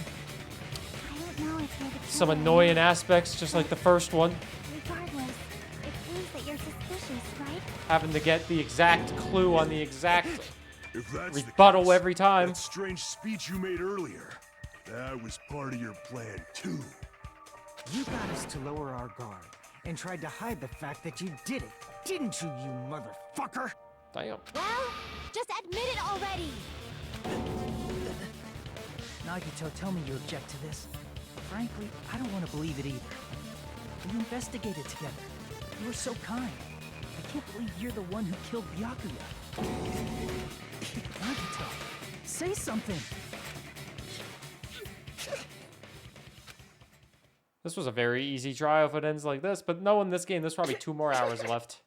I don't know if you're the Some killer. annoying aspects, just like the first one. Regardless, it proves that you're suspicious, right? Having to get the exact clue on the exact If that's rebuttal the case, every time. That strange speech you made earlier, that was part of your plan too. You got us to lower our guard and tried to hide the fact that you did it, didn't you, you motherfucker? Damn. Well, just admit it already! Nagito, tell me you object to this. Frankly, I don't want to believe it either. We investigated together. You were so kind. I can't believe you're the one who killed Byakuya. Nagito, say something. This was a very easy trial if it ends like this, but knowing this game, there's probably 2 more hours left.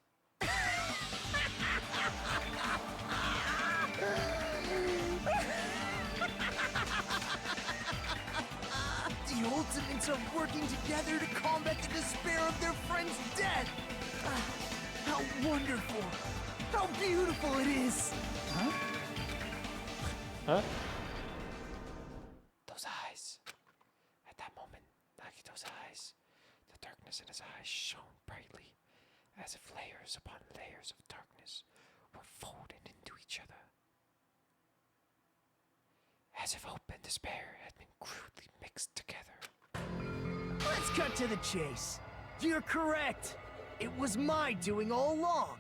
The Ultimates are working together to combat the despair of their friend's death! How wonderful! How beautiful it is! Huh? Huh? Those eyes. At that moment, Nagito's eyes, the darkness in his eyes shone brightly, as if layers upon layers of darkness were folded into each other. As if hope and despair had been crudely mixed together. Let's cut to the chase. You're correct. It was my doing all along.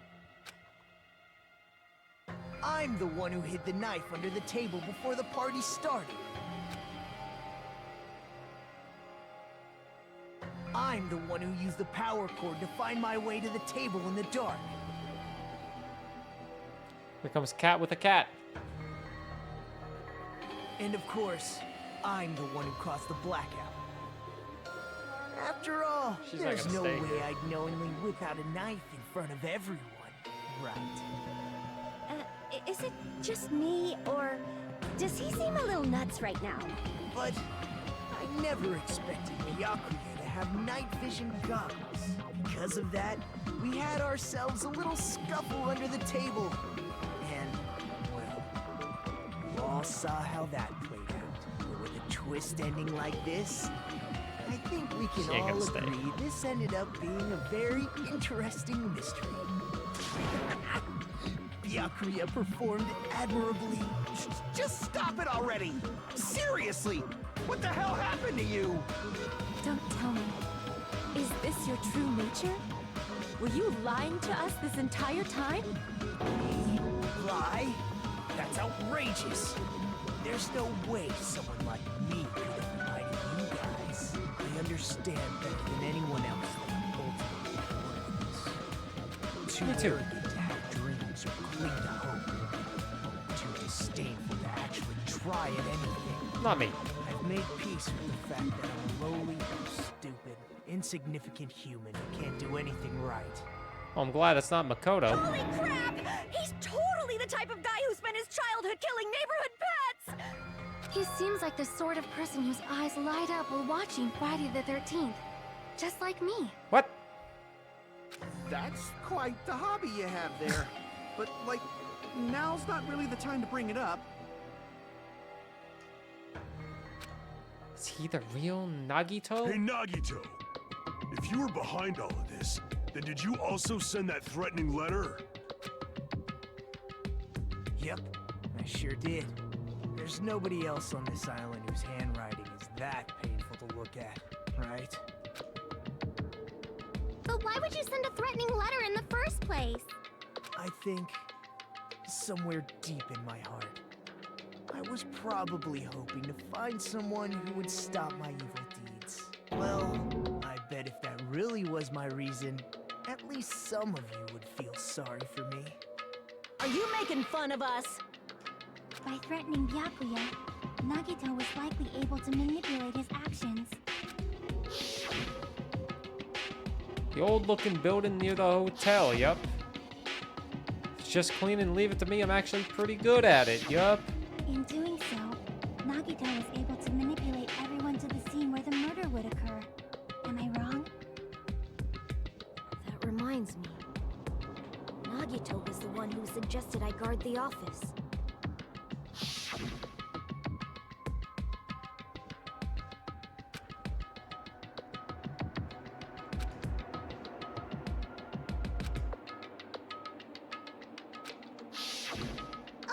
I'm the one who hid the knife under the table before the party started. I'm the one who used the power cord to find my way to the table in the dark. Here comes Cat with a cat. And of course, I'm the one who caused the blackout. After all, She's not there's gonna no stay way here. I'd knowingly whip out a knife in front of everyone, right? Is it just me, or does he seem a little nuts right now? But I never expected Byakuya to have night vision goggles. Because of that, we had ourselves a little scuffle under the table. And, well, you all saw how that played out. But with a twist ending like this, I think we She can ain't all gonna stay. agree this ended up being a very interesting mystery. Byakuya performed admirably. Just stop it already! Seriously! What the hell happened to you? Don't tell me. Is this your true nature? Were you lying to us this entire time? Lie? That's outrageous. There's no way someone like me could have lied to you guys. I understand better than anyone else that I'm ultimately worthless. Too Me too. arrogant to have dreams or cling to hope. Too disdainful to actually try at anything. Not me. I've made peace with the fact that I'm a lowly, stupid, insignificant human who can't do anything right. Oh, I'm glad it's not Makoto. Holy crap! He's totally the type of guy who spent his childhood killing neighborhood pets! He seems like the sort of person whose eyes light up while watching Friday the 13th. Just like me. What? That's quite the hobby you have there. But, like, now's not really the time to bring it up. Is he the real Nagito? Hey, Nagito! If you were behind all of this, then did you also send that threatening letter? Yep, I sure did. There's nobody else on this island whose handwriting is that painful to look at, right? But why would you send a threatening letter in the first place? I think somewhere deep in my heart, I was probably hoping to find someone who would stop my evil deeds. Well, I bet if that really was my reason, at least some of you would feel sorry for me. Are you making fun of us? By threatening Byakuya, Nagito was likely able to manipulate his actions. The old-looking building near the hotel, yup. It's just clean and leave it to me. I'm actually pretty good at it, yup. In doing so, Nagito was able to manipulate everyone to the scene where the murder would occur. Am I wrong? That reminds me. Nagito was the one who suggested I guard the office.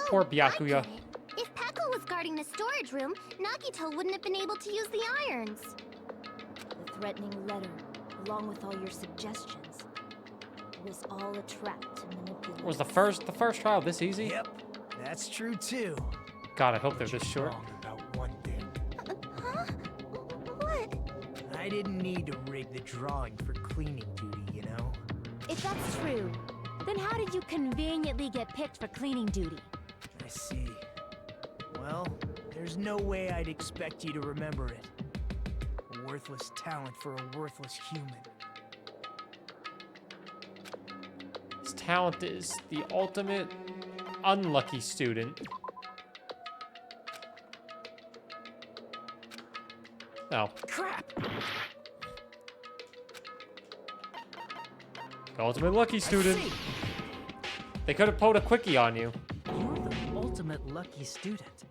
Poor Byakuya. If Peko was guarding the storage room, Nagito wouldn't have been able to use the irons. The threatening letter, along with all your suggestions, was all a trap to manipulate. Was the first trial this easy? Yep, that's true too. God, I hope they're this short. Wrong about one thing. Huh? What? I didn't need to rig the drawing for cleaning duty, you know? If that's true, then how did you conveniently get picked for cleaning duty? I see. Well, there's no way I'd expect you to remember it. A worthless talent for a worthless human. His talent is the ultimate unlucky student. Oh. Crap! The ultimate lucky student. I see. They could have pulled a quickie on you. You're the ultimate lucky student.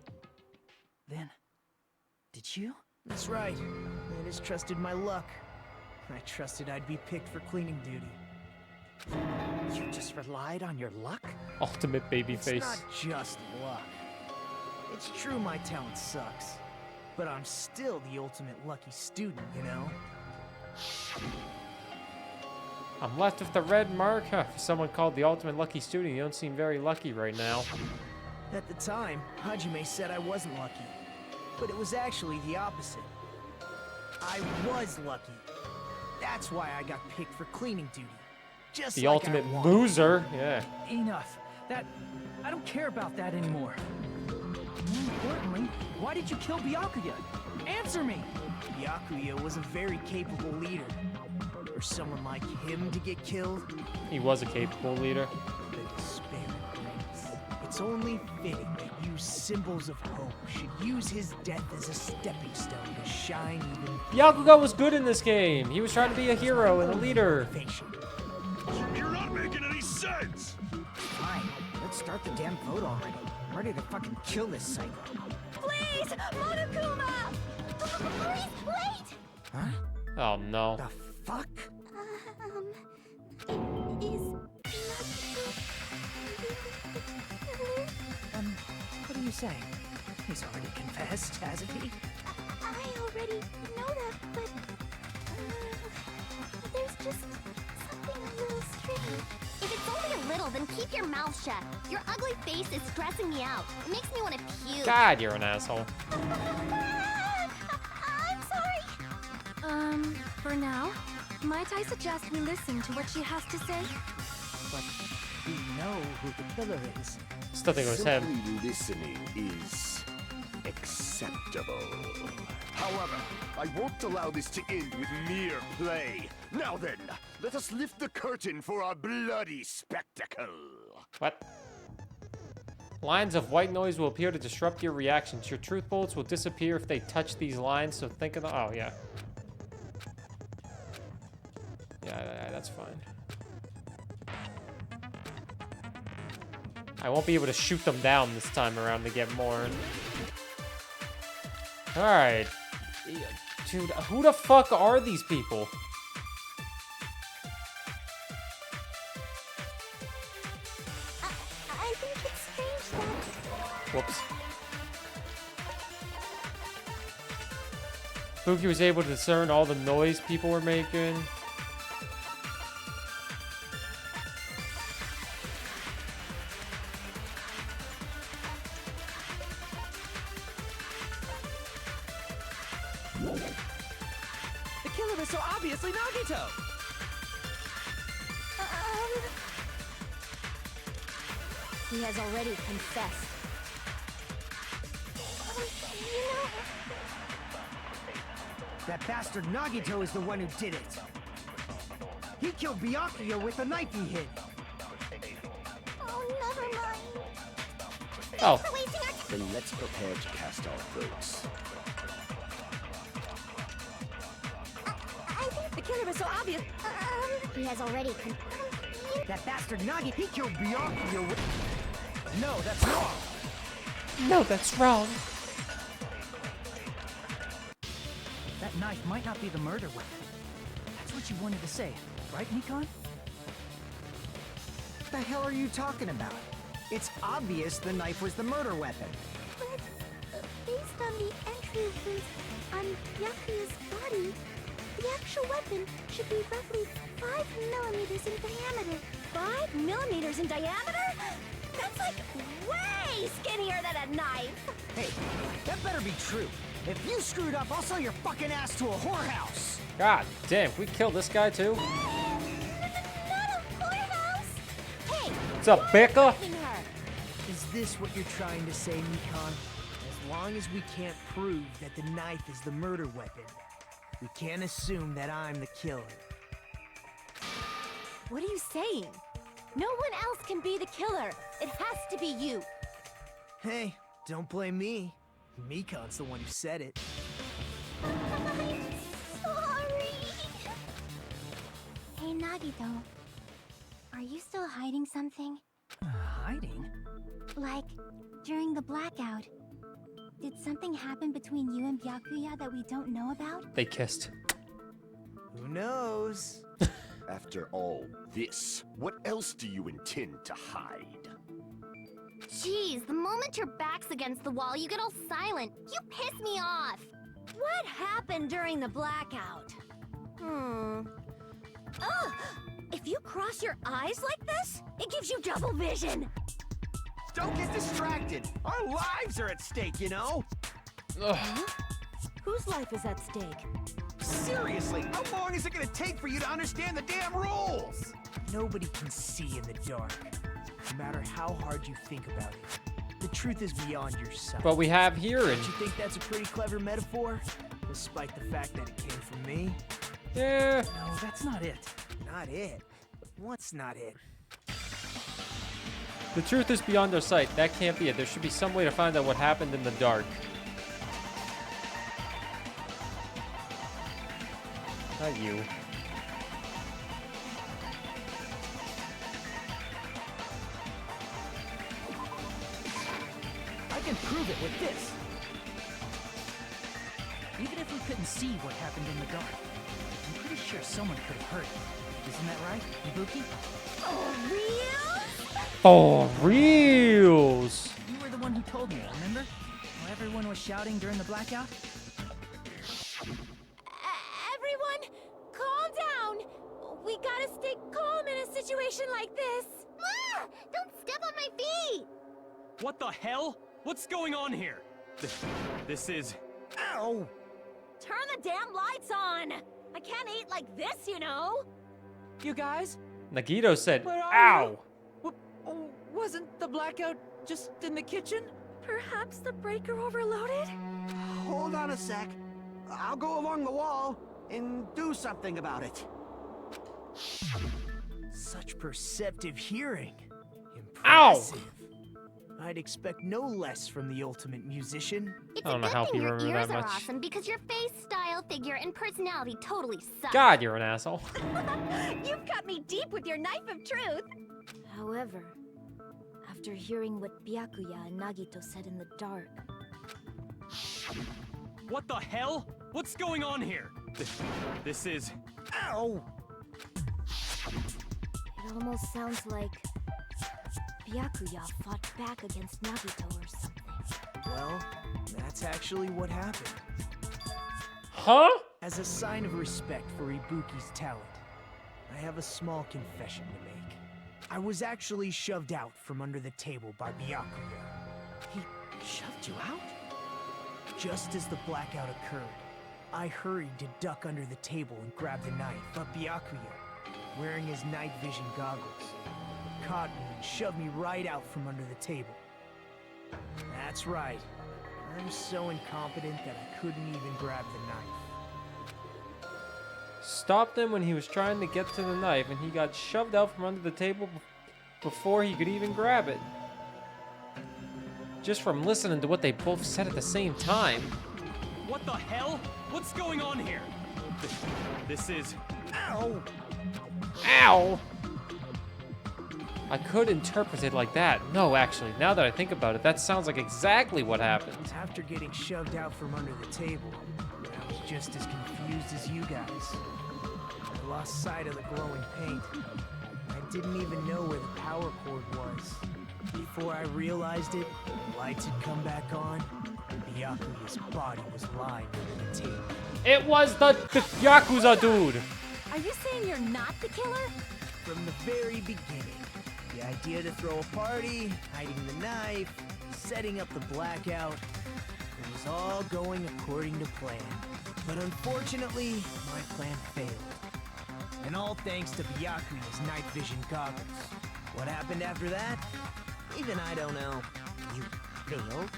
Then, did you? That's right. I just trusted my luck. I trusted I'd be picked for cleaning duty. You just relied on your luck? Ultimate baby It's face. not just luck. It's true my talent sucks. But I'm still the ultimate lucky student, you know? I'm left with the red mark. Huh, for someone called the ultimate lucky student, you don't seem very lucky right now. At the time, Hajime said I wasn't lucky. But it was actually the opposite. I was lucky. That's why I got picked for cleaning duty. Just The like ultimate I wanted. loser. Yeah. Enough. I don't care about that anymore. More importantly, why did you kill Byakuya? Answer me! Byakuya was a very capable leader. For someone like him to get killed, He was a capable leader. the despair reigns. It's only fitting that you symbols of hope should use his death as a stepping stone to shine even Byakuya was good in this game. He was trying to be a hero and a leader. You're not making any sense! Fine, let's start the damn vote already. I'm ready to fucking kill this psycho. Please, Monokuma! Please, wait! Huh? Oh no. The fuck? Is what are you saying? He's already confessed, hasn't he? I already know that, but there's just something a little strange. If it's only a little, then keep your mouth shut. Your ugly face is stressing me out. It makes me want to puke. God, you're an asshole. I'm sorry. For now, might I suggest we listen to what she has to say? But we know who the killer is. Still think it was him. Simply listening is acceptable. However, I won't allow this to end with mere play. Now then, let us lift the curtain for our bloody spectacle. What? Lines of white noise will appear to disrupt your reactions. Your truth bullets will disappear if they touch these lines, so think of the... Oh, yeah. Yeah, that's fine. I won't be able to shoot them down this time around to get more. Alright. Dude, who the fuck are these people? I think it's strange that... Whoops. Fuki was able to discern all the noise people were making. The killer is so obviously Nagito! He has already confessed. That bastard Nagito is the one who did it. He killed Byakuya with the knife he hid. Oh, never mind. Oh. Then let's prepare to cast our votes. I think the killer is so obvious. He has already That bastard Nagi, he killed Byakuya with... No, that's wrong. No, that's wrong. That knife might not be the murder weapon. That's what you wanted to say, right, Nikon? What the hell are you talking about? It's obvious the knife was the murder weapon. But based on the entries on Byakuya's body, the actual weapon should be roughly 5 millimeters in diameter. 5 millimeters in diameter? That's like way skinnier than a knife. Hey, that better be true. If you screwed up, I'll sell your fucking ass to a whorehouse. God damn, we killed this guy too? Not a whorehouse! Hey, What's up, Becca? Is this what you're trying to say, Nikon? As long as we can't prove that the knife is the murder weapon, we can't assume that I'm the killer. what are you saying? No one else can be the killer. It has to be you. Hey, don't blame me. Mikon's the one who said it. I'm sorry. Hey, Nagito. Are you still hiding something? Hiding? Like, during the blackout, did something happen between you and Byakuya that we don't know about? They kissed. Who knows? After all this, what else do you intend to hide? Jeez, the moment your back's against the wall, you get all silent. You piss me off. What happened during the blackout? Ugh! If you cross your eyes like this, it gives you double vision. Don't get distracted. Our lives are at stake, you know? Ugh. Whose life is at stake? Seriously, how long is it gonna take for you to understand the damn rules? Nobody can see in the dark, no matter how hard you think about it. The truth is beyond your sight. But we have hearing. Don't you think that's a pretty clever metaphor? Despite the fact that it came from me? Yeah. No, that's not it. Not it? What's not it? The truth is beyond our sight. That can't be it. There should be some way to find out what happened in the dark. Not you. I can prove it with this. Even if we couldn't see what happened in the dark, I'm pretty sure someone could have heard it. Isn't that right, Ibuki? Oh, real? For reals. You were the one who told me, remember? How everyone was shouting during the blackout? Everyone, calm down. We gotta stay calm in a situation like this. Ah! Don't step on my feet! What the hell? What's going on here? This is... Ow! Turn the damn lights on. I can't eat like this, you know. You guys? Nagito said, Where are ow! Wasn't the blackout just in the kitchen? Perhaps the breaker overloaded? Hold on a sec. I'll go along the wall and do something about it. Such perceptive hearing. Ow! Impressive. I'd expect no less from the ultimate musician. It's I don't a know good how thing you your remember ears that are much. awesome because your face, style, figure, and personality totally suck. God, you're an asshole. You've cut me deep with your knife of truth. However, after hearing what Byakuya and Nagito said in the dark... What the hell? What's going on here? This is... Ow! It almost sounds like Byakuya fought back against Nagito or something. Well, that's actually what happened. Huh? As a sign of respect for Ibuki's talent, I have a small confession to make. I was actually shoved out from under the table by Byakuya. He shoved you out? Just as the blackout occurred, I hurried to duck under the table and grab the knife, but Byakuya, wearing his night vision goggles, caught me and shoved me right out from under the table. That's right. I'm so incompetent that I couldn't even grab the knife. Stopped him when he was trying to get to the knife, and he got shoved out from under the table before he could even grab it. Just from listening to what they both said at the same time. What the hell? What's going on here? This is... Ow! Ow! I could interpret it like that. No, actually, now that I think about it, that sounds like exactly what happened. After getting shoved out from under the table, I was just as confused as you guys. I lost sight of the glowing paint. I didn't even know where the power cord was. Before I realized it, the lights had come back on, and Byakuya's body was lying under the table. It was the Yakuza dude! Are you saying you're not the killer? From the very beginning, the idea to throw a party, hiding the knife, setting up the blackout, it was all going according to plan. But unfortunately, my plan failed. And all thanks to Byakuya's night vision goggles. What happened after that? Even I don't know. You failed?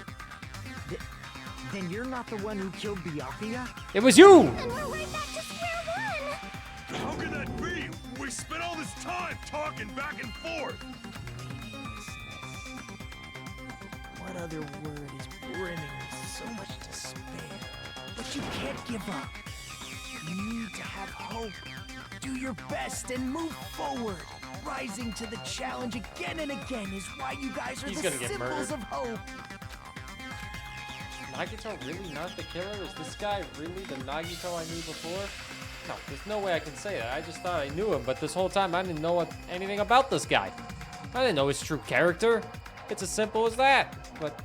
Then you're not the one who killed Byakuya? It was you! And we're right back to square one! How can that be? We spent all this time talking back and forth! Meaninglessness. What other word is brimming with so much despair? But you can't give up. You need to have hope. Do your best and move forward. Rising to the challenge again and again is why you guys are He's the gonna get symbols murdered. of hope. Nagito really not the killer? Is this guy really the Nagito I knew before? No, there's no way I can say that. I just thought I knew him, but this whole time I didn't know anything about this guy. I didn't know his true character. It's as simple as that. But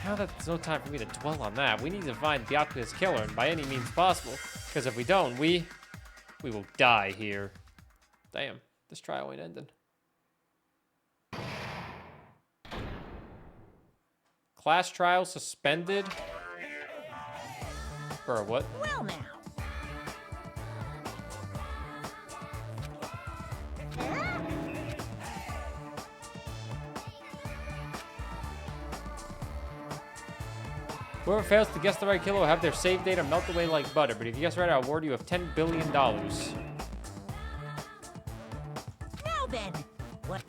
now that there's no time for me to dwell on that, we need to find Byakuya's killer, and by any means possible. Because if we don't, we will die here. Damn. This trial ain't ending. Class trial suspended? Burr, what? Well now. Whoever fails to guess the right killer will have their save data melt away like butter, but if you guess right, I'll award you of $10 billion. Now then, what?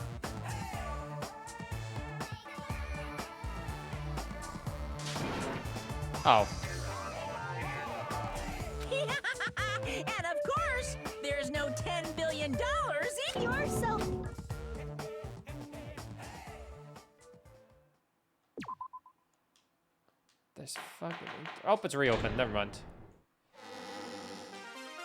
Oh. And of course, there's no $10 billion in your so. This fucking... Oh, it's reopened. Never mind.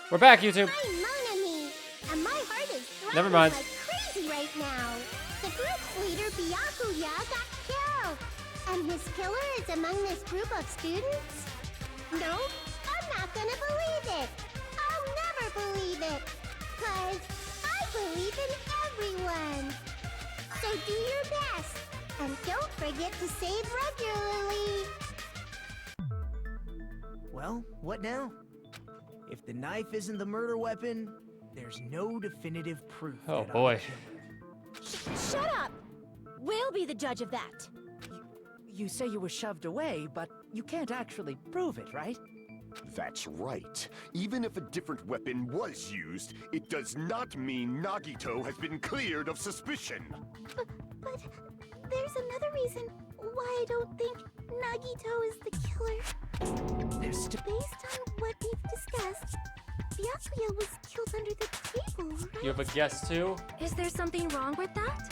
We're back, YouTube. I'm Monami, and my heart is Never throbbing mind. like crazy right now. The group's leader, Byakuya, got killed. And his killer is among this group of students? No, I'm not gonna believe it. I'll never believe it. 'Cause I believe in everyone. So do your best. And don't forget to save regularly. Well, what now? If the knife isn't the murder weapon, there's no definitive proof. Oh, that boy. I'm the killer. Shut up! We'll be the judge of that. You say you were shoved away, but you can't actually prove it, right? That's right. Even if a different weapon was used, it does not mean Nagito has been cleared of suspicion. But there's another reason why I don't think Nagito is the killer. Based on what we've discussed, Byakuya was killed under the table, right? You have a guess, too? Is there something wrong with that?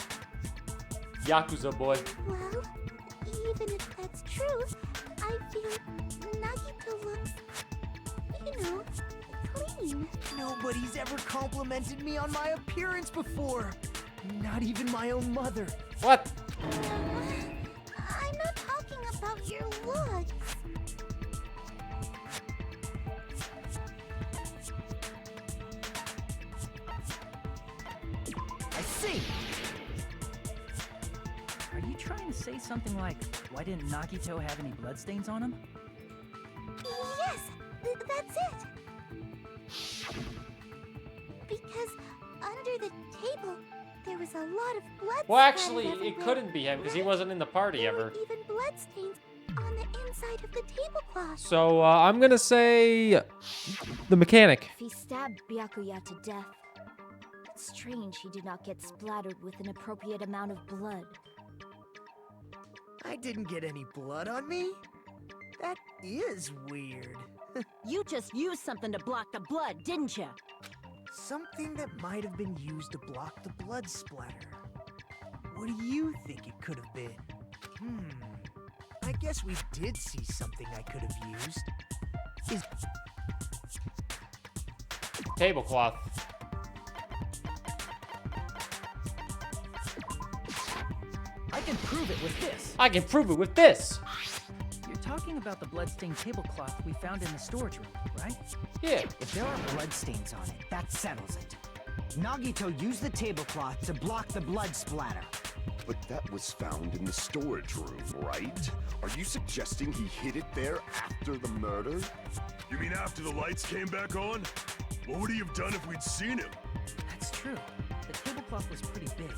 Yakuza boy. Well, even if that's true, I feel Nagito looks, clean. Nobody's ever complimented me on my appearance before. Not even my own mother. What? I'm not talking about your looks. I see! Are you trying to say something like, why didn't Nagito have any bloodstains on him? Yes, that's it. Because under the table, there was a lot of blood. Well, actually, splattered it everywhere. couldn't be him because he wasn't in the party There ever. were even bloodstains on the inside of the tablecloth. So, I'm gonna say... the mechanic. If he stabbed Byakuya to death, it's strange he did not get splattered with an appropriate amount of blood. I didn't get any blood on me? That is weird. You just used something to block the blood, didn't you? Something that might have been used to block the blood splatter. What do you think it could have been? I guess we did see something I could have used. Tablecloth. I can prove it with this! I can prove it with this! You're talking about the bloodstained tablecloth we found in the storage room, right? Yeah. If there are bloodstains on it, that settles it. Nagito used the tablecloth to block the blood splatter. But that was found in the storage room, right? Are you suggesting he hid it there after the murder? You mean after the lights came back on? What would he have done if we'd seen him? That's true. The tablecloth was pretty big.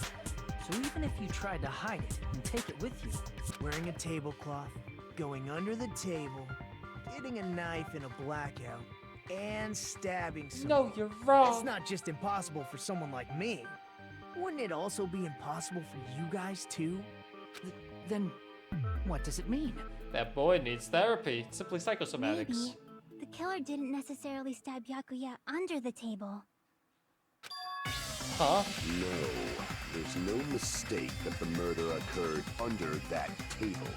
So even if you tried to hide it and take it with you... Wearing a tablecloth, going under the table, getting a knife in a blackout, and stabbing someone. No, you're wrong. That's not just impossible for someone like me. Wouldn't it also be impossible for you guys too? Then what does it mean? That boy needs therapy. It's simply psychosomatics. Maybe the killer didn't necessarily stab Byakuya under the table. Huh? No, there's no mistake that the murder occurred under that table.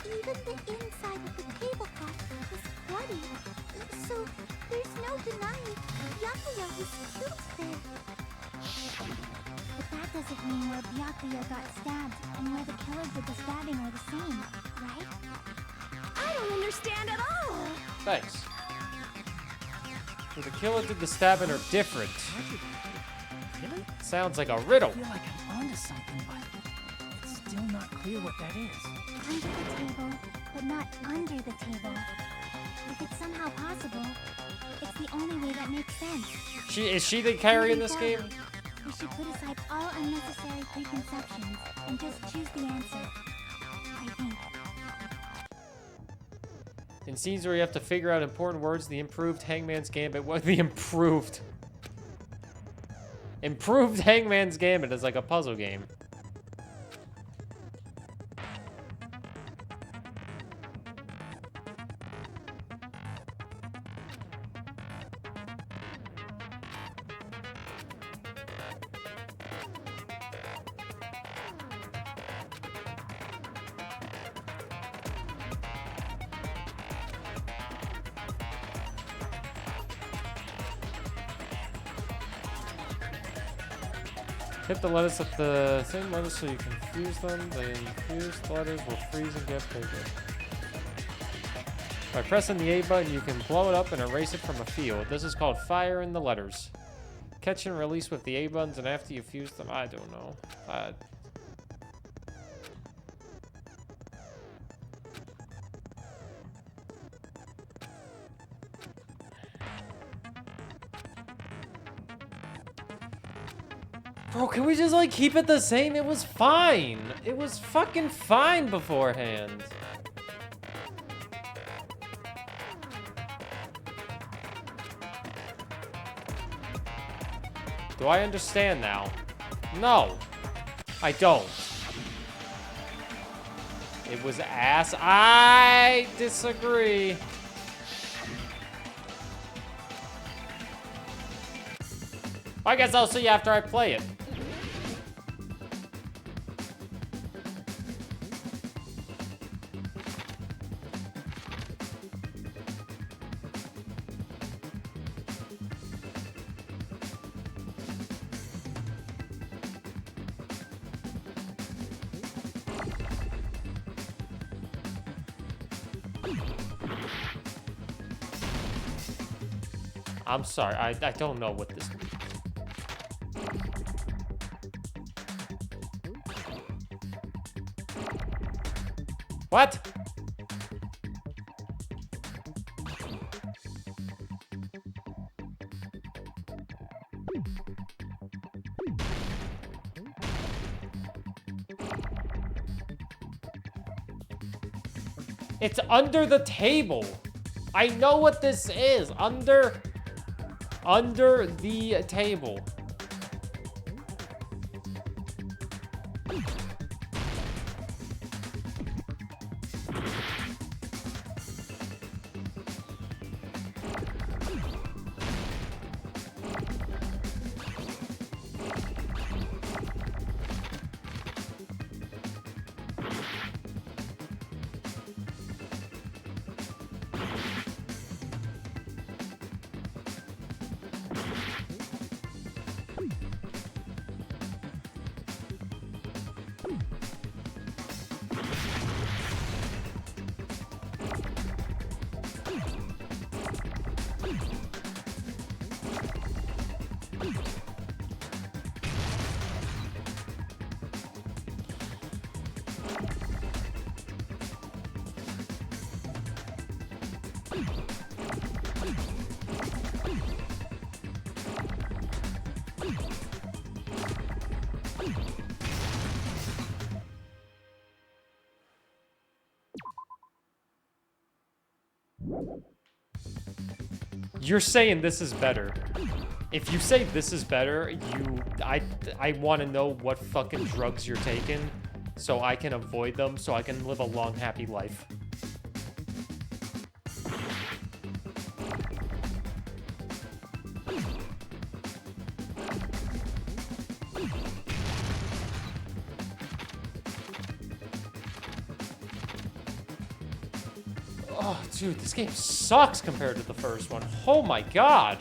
Even the inside of the tablecloth was bloody, so there's no denying Byakuya was killed there. But that doesn't mean where Byakuya got stabbed and where the killer did the stabbing are the same, right? I don't understand at all! Thanks. Where the killer did the stabbing are different. Really? Sounds like a riddle. I feel like I'm onto something, but it's still not clear what that is. Under the table, but not under the table. If it's somehow possible, it's the only way that makes sense. Is she the carry in this game? We should put aside all unnecessary preconceptions and just choose the answer. I think. In scenes where you have to figure out important words, the improved Hangman's Gambit. What the improved? Improved Hangman's Gambit is like a puzzle game. Hit the letters at the same letters so you can fuse them. The infused letters will freeze and get bigger. By pressing the A button, you can blow it up and erase it from a field. This is called fire in the letters. Catch and release with the A buttons, and after you fuse them, I don't know. Bro, can we just, like, keep it the same? It was fine. It was fucking fine beforehand. Do I understand now? No. I don't. It was ass. I disagree. I guess I'll see you after I play it. I'm sorry, I don't know what this means. What? It's under the table. I know what this is. Under the table. You're saying this is better. If you say this is better, I want to know what fucking drugs you're taking so I can avoid them so I can live a long, happy life. Oh, dude, this game sucks compared to the first one. Oh my god.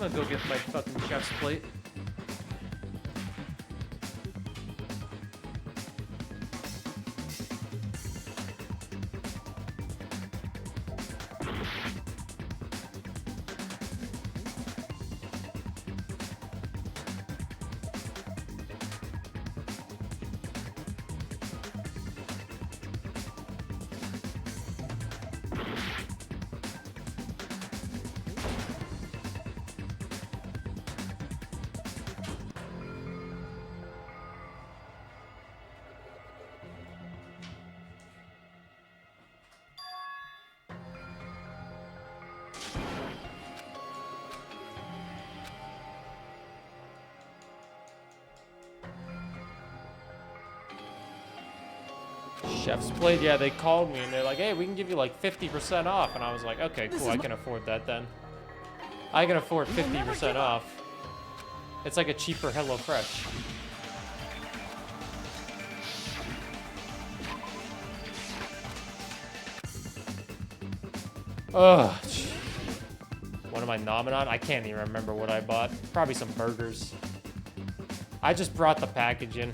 I'm gonna go get my fucking chef's plate. Chef's plate, yeah, they called me and they're like, hey, we can give you like 50% off. And I was like, okay, cool, I can afford that then. I can afford 50% off. It's like a cheaper HelloFresh. Ugh. What am I nomming on? I can't even remember what I bought. Probably some burgers. I just brought the package in.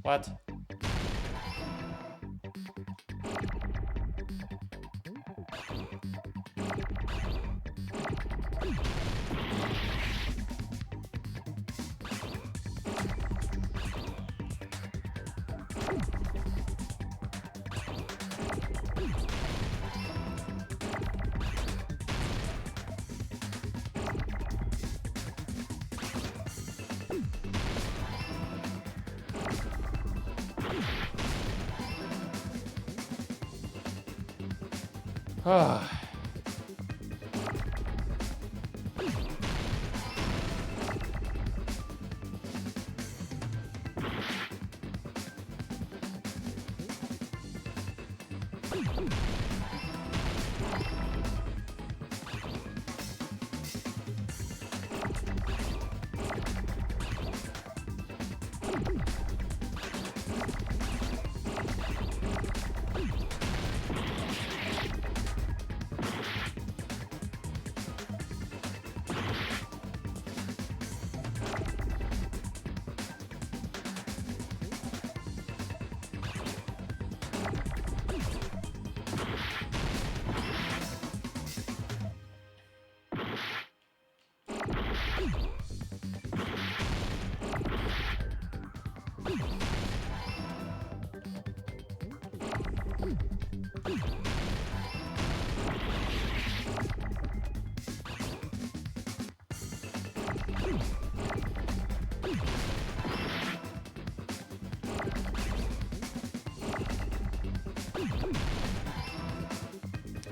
What? Ah.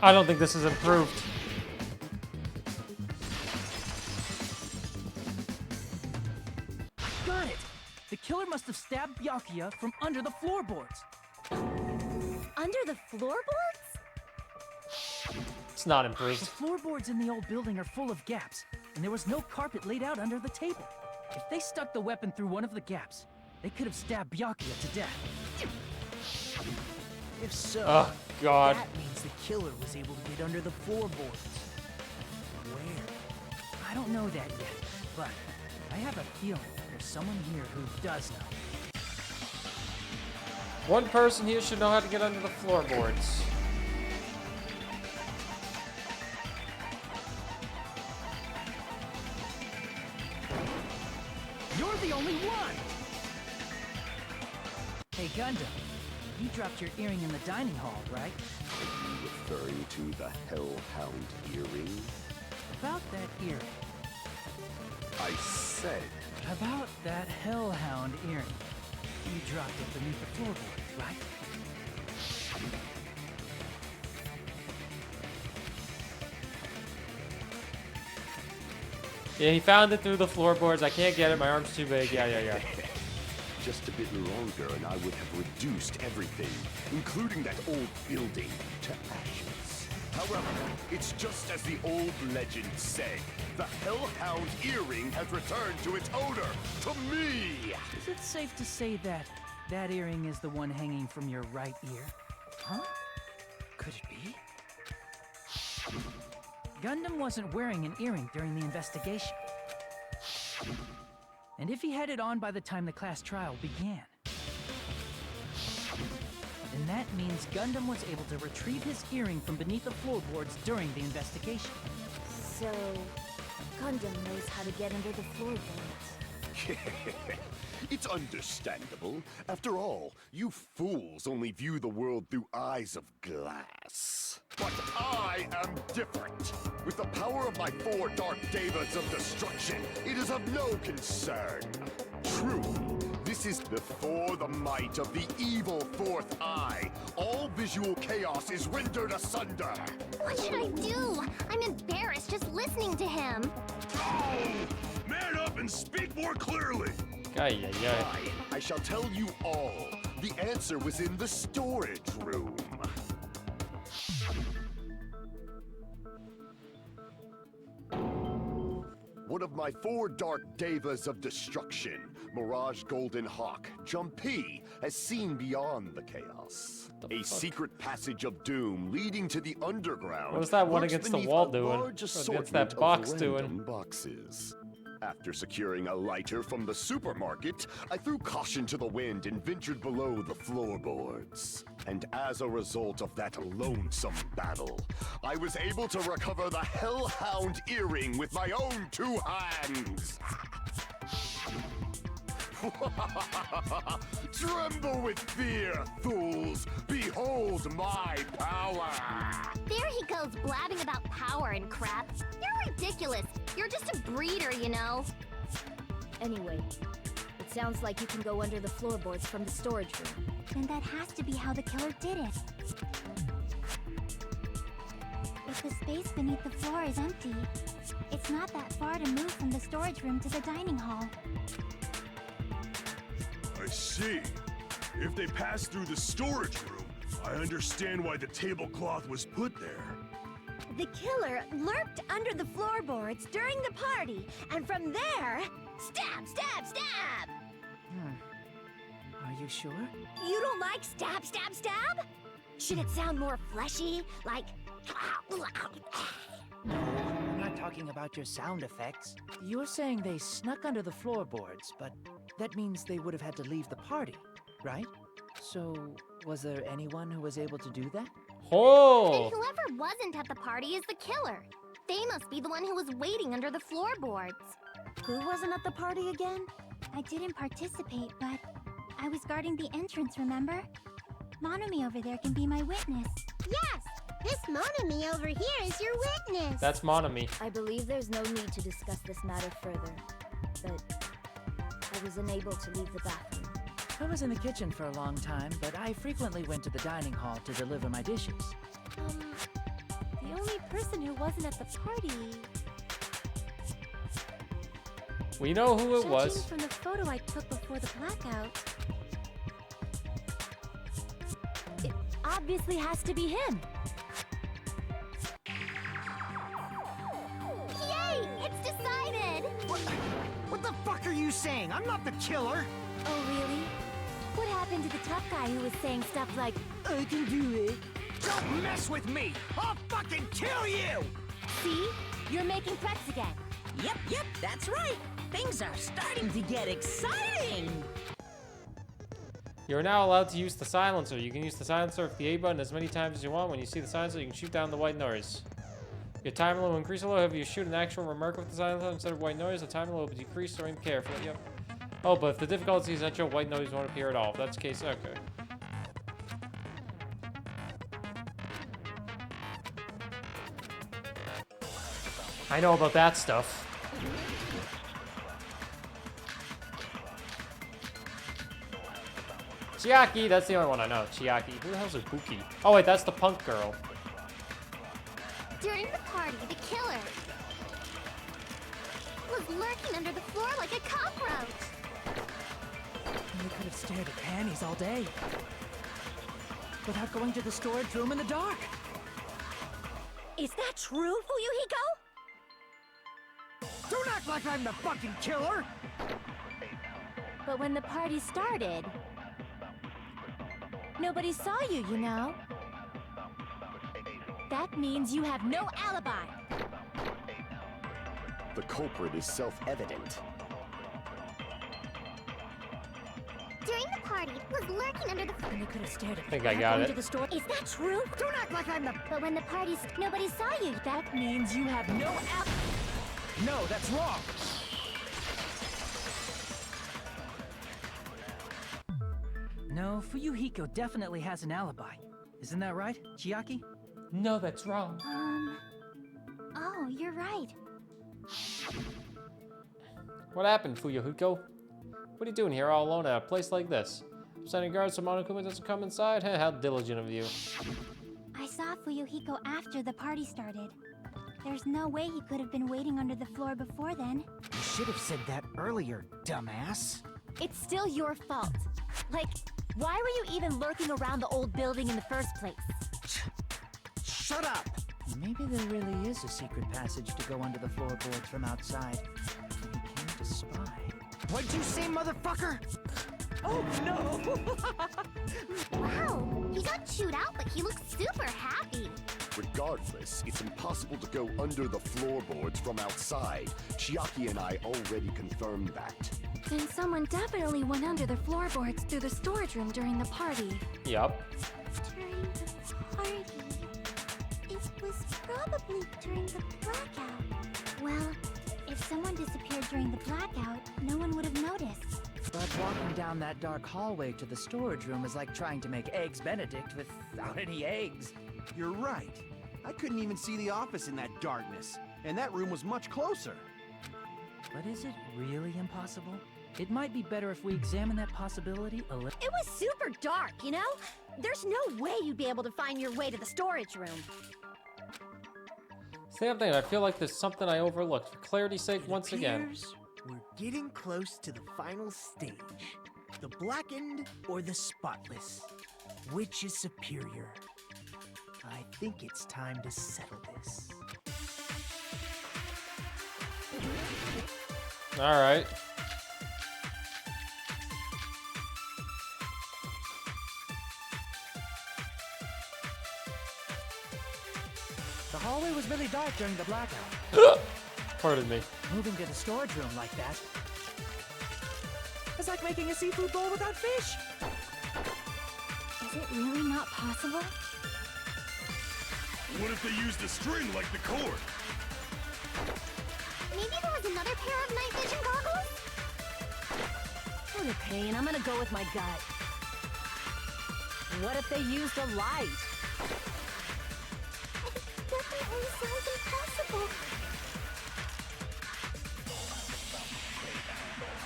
I don't think this is improved. Got it! The killer must have stabbed Byakuya from under the floorboards. Under the floorboards? It's not improved. The floorboards in the old building are full of gaps, and there was no carpet laid out under the table. If they stuck the weapon through one of the gaps, they could have stabbed Byakuya to death. If so, oh, God. that means the killer was able to get under the floorboards. Where? I don't know that yet, but I have a feeling there's someone here who does know. One person here should know how to get under the floorboards. the only one! Hey, Gundam. You dropped your earring in the dining hall, right? Are you referring to the Hellhound earring? About that earring. I said... About that Hellhound earring. You dropped it beneath the floorboards, right? Yeah, he found it through the floorboards. I can't get it. My arm's too big. Yeah. Just a bit longer and I would have reduced everything, including that old building, to ashes. However, it's just as the old legend said. The Hellhound earring has returned to its owner, to me! Is it safe to say that that earring is the one hanging from your right ear? Huh? Could it be? Gundam wasn't wearing an earring during the investigation. And if he had it on by the time the class trial began, then that means Gundam was able to retrieve his earring from beneath the floorboards during the investigation. So, Gundam knows how to get under the floorboards. It's understandable. After all, you fools only view the world through eyes of glass. But I am different. With the power of my 4 Dark Devas of Destruction, it is of no concern. True, this is before the might of the evil 4th eye. All visual chaos is rendered asunder. What should I do? I'm embarrassed just listening to him. Oh! Man up and speak more clearly! Fine, I shall tell you all. The answer was in the storage room. One of my 4 Dark Devas of Destruction, Mirage Golden Hawk, Jumpy, has seen beyond the chaos. A secret passage of doom leading to the underground. What was that one lurks against the beneath wall a doing? large What's assortment that box of doing? random boxes. After securing a lighter from the supermarket, I threw caution to the wind and ventured below the floorboards. And as a result of that lonesome battle, I was able to recover the Hellhound earring with my own 2 hands. Tremble with fear, fools! Behold my power! There he goes blabbing about power and crap. You're ridiculous. You're just a breeder, you know. Anyway, it sounds like you can go under the floorboards from the storage room. Then that has to be how the killer did it. If the space beneath the floor is empty, it's not that far to move from the storage room to the dining hall. I see. If they passed through the storage room, I understand why the tablecloth was put there. The killer lurked under the floorboards during the party, and from there, stab, stab, stab! Are you sure? You don't like stab, stab, stab? Should it sound more fleshy, like... No, I'm not talking about your sound effects. You're saying they snuck under the floorboards, but that means they would have had to leave the party, right? So, was there anyone who was able to do that? Oh! Then whoever wasn't at the party is the killer. They must be the one who was waiting under the floorboards. Who wasn't at the party again? I didn't participate, but I was guarding the entrance, remember? Monomi over there can be my witness. Yes! This Monomi over here is your witness! That's Monomi. I believe there's no need to discuss this matter further, but I was unable to leave the bathroom. I was in the kitchen for a long time, but I frequently went to the dining hall to deliver my dishes. The only person who wasn't at the party... We know who it was. Judging from the photo I took before the blackout, it obviously has to be him. Yay! It's decided! What the fuck are you saying? I'm not the killer! Oh, really? What happened to the tough guy who was saying stuff like, I can do it? Don't mess with me! I'll fucking kill you! See? You're making threats again. Yep, that's right. Things are starting to get exciting. You're now allowed to use the silencer. You can use the silencer with the A button as many times as you want. When you see the silencer, you can shoot down the white noise. Your timer will increase a little if you shoot an actual remark with the silencer instead of white noise. The timer will decrease, so aim carefully. Yep. Oh, but if the difficulty is essential, white noise won't appear at all. If that's the case, okay. I know about that stuff. Chiaki, that's the only one I know. Chiaki. Who the hell's Ibuki? Oh wait, that's the punk girl. During the party, the killer was lurking under the floor like a cockroach. They could have stared at panties all day. Without going to the storage room in the dark. Is that true, Fuyuhiko? Don't act like I'm the fucking killer! But when the party started, nobody saw you, you know. That means you have no alibi. The culprit is self-evident. During the party, was lurking under the. And they could have stared at. I think I got it. The store. Is that true? Don't act like I'm the. But when the party, nobody saw you. That means you have no alibi. No, that's wrong! No, Fuyuhiko definitely has an alibi. Isn't that right, Chiaki? No, that's wrong. Oh, you're right. What happened, Fuyuhiko? What are you doing here all alone at a place like this? Sending guards so Monokuma doesn't come inside? How diligent of you. I saw Fuyuhiko after the party started. There's no way he could have been waiting under the floor before then. You should have said that earlier, dumbass. It's still your fault. Like, why were you even lurking around the old building in the first place? Shut up! Maybe there really is a secret passage to go under the floorboards from outside. You came to spy. What'd you say, motherfucker? Oh no! Wow, he got chewed out, but he looks super happy. Regardless, it's impossible to go under the floorboards from outside. Chiaki and I already confirmed that. Then someone definitely went under the floorboards through the storage room during the party. Yup. During the party. It was probably during the blackout. Well, if someone disappeared during the blackout, no one would have noticed. But walking down that dark hallway to the storage room is like trying to make Eggs Benedict without any eggs. You're right. I couldn't even see the office in that darkness, and that room was much closer. But is it really impossible? It might be better if we examine that possibility a little. It was super dark, you know? There's no way you'd be able to find your way to the storage room. Same thing, I feel like there's something I overlooked. For clarity's sake, once again. We're getting close to the final stage. The blackened or the spotless? Which is superior? I think it's time to settle this. Alright. The hallway was really dark during the blackout. Pardon me. Moving to the storage room like that. It's like making a seafood bowl without fish. Is it really not possible? What if they used a string like the cord? Maybe there was another pair of night vision goggles? For the pain, I'm gonna go with my gut. What if they used a light? It definitely sounds impossible.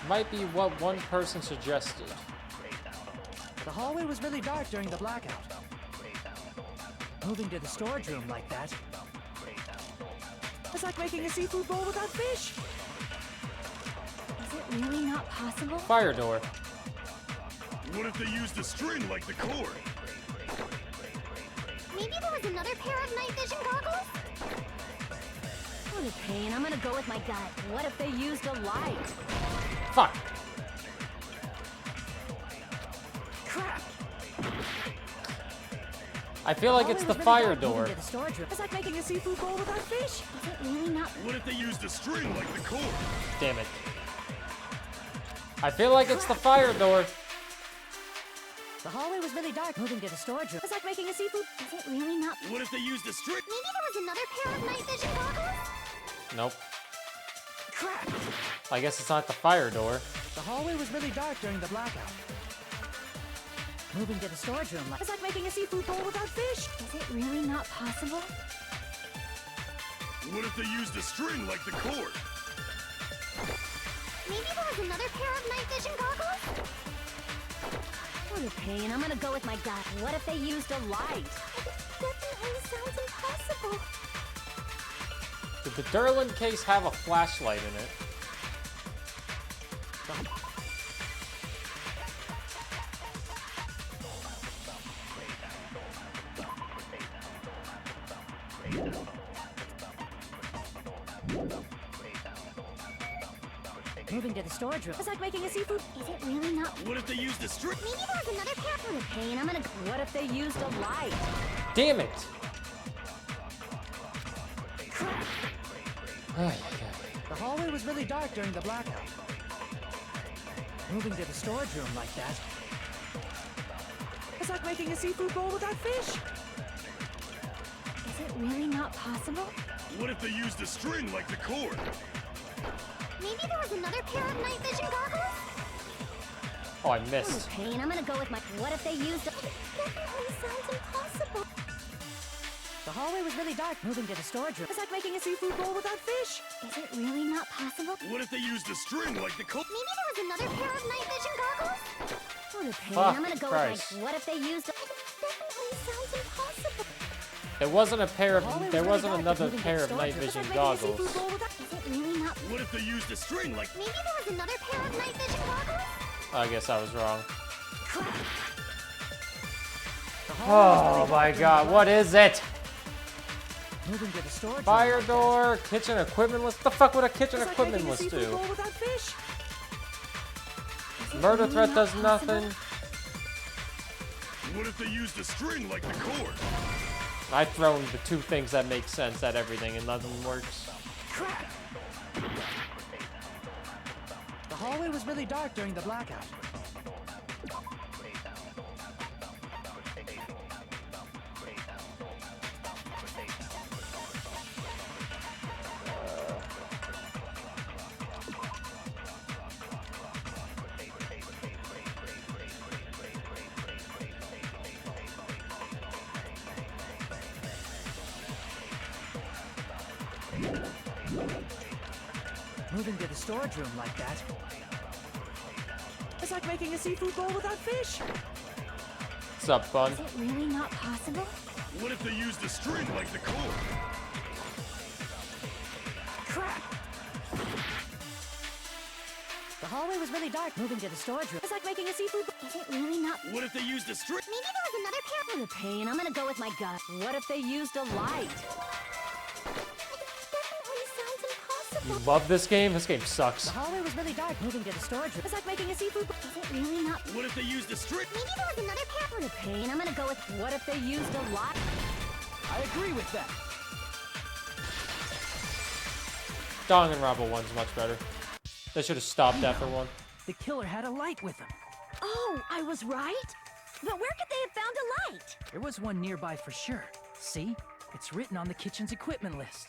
Might be what one person suggested. The hallway was really dark during the blackout. Moving to the storage room like that. It's like making a seafood bowl without fish. Is it really not possible? Fire door. What if they used a string like the cord? Maybe there was another pair of night vision goggles? For the pain, I'm gonna go with my gut. What if they used a light? Fuck. Crap. I feel like it's the fire door. It's like making a seafood bowl without fish. Is it really not? What if they used a string like the cord? Damn it. I feel like it's the fire door. The hallway was really dark. Moving to the storage room. It's like making a seafood. Is it really not? What if they used a string? Maybe there was another pair of night vision goggles? Nope. Crap. I guess it's not the fire door. The hallway was really dark during the blackout. Moving to the storage room it's like making a seafood bowl without fish. Is it really not possible? What if they used a string like the cord? Maybe there was another pair of night vision goggles? What a pain. I'm gonna go with my gut. What if they used a light? Definitely sounds impossible. Did the Durlin case have a flashlight in it? Moving to the storage room it's like making a seafood. Is it really not? What if they used a string? Maybe there was another pair. What a pain. I'm gonna. What if they used a light? Damn it! The hallway was really dark during the blackout. Moving to the storage room like that it's like making a seafood bowl without fish. Is it really not possible? What if they used a string like the cord? Maybe there was another pair of night vision goggles? Oh, I What missed. a pain. I'm gonna go with my. What if they used a. Definitely sounds impossible. The hallway was really dark. Moving to the storage room it's like making a seafood bowl without fish. Is it really not possible? What if they used a string like the cord? Maybe there was another pair of night vision goggles? What a pain. Fuck I'm gonna go Christ. with my. What if they used a. Definitely sounds impossible. There wasn't a pair of. Hallway was There really wasn't dark. another Moving to pair the of storage night room it's vision like making a goggles. seafood bowl without. Is it really not? What if they used a string like... Maybe there was another pair of night vision goggles? I guess I was wrong. The hallway was Oh really my dark god, during the what is it? Moving to the storage room Fire like that door, kitchen equipment list. What the fuck would a kitchen it's like equipment making a list seafood do? bowl without fish. Is it Murder really threat not does possible? nothing. What if they used a string like the cord? I've thrown the two things that make sense at everything and nothing works. The hallway was really dark during the blackout. Moving to the storage room like that it's like making a seafood bowl without fish. What's up, bun? Is it really not possible? What if they used a string like the cord? The hallway was really dark. Moving to the storage room it's like making a seafood bowl. Is it really not? What if they used a string? Maybe there was another pair. What a pain. I'm gonna go with my gut. What if they used a light? Definitely sounds impossible. Love this game? This game The sucks. hallway was really dark. Moving to the storage room it's like making a seafood bowl. Is it really not? What if they used a string? Maybe there was another pair. What a pain. I'm gonna go with. What if they used a light? I agree with that. Danganronpa 1's much better. They should have stopped after one. The killer had a light with him. Oh, I was right? But where could they have found a light? There was one nearby for sure. See? It's written on the kitchen's equipment list.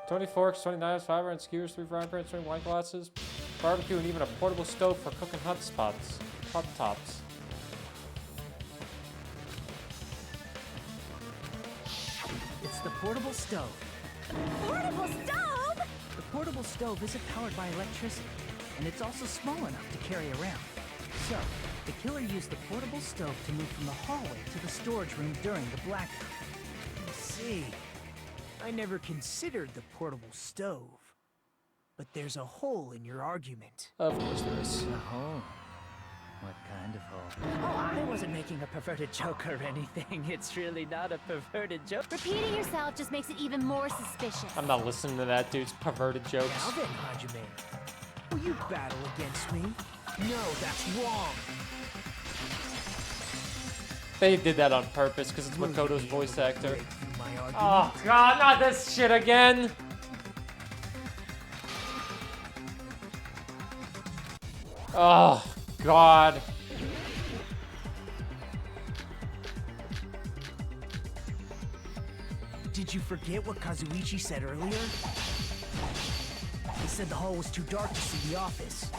20 forks, 20 knives, 5 iron skewers, 3 frying pans, 20 wine glasses, barbecue, and even a portable stove for cooking hot tops. It's the portable stove. Portable stove? The portable stove isn't powered by electricity, and it's also small enough to carry around. So, the killer used the portable stove to move from the hallway to the storage room during the blackout. I see. I never considered the portable stove. But there's a hole in your argument. Of course there is. A hole? What kind of hole? Oh, I wasn't making a perverted joke or anything. It's really not a perverted joke. Repeating yourself just makes it even more suspicious. I'm not listening to that dude's perverted jokes. Now then, Hajime, will you battle against me? No, that's wrong. They did that on purpose because it's Makoto's voice actor. Break through my argument. Oh god, not this shit again! Oh god. Did you forget what Kazuichi said earlier? He said the hall was too dark to see the office.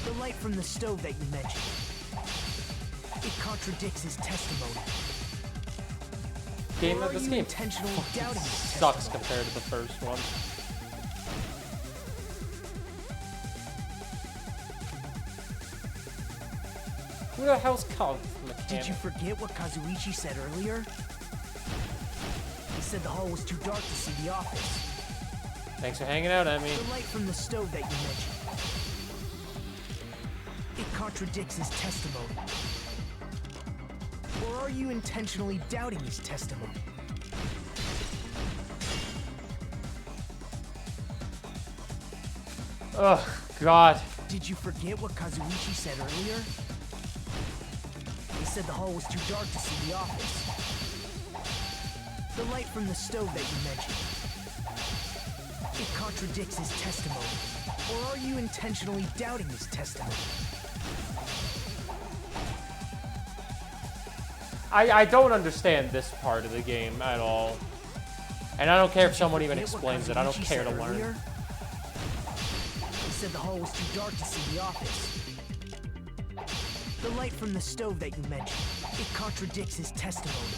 The light from the stove that you mentioned. It contradicts his testimony. Game Or of are this you game intentionally doubting his sucks compared to the first one. Who the hell's called Mechanic? Did you forget what Kazuichi said earlier? He said the hall was too dark to see the office. Thanks for hanging out, Emmy. The light from the stove that you mentioned. It contradicts his testimony. Or are you intentionally doubting his testimony? Ugh, God. Did you forget what Kazuichi said earlier? He said the hall was too dark to see the office. The light from the stove that you mentioned. It contradicts his testimony. Or are you intentionally doubting his testimony? I don't understand this part of the game at all. And I don't care if someone even explains it. I don't care to learn. He said the hall was too dark to see the office. The light from the stove that you mentioned. It contradicts his testimony.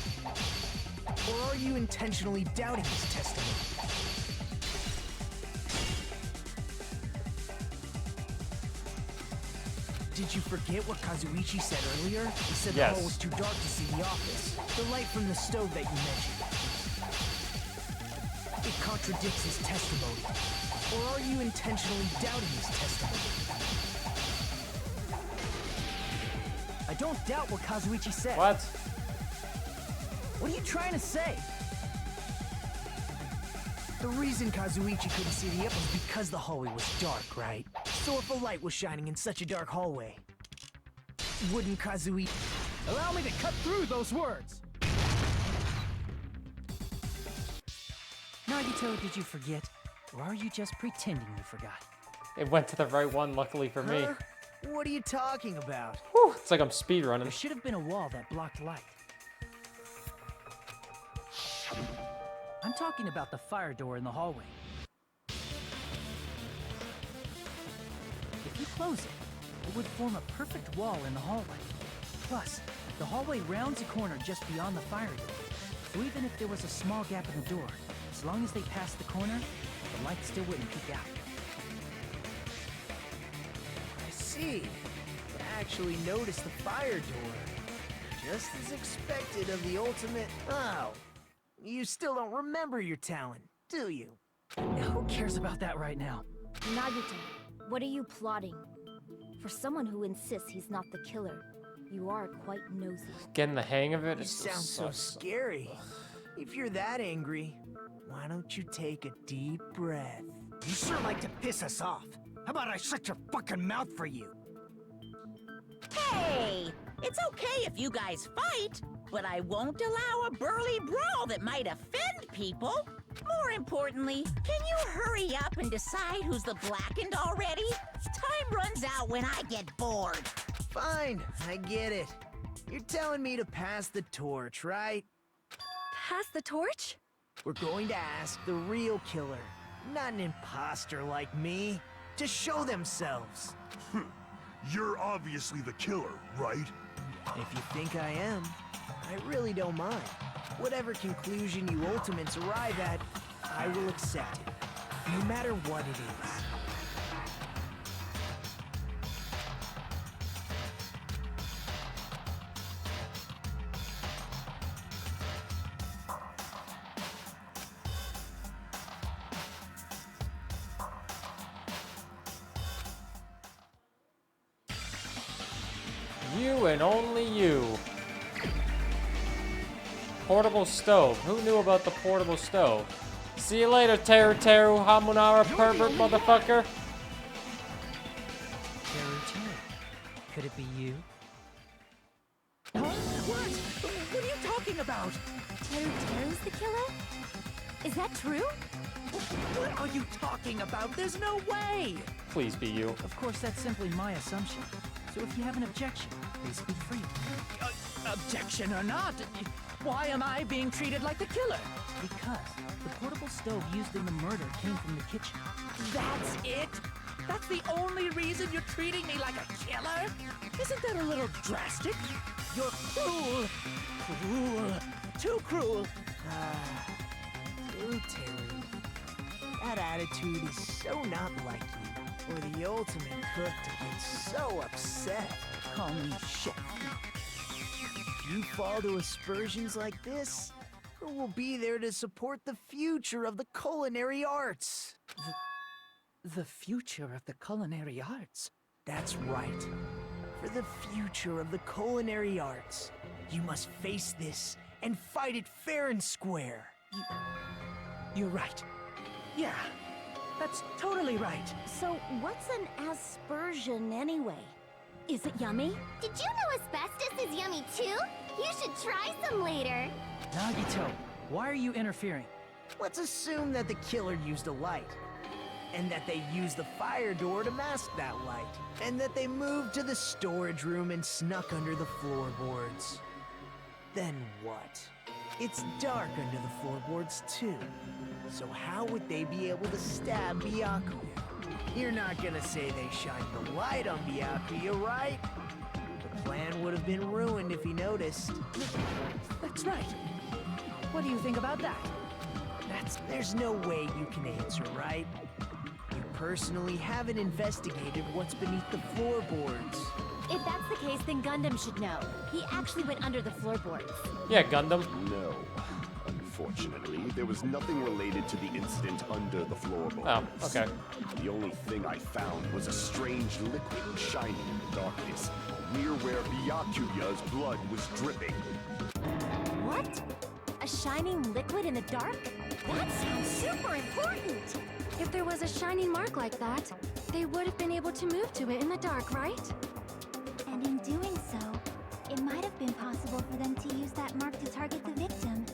Or are you intentionally doubting his testimony? Did you forget what Kazuichi said earlier? He said the hall was too dark to see the office. The light from the stove that you mentioned. It contradicts his testimony. Or are you intentionally doubting his testimony? I don't doubt what Kazuichi said. What? What are you trying to say? The reason Kazuichi couldn't see the it was because the hallway was dark, right? So if a light was shining in such a dark hallway, wouldn't Kazuichi... Allow me to cut through those words! Nagito, did you forget? Or are you just pretending you forgot? It went to the right one, luckily for me. Huh? What are you talking about? Whew, it's like I'm speedrunning. There should have been a wall that blocked light. I'm talking about the fire door in the hallway. If you close it, it would form a perfect wall in the hallway. Plus, the hallway rounds a corner just beyond the fire door. So even if there was a small gap in the door, as long as they passed the corner, the light still wouldn't peek out. I see. I actually noticed the fire door. Just as expected of the ultimate... Oh. You still don't remember your talent, do you? Who cares about that right now? Nagito, what are you plotting? For someone who insists he's not the killer, you are quite nosy. Getting the hang of it. You sound so scary. If you're that angry, why don't you take a deep breath? You sure like to piss us off. How about I shut your fucking mouth for you? Hey! It's okay if you guys fight, but I won't allow a burly brawl that might offend people. More importantly, can you hurry up and decide who's the blackened already? Time runs out when I get bored. Fine, I get it. You're telling me to pass the torch, right? Pass the torch? We're going to ask the real killer, not an imposter like me, to show themselves. You're obviously the killer, right? If you think I am, I really don't mind. Whatever conclusion you ultimates arrive at, I will accept it, no matter what it is. You and only you. Portable stove. Who knew about the portable stove? See you later, Teru Teru Hamunara pervert motherfucker. Teru Teru. Could it be you? Huh? What? What are you talking about? Teru Teru's the killer? Is that true? What are you talking about? There's no way! Please be you. Of course, that's simply my assumption. So if you have an objection, please be free. Objection or not, Why am I being treated like the killer? Because the portable stove used in the murder came from the kitchen. That's it? That's the only reason you're treating me like a killer? Isn't that a little drastic? You're cruel. Cruel. Too cruel. Terry. That attitude is so not like you. Or the ultimate cook to get so upset. Call me chef. If you fall to aspersions like this, who will be there to support the future of the culinary arts? The future of the culinary arts? That's right. For the future of the culinary arts, you must face this and fight it fair and square. You're right. Yeah, that's totally right. So what's an aspersion anyway? Is it yummy? Did you know asbestos is yummy too? You should try some later. Nagito, why are you interfering? Let's assume that the killer used a light, and that they used the fire door to mask that light, and that they moved to the storage room and snuck under the floorboards. Then what? It's dark under the floorboards too. So how would they be able to stab Byakuya? You're not gonna say they shined the light on Byakuya, right? The plan would have been ruined if he noticed. That's right. What do you think about that? There's no way you can answer, right? You personally haven't investigated what's beneath the floorboards. If that's the case, then Gundam should know. He actually went under the floorboards. Yeah, Gundam. No. Unfortunately, there was nothing related to the incident under the floorboards. Oh, okay. The only thing I found was a strange liquid shining in the darkness, near where Byakuya's blood was dripping. What? A shining liquid in the dark? That sounds super important! If there was a shining mark like that, they would have been able to move to it in the dark, right? And in doing so, it might have been possible for them to use that mark to target the victim.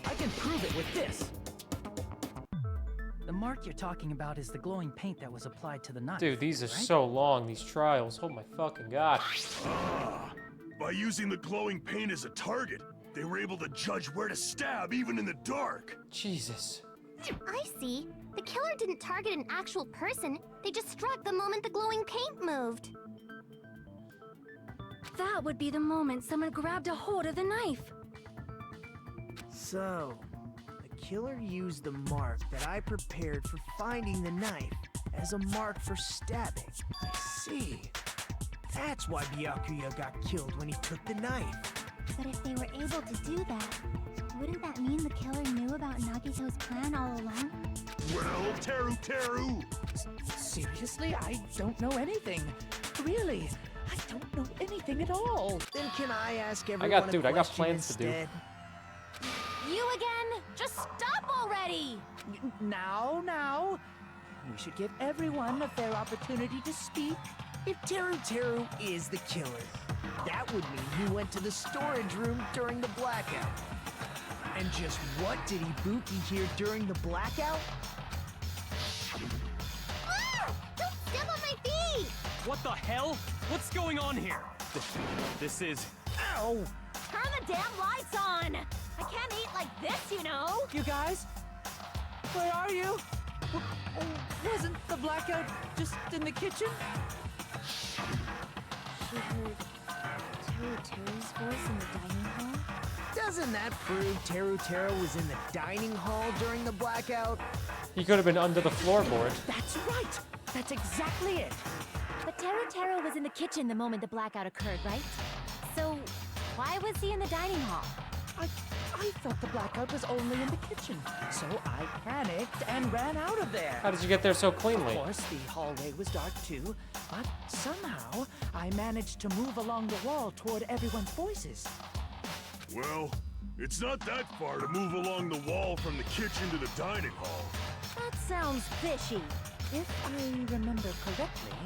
I can prove it with this. The mark you're talking about is the glowing paint that was applied to the knife. Dude, these are right? so long, these trials. Oh my fucking god. Ah, by using the glowing paint as a target, they were able to judge where to stab even in the dark. Jesus. I see. The killer didn't target an actual person. They just struck the moment the glowing paint moved. That would be the moment someone grabbed a hold of the knife. So, the killer used the mark that I prepared for finding the knife as a mark for stabbing. I see. That's why Byakuya got killed when he took the knife. But if they were able to do that, wouldn't that mean the killer knew about Nagito's plan all along? Well, Teru! Seriously? I don't know anything. Really? I don't know anything at all. Then can I ask everyone I got a question plans to do. instead? You again? Just stop already! Now. We should give everyone a fair opportunity to speak. If Teru is the killer, that would mean he went to the storage room during the blackout. And just what did Ibuki hear during the blackout? Ah! Don't step on my feet! What the hell? What's going on here? This is... Ow! Turn the damn lights on! I can't eat like this, you know? You guys? Where are you? Wasn't the blackout just in the kitchen? She heard Teru's voice in the dining hall? Doesn't that prove Teru was in the dining hall during the blackout? He could have been under the floorboard. That's right! That's exactly it! But Teru was in the kitchen the moment the blackout occurred, right? So, why was he in the dining hall? I thought the blackout was only in the kitchen, so I panicked and ran out of there. How did you get there so cleanly? Of course, the hallway was dark too, but somehow I managed to move along the wall toward everyone's voices. Well, it's not that far to move along the wall from the kitchen to the dining hall. That sounds fishy. If I remember correctly,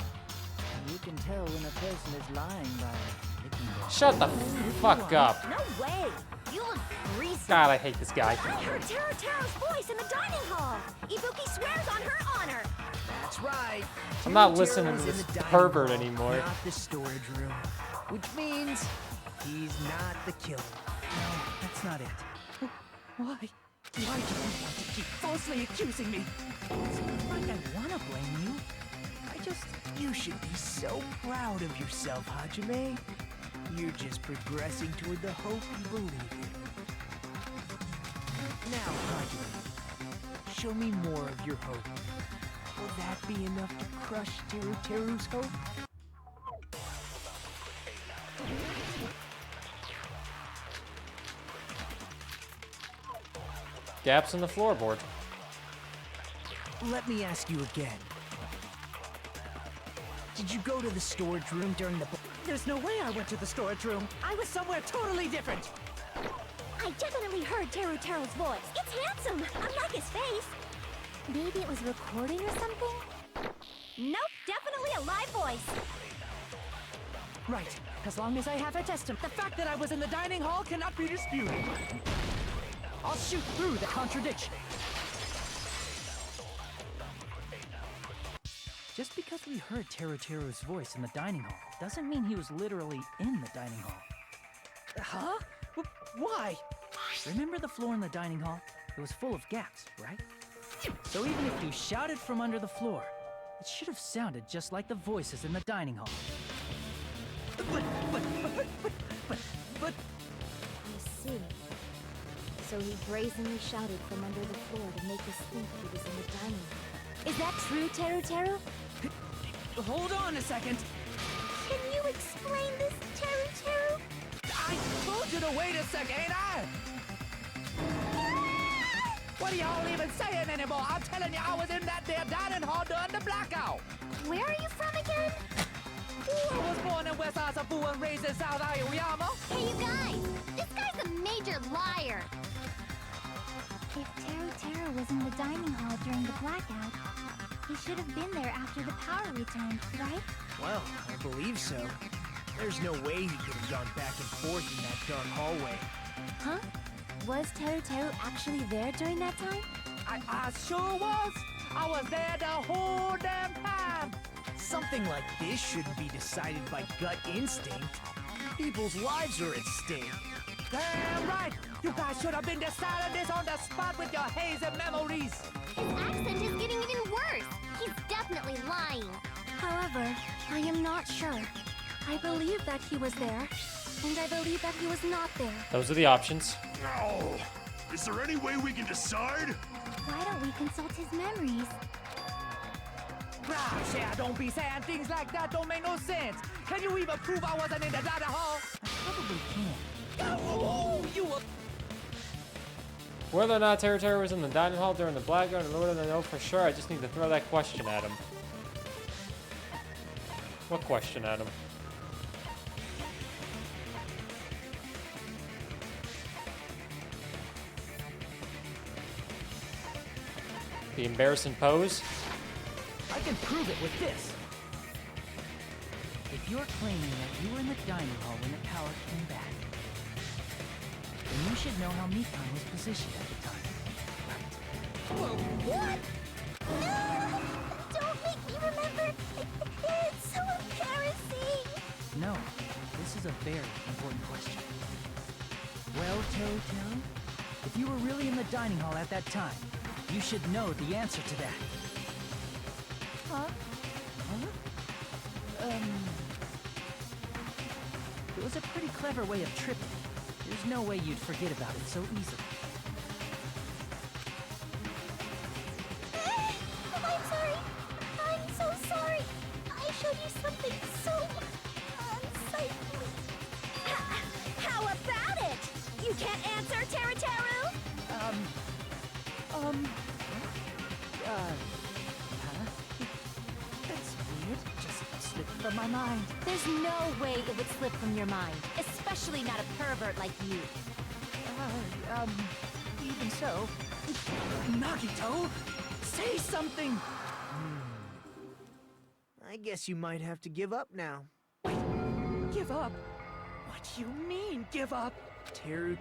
you can tell when a person is lying by licking their Shut the fuck up. No way! You look greasy. God, I hate this guy. I heard Teru's voice in the dining hall. Ibuki swears on her honor. That's right. I'm not Teru listening Teru's to in this the dining pervert hall, anymore. Not the storage room, which means he's not the killer. No, that's not it. Why? Why do you want to keep falsely accusing me? It's not like I want to blame you. You should be so proud of yourself, Hajime. You're just progressing toward the hope you believe in. Now, Hajime, show me more of your hope. Will that be enough to crush Teru's hope? Gaps in the floorboard. Let me ask you again. Did you go to the storage room during the... There's no way I went to the storage room. I was somewhere totally different. I definitely heard Teru's voice. It's handsome, unlike his face. Maybe it was recording or something? Nope, definitely a live voice. Right. As long as I have a testament, the fact that I was in the dining hall cannot be disputed. I'll shoot through the contradiction. Just because we heard Teru's voice in the dining hall doesn't mean he was literally in the dining hall. Huh? Why? Remember the floor in the dining hall? It was full of gaps, right? So even if you shouted from under the floor, it should have sounded just like the voices in the dining hall. But... I see. So he brazenly shouted from under the floor to make us think he was in the dining hall. Is that true, Teru? Hold on a second. Can you explain this, Teru? I told you to wait a second, ain't I? What are y'all even saying anymore? I'm telling you, I was in that there dining hall during the blackout. Where are you from again? Ooh, I was born in West Asabu and raised in South Aoyama. Hey, you guys! This guy's a major liar! If Teru was in the dining hall during the blackout, he should have been there after the power returned, right? Well, I believe so. There's no way he could have gone back and forth in that dark hallway. Huh? Was Teru actually there during that time? I sure was. I was there the whole damn time. Something like this shouldn't be decided by gut instinct. People's lives are at stake. Damn right. You guys should have been deciding this on the spot with your hazy memories. His accent is getting even worse. He's definitely lying. However, I am not sure. I believe that he was there, and I believe that he was not there. Those are the options. No! Is there any way we can decide? Why don't we consult his memories? Gosh, yeah, don't be saying things like that. Don't make no sense. Can you even prove I wasn't in the dining hall? I probably can. Oh, you were... Whether or not Teru was in the dining hall during the blackout, in order to know for sure, I just need to throw that question at him. What question at him? The embarrassing pose? I can prove it with this. If you're claiming that you were in the dining hall when the power came back, then you should know how Mikan was positioned at the time. Whoa, what? No! Don't make me remember! It's so embarrassing! No, this is a very important question. Well, Teru, if you were really in the dining hall at that time, you should know the answer to that. Huh? It was a pretty clever way of tripping. There's no way you'd forget about it so easily. I'm sorry. I'm so sorry. I showed you something so unsightly. How about it? You can't answer, Teru? That's weird. Just slipped from my mind. There's no way it would slip from your mind, especially not a pervert like you. Even so. Nagito, say something. I guess you might have to give up now. Give up? What do you mean, give up? Teru.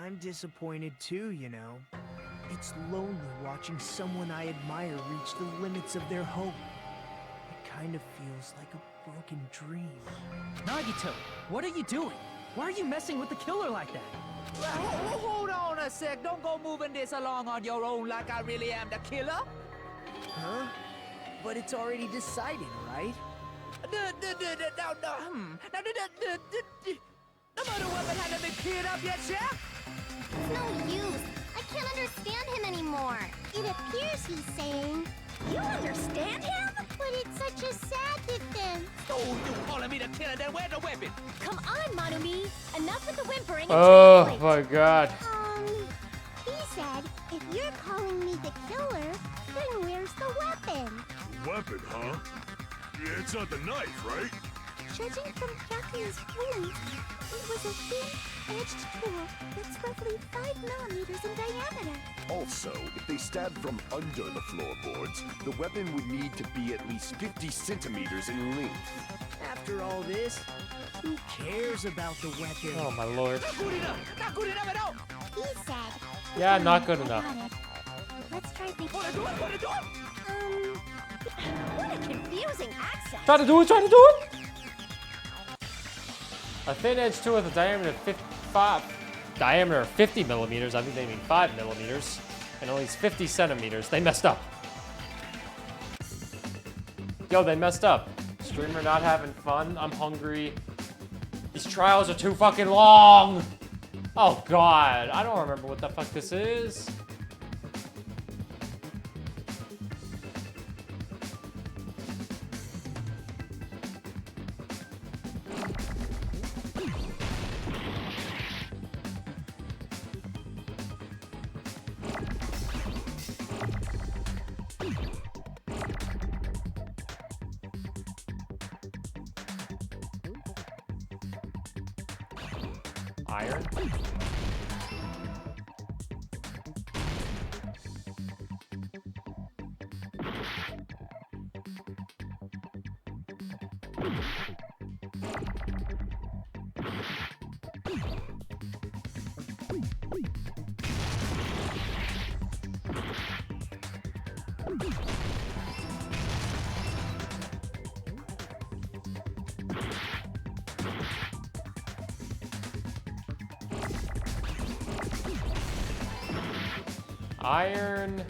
I'm disappointed too, you know. It's lonely watching someone I admire reach the limits of their hope. It kind of feels like a broken dream. Nagito, what are you doing? Why are you messing with the killer like that? Hold on a sec. Don't go moving this along on your own like I really am the killer. Huh? But it's already decided, right? No murder weapon hasn't been cleared up yet, Chef? It's no use. I can't understand him anymore. It appears he's saying... You understand him? But it's such a sad defense. Oh, you calling me the killer, then where's the weapon? Come on, Monumi. Enough with the whimpering and Oh translate. my god. He said, if you're calling me the killer, then where's the weapon? Weapon, huh? Yeah, it's not the knife, right? Judging from Byakuya's wounds, it was a thin, edged tool that's roughly 5 millimeters in diameter. Also, if they stabbed from under the floorboards, the weapon would need to be at least 50 centimeters in length. After all this, who cares about the weapon? Oh my lord. Not good enough! Not good enough at all! He said... Yeah, not good I enough. got it. Let's try thinking... What a do it! What a confusing accent. Try to do it, try to do it! A thin edge tool with a diameter of 50 millimeters, I think they mean 5 millimeters, and at least 50 centimeters. They messed up. Yo, they messed up. Streamer not having fun. I'm hungry. These trials are too fucking long. Oh god, I don't remember what the fuck this is. Iron? Iron.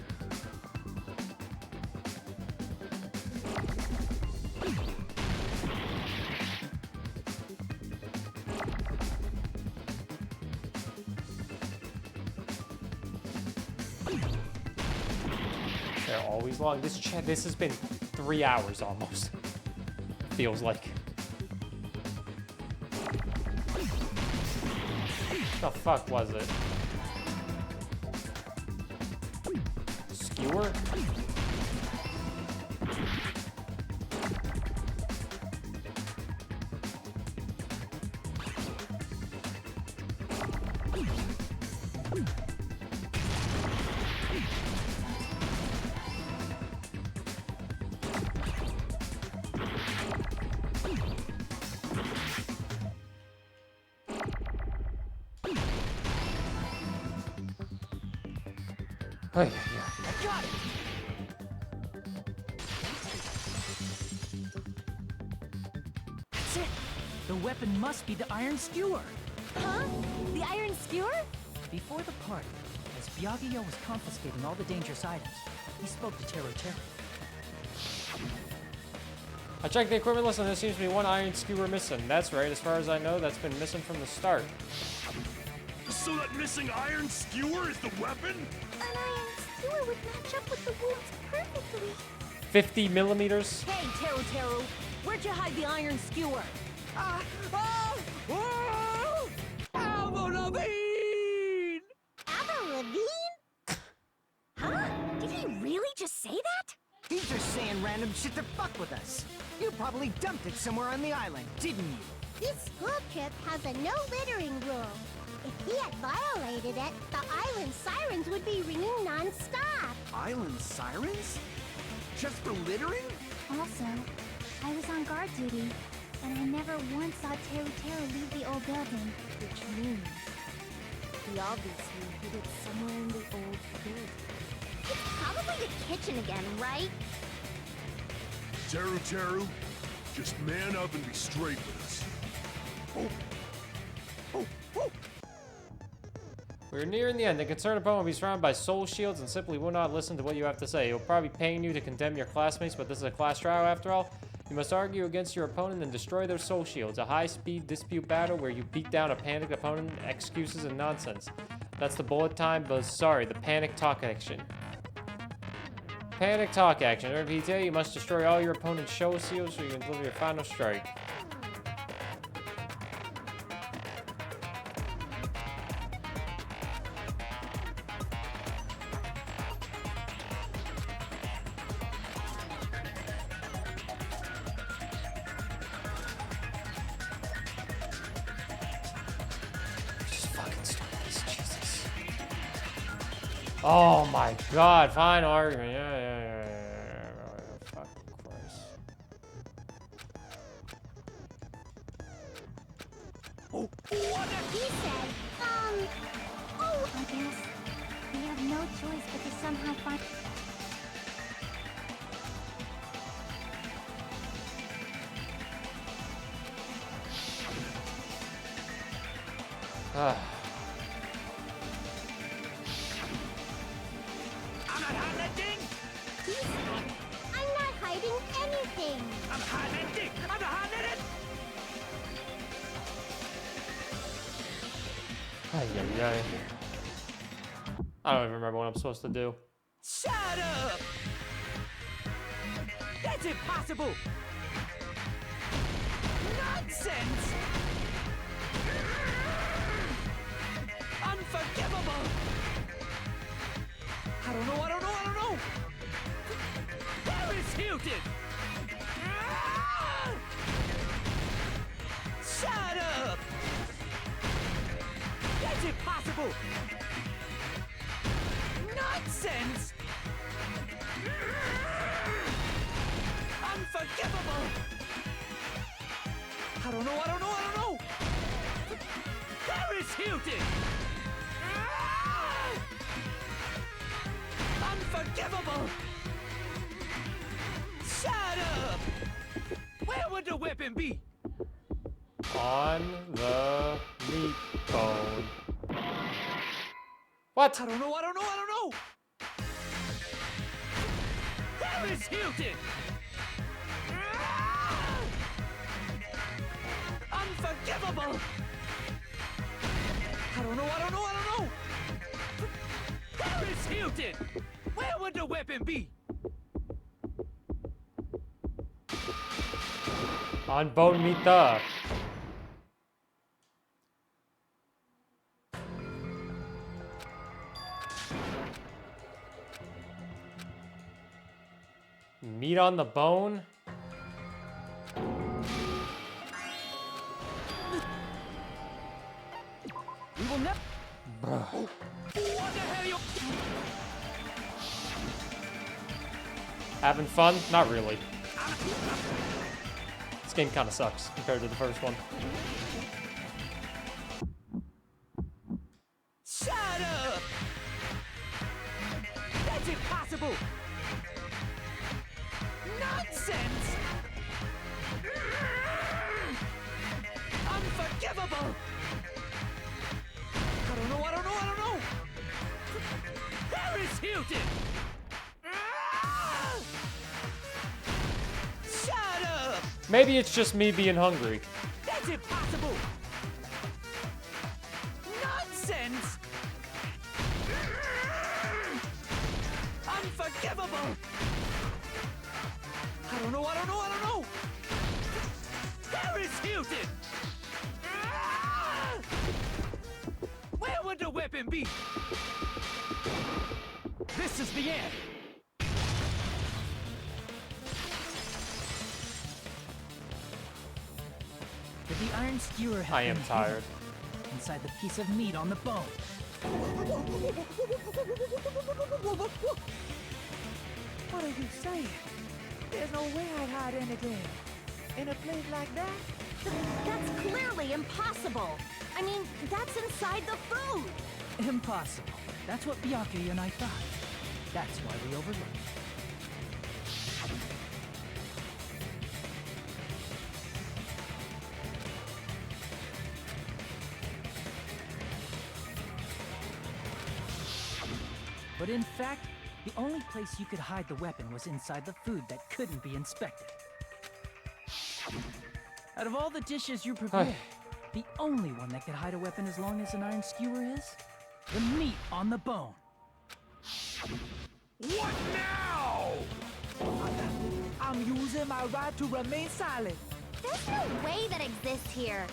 They're always long. This has been 3 hours almost. Feels like. What the fuck was it? Skewer? Oh, yeah. Got it! That's it! The weapon must be the iron skewer! Huh? The iron skewer? Before the party, as Byakuya was confiscating all the dangerous items, he spoke to Tero. I checked the equipment list and there seems to be one iron skewer missing. That's right, as far as I know, that's been missing from the start. So that missing iron skewer is the weapon? An iron skewer would match up with the wounds perfectly. 50 millimeters? Hey, Tero, where'd you hide the iron skewer? Avril Lavigne! Avril Lavigne? Huh? Did he really just say that? He's just saying random shit to fuck with us. You probably dumped it somewhere on the island, didn't you? This school trip has a no littering rule. If he had violated it, the island sirens would be ringing non-stop. Island sirens? Just for littering? Also, I was on guard duty, and I never once saw Teru leave the old building, which means... He obviously hid it somewhere in the old building. It's probably the kitchen again, right? Teru, just man up and be straight with us. We're nearing the end. The concerned opponent will be surrounded by soul shields and simply will not listen to what you have to say. He'll probably be paying you to condemn your classmates, but this is a class trial after all. You must argue against your opponent and destroy their soul shields. A high-speed dispute battle where you beat down a panicked opponent, excuses, and nonsense. That's the bullet time, but sorry, the panic talk action. Panic talk action. RPT, you must destroy all your opponent's soul shields so you can deliver your final strike. Oh my god, final argument. Yeah. Fucking Christ. He said, I guess we have no choice but to somehow find... He said, I'm not hiding anything. I'm hiding. I'm hiding it. Ay. I don't even remember what I'm supposed to do. Shut up! That's impossible! Nonsense! Unforgivable! I don't know. Paris Hilton! Ah! Shut up! That's impossible! Nonsense! Unforgivable! I don't know. Paris Hilton! Ah! Unforgivable! Shut up! Where would the weapon be? On the meat bone. What? I don't know. Paris Hilton! Ah! Unforgivable! I don't know. Paris Hilton! Where would the weapon be? On bone meat the. Meat on the bone? We will never. Bruh. What the hell you? Having fun? Not really. This game kind of sucks compared to the first one. Shut up! That's impossible! Nonsense! Unforgivable! I don't know. Paris Hilton! Ah! Shut up! Maybe it's just me being hungry. That's impossible! Nonsense! Unforgivable! I don't know. Paris Hilton! Ah! Where would the weapon be? This is the end! Could the iron skewer have I am been tired. hidden inside the piece of meat on the bone? What are you saying? There's no way I'd hide anything. In a place like that? That's clearly impossible. I mean, that's inside the food. Impossible. That's what Byakuya and I thought. That's why we overlooked it. But in fact, the only place you could hide the weapon was inside the food that couldn't be inspected. Out of all the dishes you prepared, the only one that could hide a weapon as long as an iron skewer is the meat on the bone. What now? I'm using my right to remain silent. There's no way that exists here.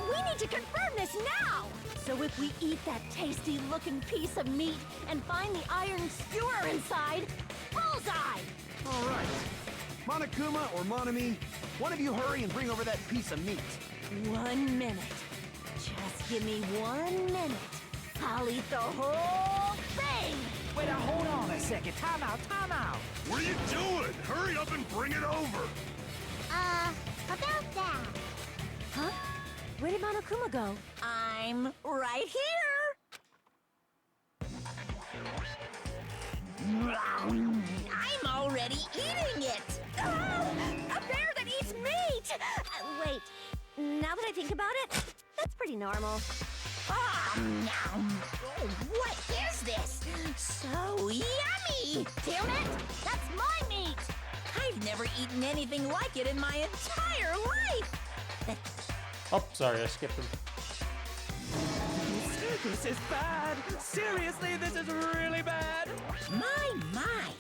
We need to confirm this now! So if we eat that tasty-looking piece of meat and find the iron skewer inside, bullseye! All right. Monokuma or Monami, one of you hurry and bring over that piece of meat. 1 minute. Just give me 1 minute. I'll eat the whole thing! Wait, now hold on a second. Time out, time out. What are you doing? Hurry up and bring it over. About that. Huh? Where did Monokuma go? I'm right here! I'm already eating it! A bear that eats meat! Wait, now that I think about it, that's pretty normal. What is this? So yummy! Damn it! That's my meat! I've never eaten anything like it in my entire life! Oh, sorry, I skipped him. This is bad. Seriously, this is really bad. My,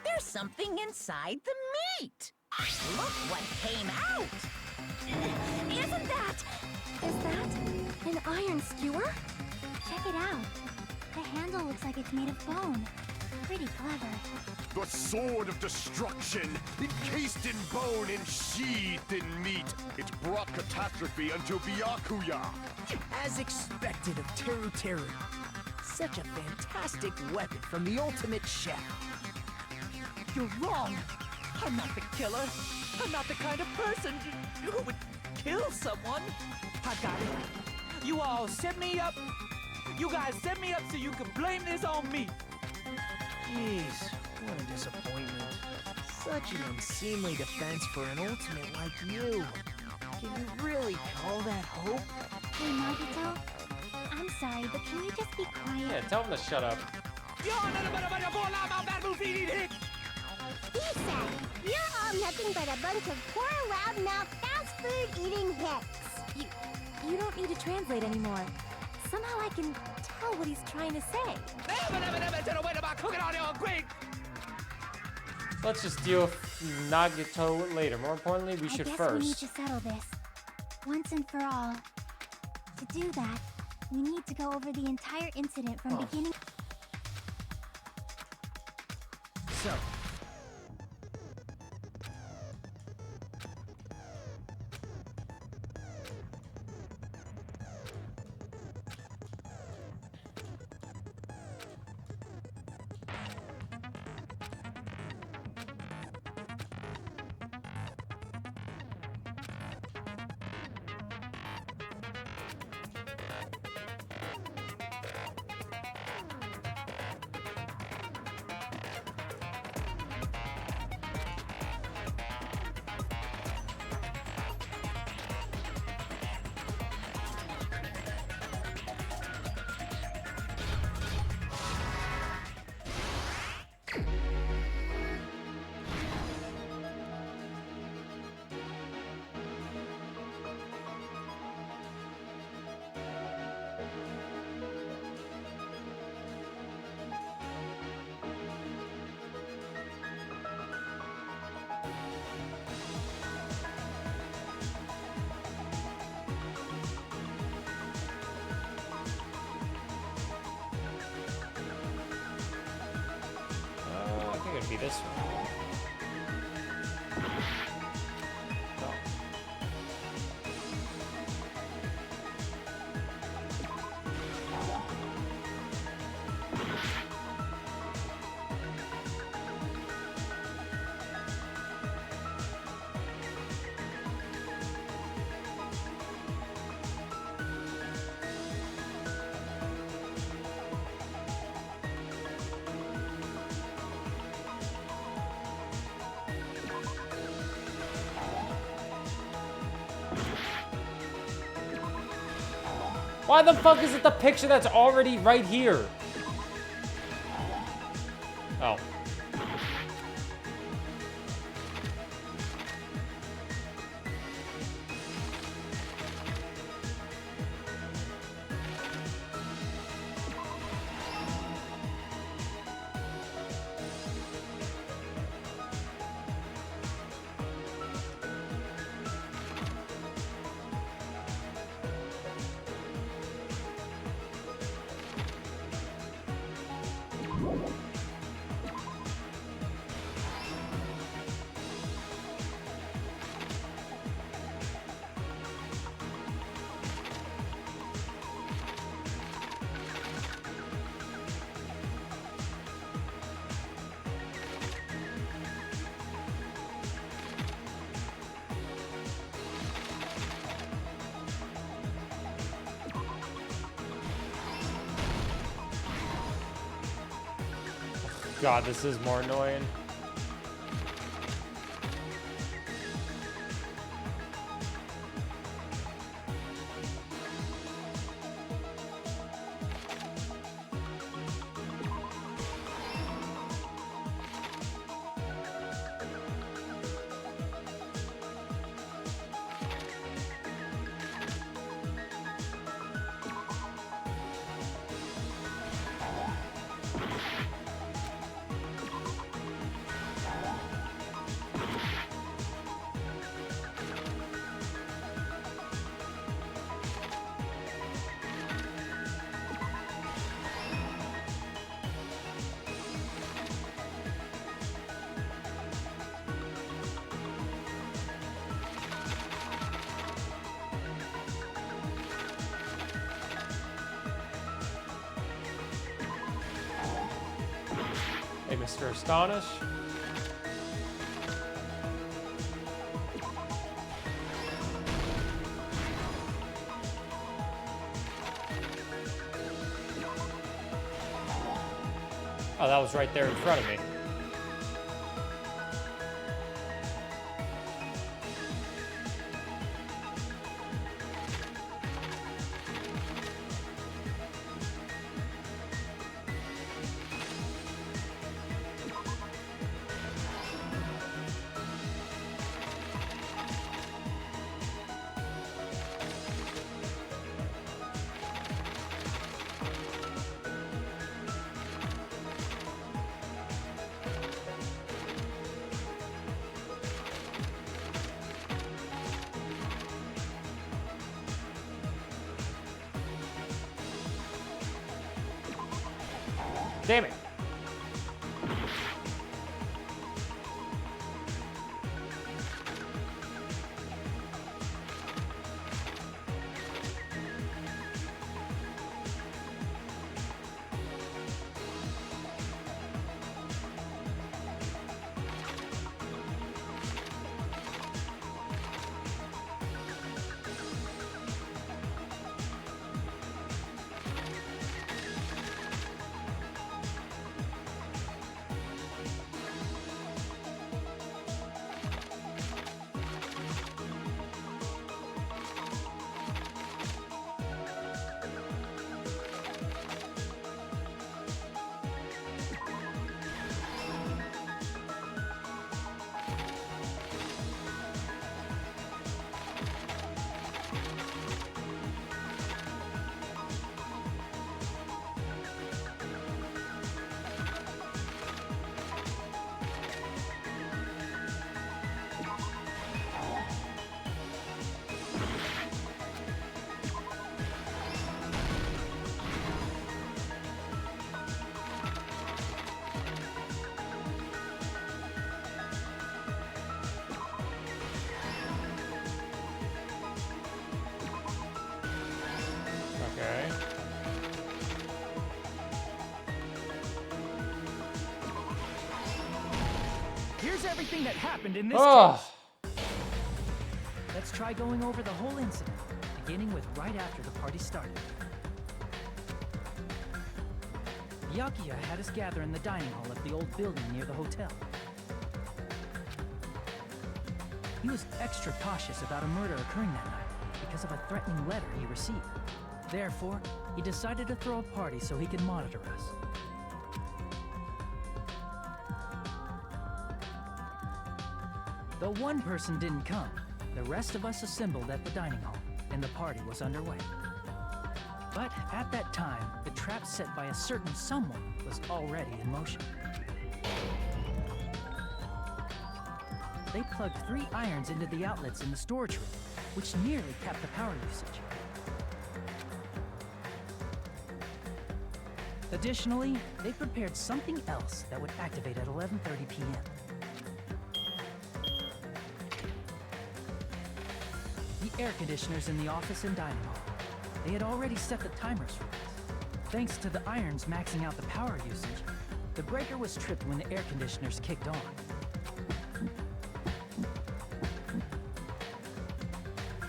there's something inside the meat. Look what came out. Is that an iron skewer? Check it out. The handle looks like it's made of bone. Pretty clever. The sword of destruction, encased in bone and sheathed in meat. It brought catastrophe unto Byakuya. As expected of Teru Teru. Such a fantastic weapon from the ultimate chef. You're wrong. I'm not the killer. I'm not the kind of person who would kill someone. I got it. You all set me up. You guys set me up so you can blame this on me. Jeez, what a disappointment. Such an unseemly defense for an ultimate like you. Can you really call that hope? Hey, Nagito. I'm sorry, but can you just be quiet? Yeah, tell him to shut up. He said, you're all nothing but a bunch of poor, loudmouth, fast-food-eating hicks. You don't need to translate anymore. Somehow I can tell what he's trying to say. Let's just deal with Nagito later. More importantly, we should I guess first. we need to settle this. Once and for all. To do that, we need to go over the entire incident from beginning. So, I think it'd be this one. No. Why the fuck is it the picture that's already right here? Oh. God, this is more annoying. Hey, Mr. Astonish. Oh, that was right there in front of me. Damn it. Okay. Here's everything that happened in this Oh. case. Let's try going over the whole incident, beginning with right after the party started. Byakuya had us gather in the dining hall of the old building near the hotel. He was extra cautious about a murder occurring that night because of a threatening letter he received. Therefore, he decided to throw a party so he could monitor us. Though one person didn't come, the rest of us assembled at the dining hall, and the party was underway. But at that time, the trap set by a certain someone was already in motion. They plugged 3 irons into the outlets in the storage room, which nearly capped the power usage. Additionally, they prepared something else that would activate at 11:30 p.m. The air conditioners in the office and dining hall. They had already set the timers for this. Thanks to the irons maxing out the power usage, the breaker was tripped when the air conditioners kicked on.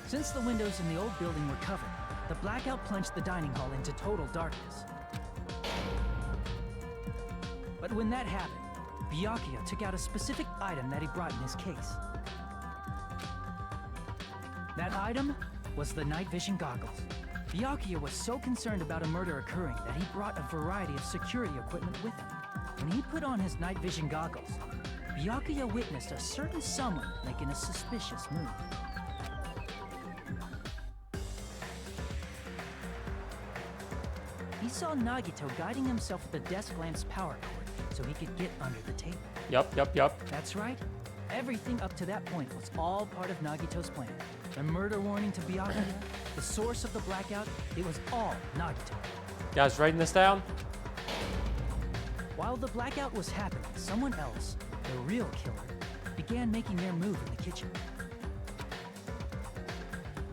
Since the windows in the old building were covered, the blackout plunged the dining hall into total darkness. But when that happened, Byakuya took out a specific item that he brought in his case. That item was the night vision goggles. Byakuya was so concerned about a murder occurring that he brought a variety of security equipment with him. When he put on his night vision goggles, Byakuya witnessed a certain someone making a suspicious move. He saw Nagito guiding himself with the desk lamp's power cord so he could get under the table. Yup. That's right. Everything up to that point was all part of Nagito's plan. The murder warning to Byakuya, the source of the blackout, it was all Nagito. Guys, writing this down? While the blackout was happening, someone else, the real killer, began making their move in the kitchen.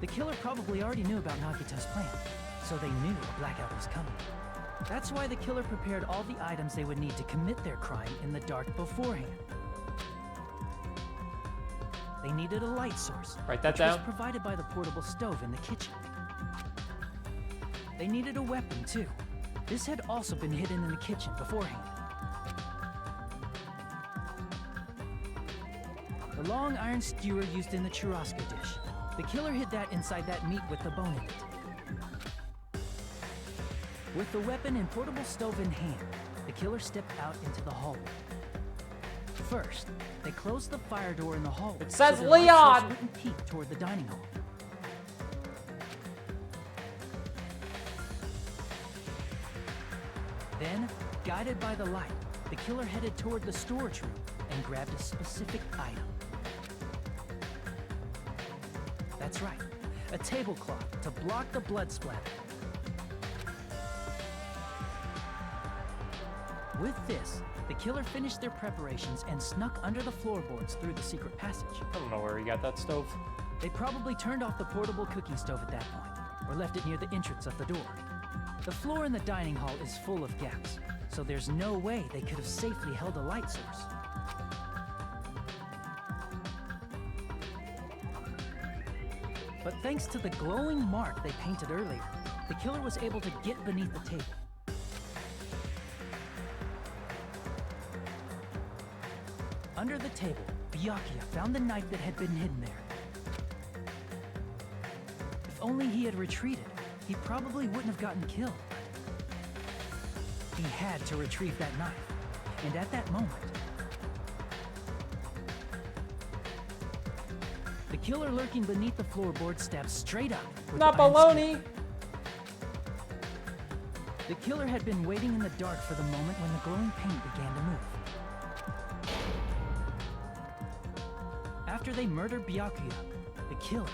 The killer probably already knew about Nagito's plan, so they knew a blackout was coming. That's why the killer prepared all the items they would need to commit their crime in the dark beforehand. They needed a light source, Write that which down. was provided by the portable stove in the kitchen. They needed a weapon too. This had also been hidden in the kitchen beforehand. The long iron skewer used in the churrasco dish. The killer hid that inside that meat with the bone in it. With the weapon and portable stove in hand, the killer stepped out into the hallway. First, they closed the fire door in the hallway. It says so their light Leon! source wouldn't peek toward the dining hall. Then, guided by the light, the killer headed toward the storage room and grabbed a specific item. That's right, a tablecloth to block the blood splatter. With this, the killer finished their preparations and snuck under the floorboards through the secret passage. I don't know where he got that stove. They probably turned off the portable cooking stove at that point, or left it near the entrance of the door. The floor in the dining hall is full of gaps, so there's no way they could have safely held a light source. But thanks to the glowing mark they painted earlier, the killer was able to get beneath the table. Under the table, Byakuya found the knife that had been hidden there. If only he had retreated, he probably wouldn't have gotten killed. He had to retrieve that knife, and at that moment, the killer lurking beneath the floorboard stabbed straight up with Not the iron baloney! skewer. The killer had been waiting in the dark for the moment when the glowing paint began to move. After they murdered Byakuya, the killer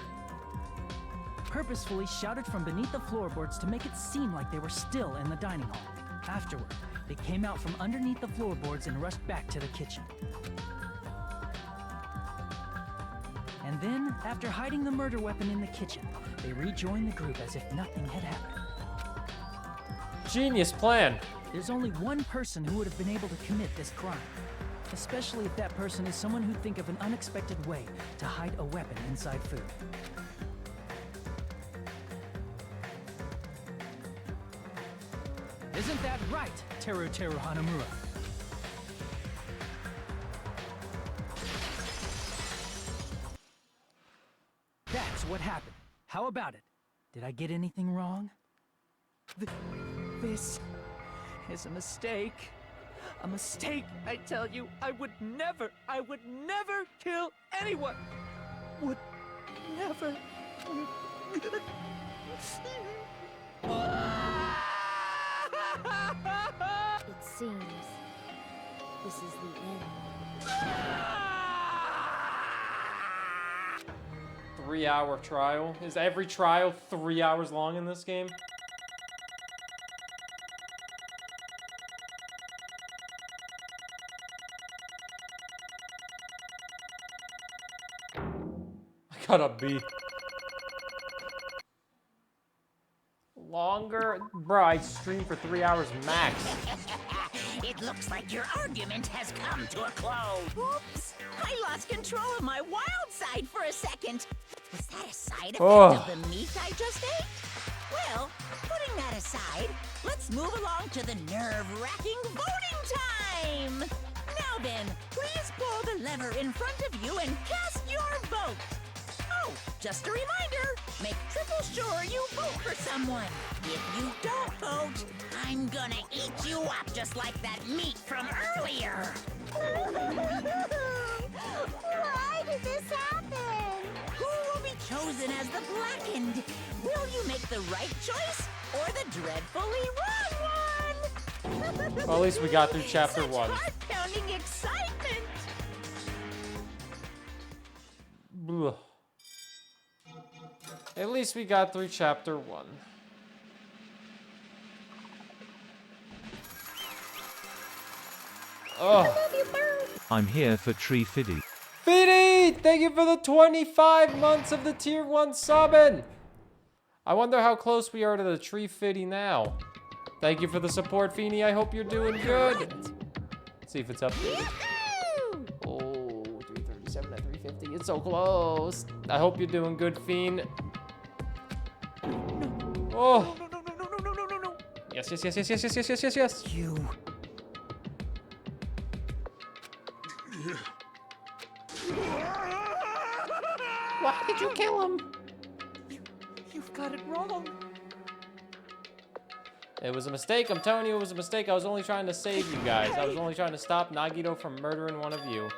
purposefully shouted from beneath the floorboards to make it seem like they were still in the dining hall. Afterward, they came out from underneath the floorboards and rushed back to the kitchen. And then, after hiding the murder weapon in the kitchen, they rejoined the group as if nothing had happened. Genius plan. There's only one person who would have been able to commit this crime. Especially if that person is someone who'd think of an unexpected way to hide a weapon inside food. Isn't that right, Teru Hanamura? That's what happened. How about it? Did I get anything wrong? This is a mistake. A mistake, I tell you. I would never kill anyone. Would never. It seems this is the end. 3-hour trial? Is every trial 3 hours long in this game? I got a B. Longer? Bro, I streamed for 3 hours max. It looks like your argument has come to a close. Oops! I lost control of my wild side for a second. Was that a side effect of the meat I just ate? Well, putting that aside, let's move along to the nerve-wracking voting time! Now then, please pull the lever in front of you and cast your vote. Oh, just a reminder, make triple sure you vote for someone. If you don't vote, I'm gonna eat you up just like that meat from earlier. Why did this happen? Who will be chosen as the blackened? Will you make the right choice or the dreadfully wrong one? Well, at least we got through chapter 1. Heart-pounding excitement. Blah. At least we got through chapter 1. Oh. I'm here for Tree Fiddy. Fiddy! Thank you for the 25 months of the tier 1 subbing! I wonder how close we are to the Tree Fiddy now. Thank you for the support, Feeny. I hope you're doing good. Let's see if it's updated. Oh, 337 at 350. It's so close. I hope you're doing good, Fiend. Oh. Yes, yes, yes, yes, yes, yes, yes, yes, yes, yes. You. Why did you kill him? You've got it wrong. It was a mistake. I'm telling you, it was a mistake. I was only trying to save you guys. I was only trying to stop Nagito from murdering one of you.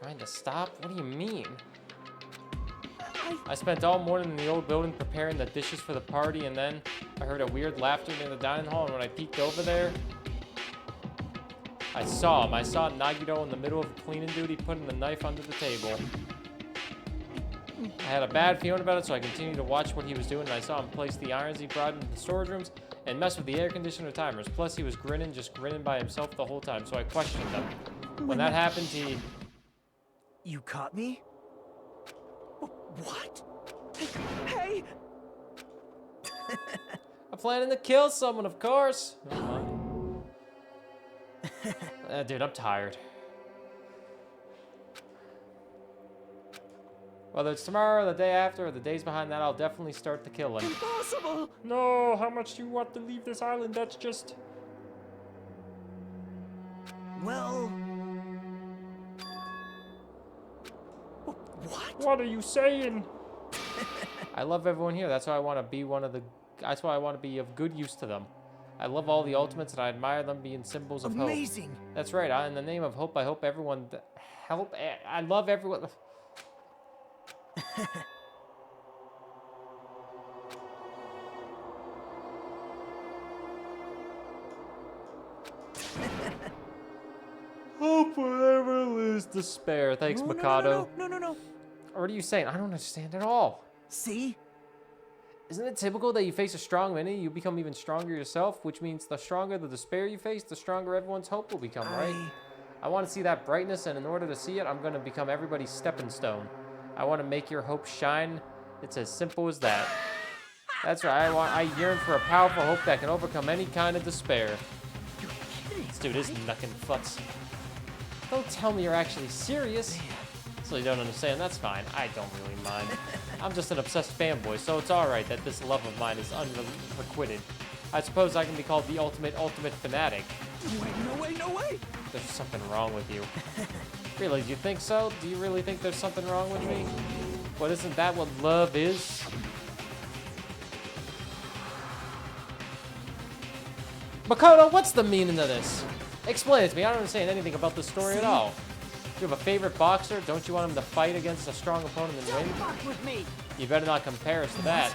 Trying to stop? What do you mean? I spent all morning in the old building preparing the dishes for the party, and then I heard a weird laughter near the dining hall, and when I peeked over there, I saw him. I saw Nagito in the middle of cleaning duty putting the knife under the table. I had a bad feeling about it, so I continued to watch what he was doing, and I saw him place the irons he brought into the storage rooms and mess with the air conditioner timers. Plus, he was grinning, just grinning by himself the whole time, so I questioned him. When that happened, he... You caught me? What? Hey! I'm planning to kill someone, of course. Dude, I'm tired. Whether it's tomorrow, the day after, or the days behind that, I'll definitely start the killing. Impossible! No, how much do you want to leave this island? That's just... Well... What? What are you saying? I love everyone here. That's why I want to be one of the... That's why I want to be of good use to them. I love all the ultimates, and I admire them being symbols of hope. Amazing! That's right. In the name of hope, I hope everyone... Help... I love everyone... Hope forever lose despair. Thanks, Mikado. No. What are you saying? I don't understand at all. See? Isn't it typical that you face a strong enemy, you become even stronger yourself, which means the stronger the despair you face, the stronger everyone's hope will become, right? I want to see that brightness, and in order to see it, I'm going to become everybody's stepping stone. I want to make your hope shine. It's as simple as that. That's right. I yearn for a powerful hope that can overcome any kind of despair. This dude is knucking futz. Don't tell me you're actually serious. So you don't understand, that's fine. I don't really mind. I'm just an obsessed fanboy, so it's alright that this love of mine is unrequited. I suppose I can be called the ultimate fanatic. Wait, no way! There's something wrong with you. Really, do you think so? Do you really think there's something wrong with me? What, isn't that what love is? Makoto, what's the meaning of this? Explain it to me. I don't understand anything about this story at all. You have a favorite boxer? Don't you want him to fight against a strong opponent and win? Fuck with me. You better not compare us to that.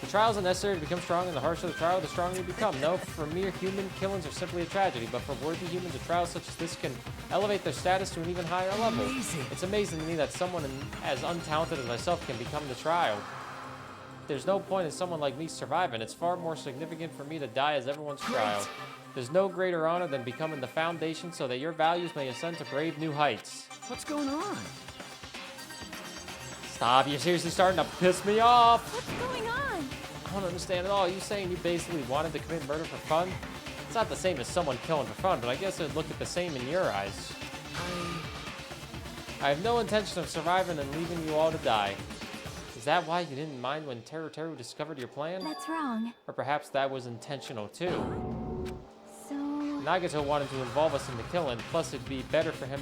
The trials are necessary to become strong, and the harsher the trial, the stronger you become. No, for mere human, killings are simply a tragedy, but for worthy humans, a trial such as this can elevate their status to an even higher level. It's amazing to me that someone as untalented as myself can become the trial. There's no point in someone like me surviving. It's far more significant for me to die as everyone's trial. There's no greater honor than becoming the foundation so that your values may ascend to brave new heights. What's going on? Stop, you're seriously starting to piss me off. What's going on? I don't understand at all. You saying you basically wanted to commit murder for fun? It's not the same as someone killing for fun, but I guess it would look at the same in your eyes. I have no intention of surviving and leaving you all to die. Is that why you didn't mind when Teru discovered your plan? That's wrong. Or perhaps that was intentional too. So... Nagato wanted to involve us in the killing, plus it'd be better for him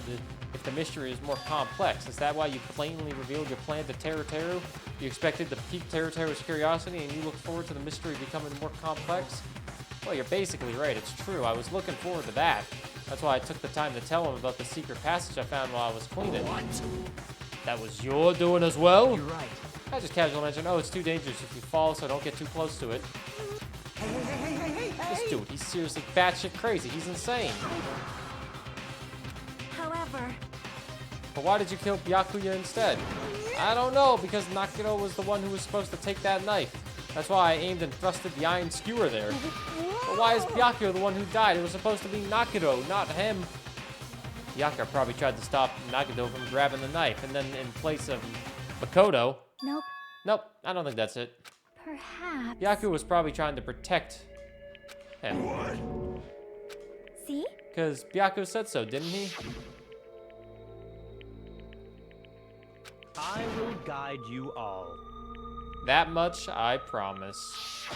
if the mystery is more complex. Is that why you plainly revealed your plan to Teru? You expected to pique Teru's curiosity and you looked forward to the mystery becoming more complex? Well, you're basically right, it's true. I was looking forward to that. That's why I took the time to tell him about the secret passage I found while I was cleaning. What? That was your doing as well? You're right. I just casually mentioned, oh, it's too dangerous if you fall, so don't get too close to it. Hey. This dude, he's seriously batshit crazy. He's insane. However... But why did you kill Byakuya instead? I don't know, because Nagato was the one who was supposed to take that knife. That's why I aimed and thrusted the iron skewer there. But why is Byakuya the one who died? It was supposed to be Nagato, not him. Byakuya probably tried to stop Nagato from grabbing the knife, and then in place of Makoto... Nope, I don't think that's it. Perhaps... Byakuya was probably trying to protect him. What? See? Because Byakuya said so, didn't he? I will guide you all. That much I promise.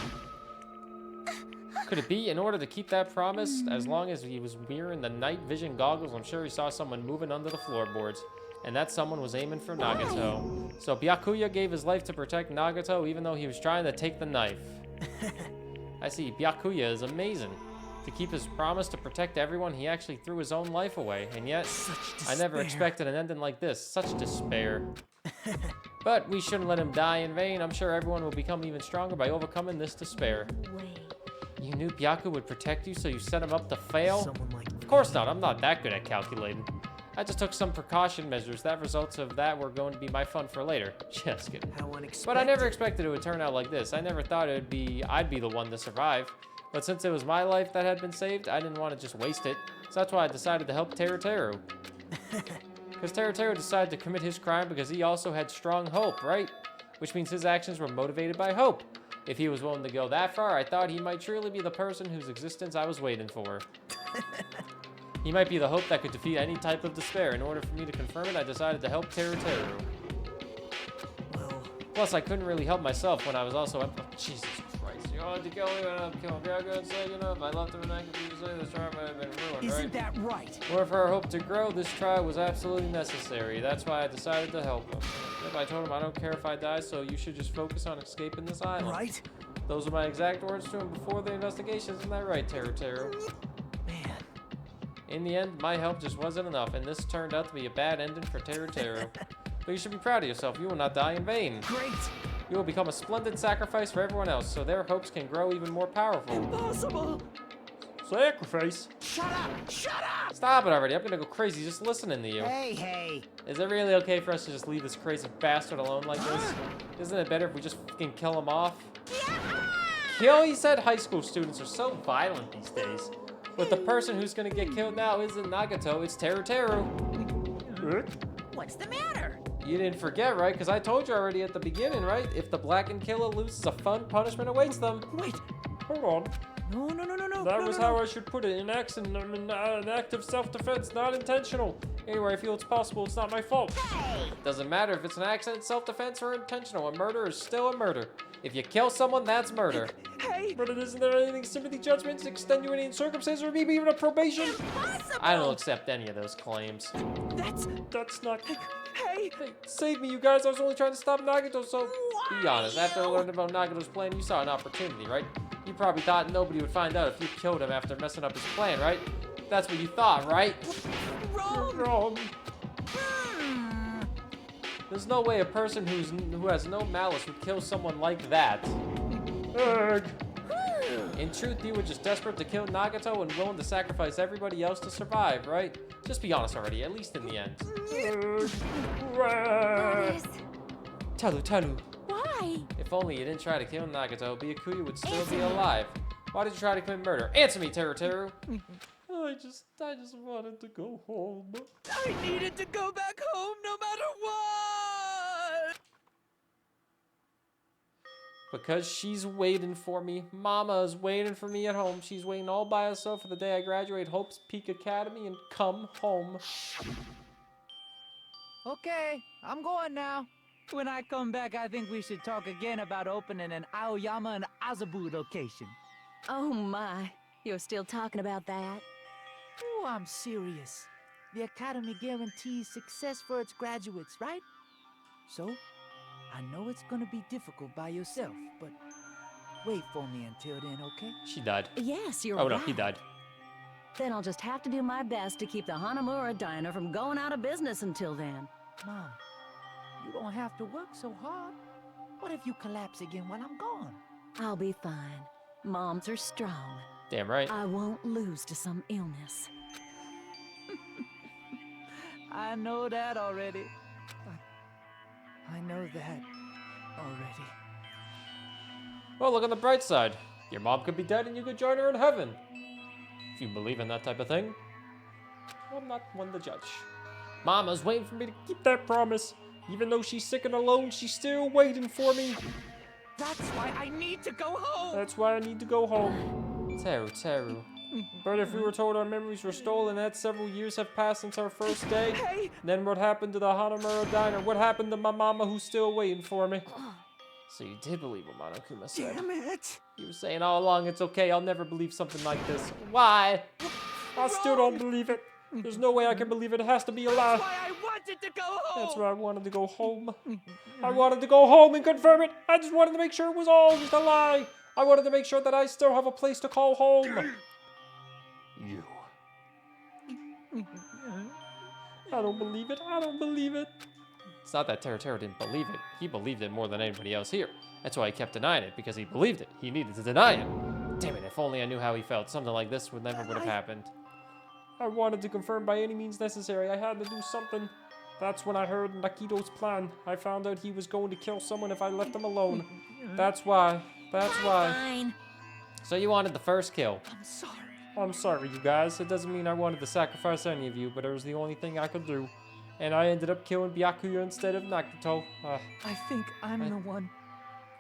Could it be in order to keep that promise? As long as he was wearing the night vision goggles, I'm sure he saw someone moving under the floorboards. And that someone was aiming for Nagato. So Byakuya gave his life to protect Nagato even though he was trying to take the knife. I see, Byakuya is amazing. To keep his promise to protect everyone, he actually threw his own life away. And yet, I never expected an ending like this. Such despair. But we shouldn't let him die in vain. I'm sure everyone will become even stronger by overcoming this despair. You knew Byakuya would protect you, so you set him up to fail? Of course not. I'm not that good at calculating. I just took some precaution measures. That results of that were going to be my fun for later. Just kidding. How unexpected. But I never expected it would turn out like this. I never thought I'd be the one to survive. But since it was my life that had been saved, I didn't want to just waste it. So that's why I decided to help Teru. Because Teru decided to commit his crime because he also had strong hope, right? Which means his actions were motivated by hope. If he was willing to go that far, I thought he might truly be the person whose existence I was waiting for. He might be the hope that could defeat any type of despair. In order for me to confirm it, I decided to help Teru. Plus, I couldn't really help myself when I was also... Jesus Christ. You wanted to kill me when I'm killing Byakuya and say, you know, if I left him and I could say this trial might have been ruined, right? Isn't that right? Or for our hope to grow, this trial was absolutely necessary. That's why I decided to help him. If I told him I don't care if I die, so you should just focus on escaping this island. Right? Those are my exact words to him before the investigation. Isn't that right, Teru? Man. In the end, my help just wasn't enough, and this turned out to be a bad ending for Teru. But you should be proud of yourself. You will not die in vain. Great. You will become a splendid sacrifice for everyone else, so their hopes can grow even more powerful. Impossible. Sacrifice? Shut up! Shut up! Stop it already. I'm gonna go crazy just listening to you. Hey. Is it really okay for us to just leave this crazy bastard alone like this? Isn't it better if we just fucking kill him off? Kill? He said high school students are so violent these days. But the person who's gonna get killed now isn't Nagato, it's Teru. What's the matter? You didn't forget, right? Because I told you already at the beginning, right? If the blackened killer loses, a fun punishment awaits them. Wait. Hold on. No. That was how I should put it. An act of self-defense, not intentional. Anyway, I feel it's possible. It's not my fault. Doesn't matter if it's an accident, self-defense, or intentional. A murder is still a murder. If you kill someone, that's murder. Hey! But isn't there anything sympathy, judgments, extenuating circumstances, or maybe even a probation? Impossible! I don't accept any of those claims. That's not... Hey! Hey, save me, you guys. I was only trying to stop Nagato, so... Be honest, after learning about Nagato's plan, you saw an opportunity, right? You probably thought nobody would find out if you killed him after messing up his plan, right? That's what you thought, right? Wrong. There's no way a person who has no malice would kill someone like that. In truth, you were just desperate to kill Nagato and willing to sacrifice everybody else to survive, right? Just be honest already, at least in the end. Taru. Why? If only you didn't try to kill Nagato, Byakuya would still be alive. Why did you try to commit murder? Answer me, Teru. I just wanted to go home. I needed to go back home no matter what! Because she's waiting for me. Mama is waiting for me at home. She's waiting all by herself for the day I graduate Hope's Peak Academy and come home. Okay, I'm going now. When I come back, I think we should talk again about opening an Aoyama and Azabu location. Oh my, you're still talking about that? Oh, I'm serious. The Academy guarantees success for its graduates, right? So, I know it's gonna be difficult by yourself, but wait for me until then, okay? She died. Yes, you're Oh right. no, he died. Then I'll just have to do my best to keep the Hanamura Diner from going out of business until then. Mom, you don't have to work so hard. What if you collapse again while I'm gone? I'll be fine. Moms are strong. Damn right. I won't lose to some illness. I know that already. I know that already. Well, look on the bright side. Your mom could be dead and you could join her in heaven. If you believe in that type of thing. I'm not one to judge. Mama's waiting for me to Keep that promise. Even though she's sick and alone, she's still waiting for me. That's why I need to go home! That's why I need to go home. Teru. But if we were told our memories were stolen, that several years have passed since our first day, then what happened to the Hanamura Diner? What happened to my mama who's still waiting for me? So you did believe what Monokuma said. Damn it! You were saying all along it's okay, I'll never believe something like this. Why? I still don't believe it. There's no way I can believe it. It has to be a lie. That's why I wanted to go home! That's why I wanted to go home. I wanted to go home and confirm it. I just wanted to make sure it was all just a lie. I wanted to make sure that I still have a place to call home. You. I don't believe it. I don't believe it. It's not that Teru didn't believe it. He believed it more than anybody else here. That's why he kept denying it, because he believed it. He needed to deny it. Damn it, if only I knew how he felt. Something like this would never have happened. I wanted to confirm by any means necessary. I had to do something. That's when I heard Nakito's plan. I found out he was going to kill someone if I left him alone. That's why. That's why. Fine. So you wanted the first kill. I'm sorry. I'm sorry, you guys. It doesn't mean I wanted to sacrifice any of you, but it was the only thing I could do. And I ended up killing Byakuya instead of Nagito. I think I'm the one.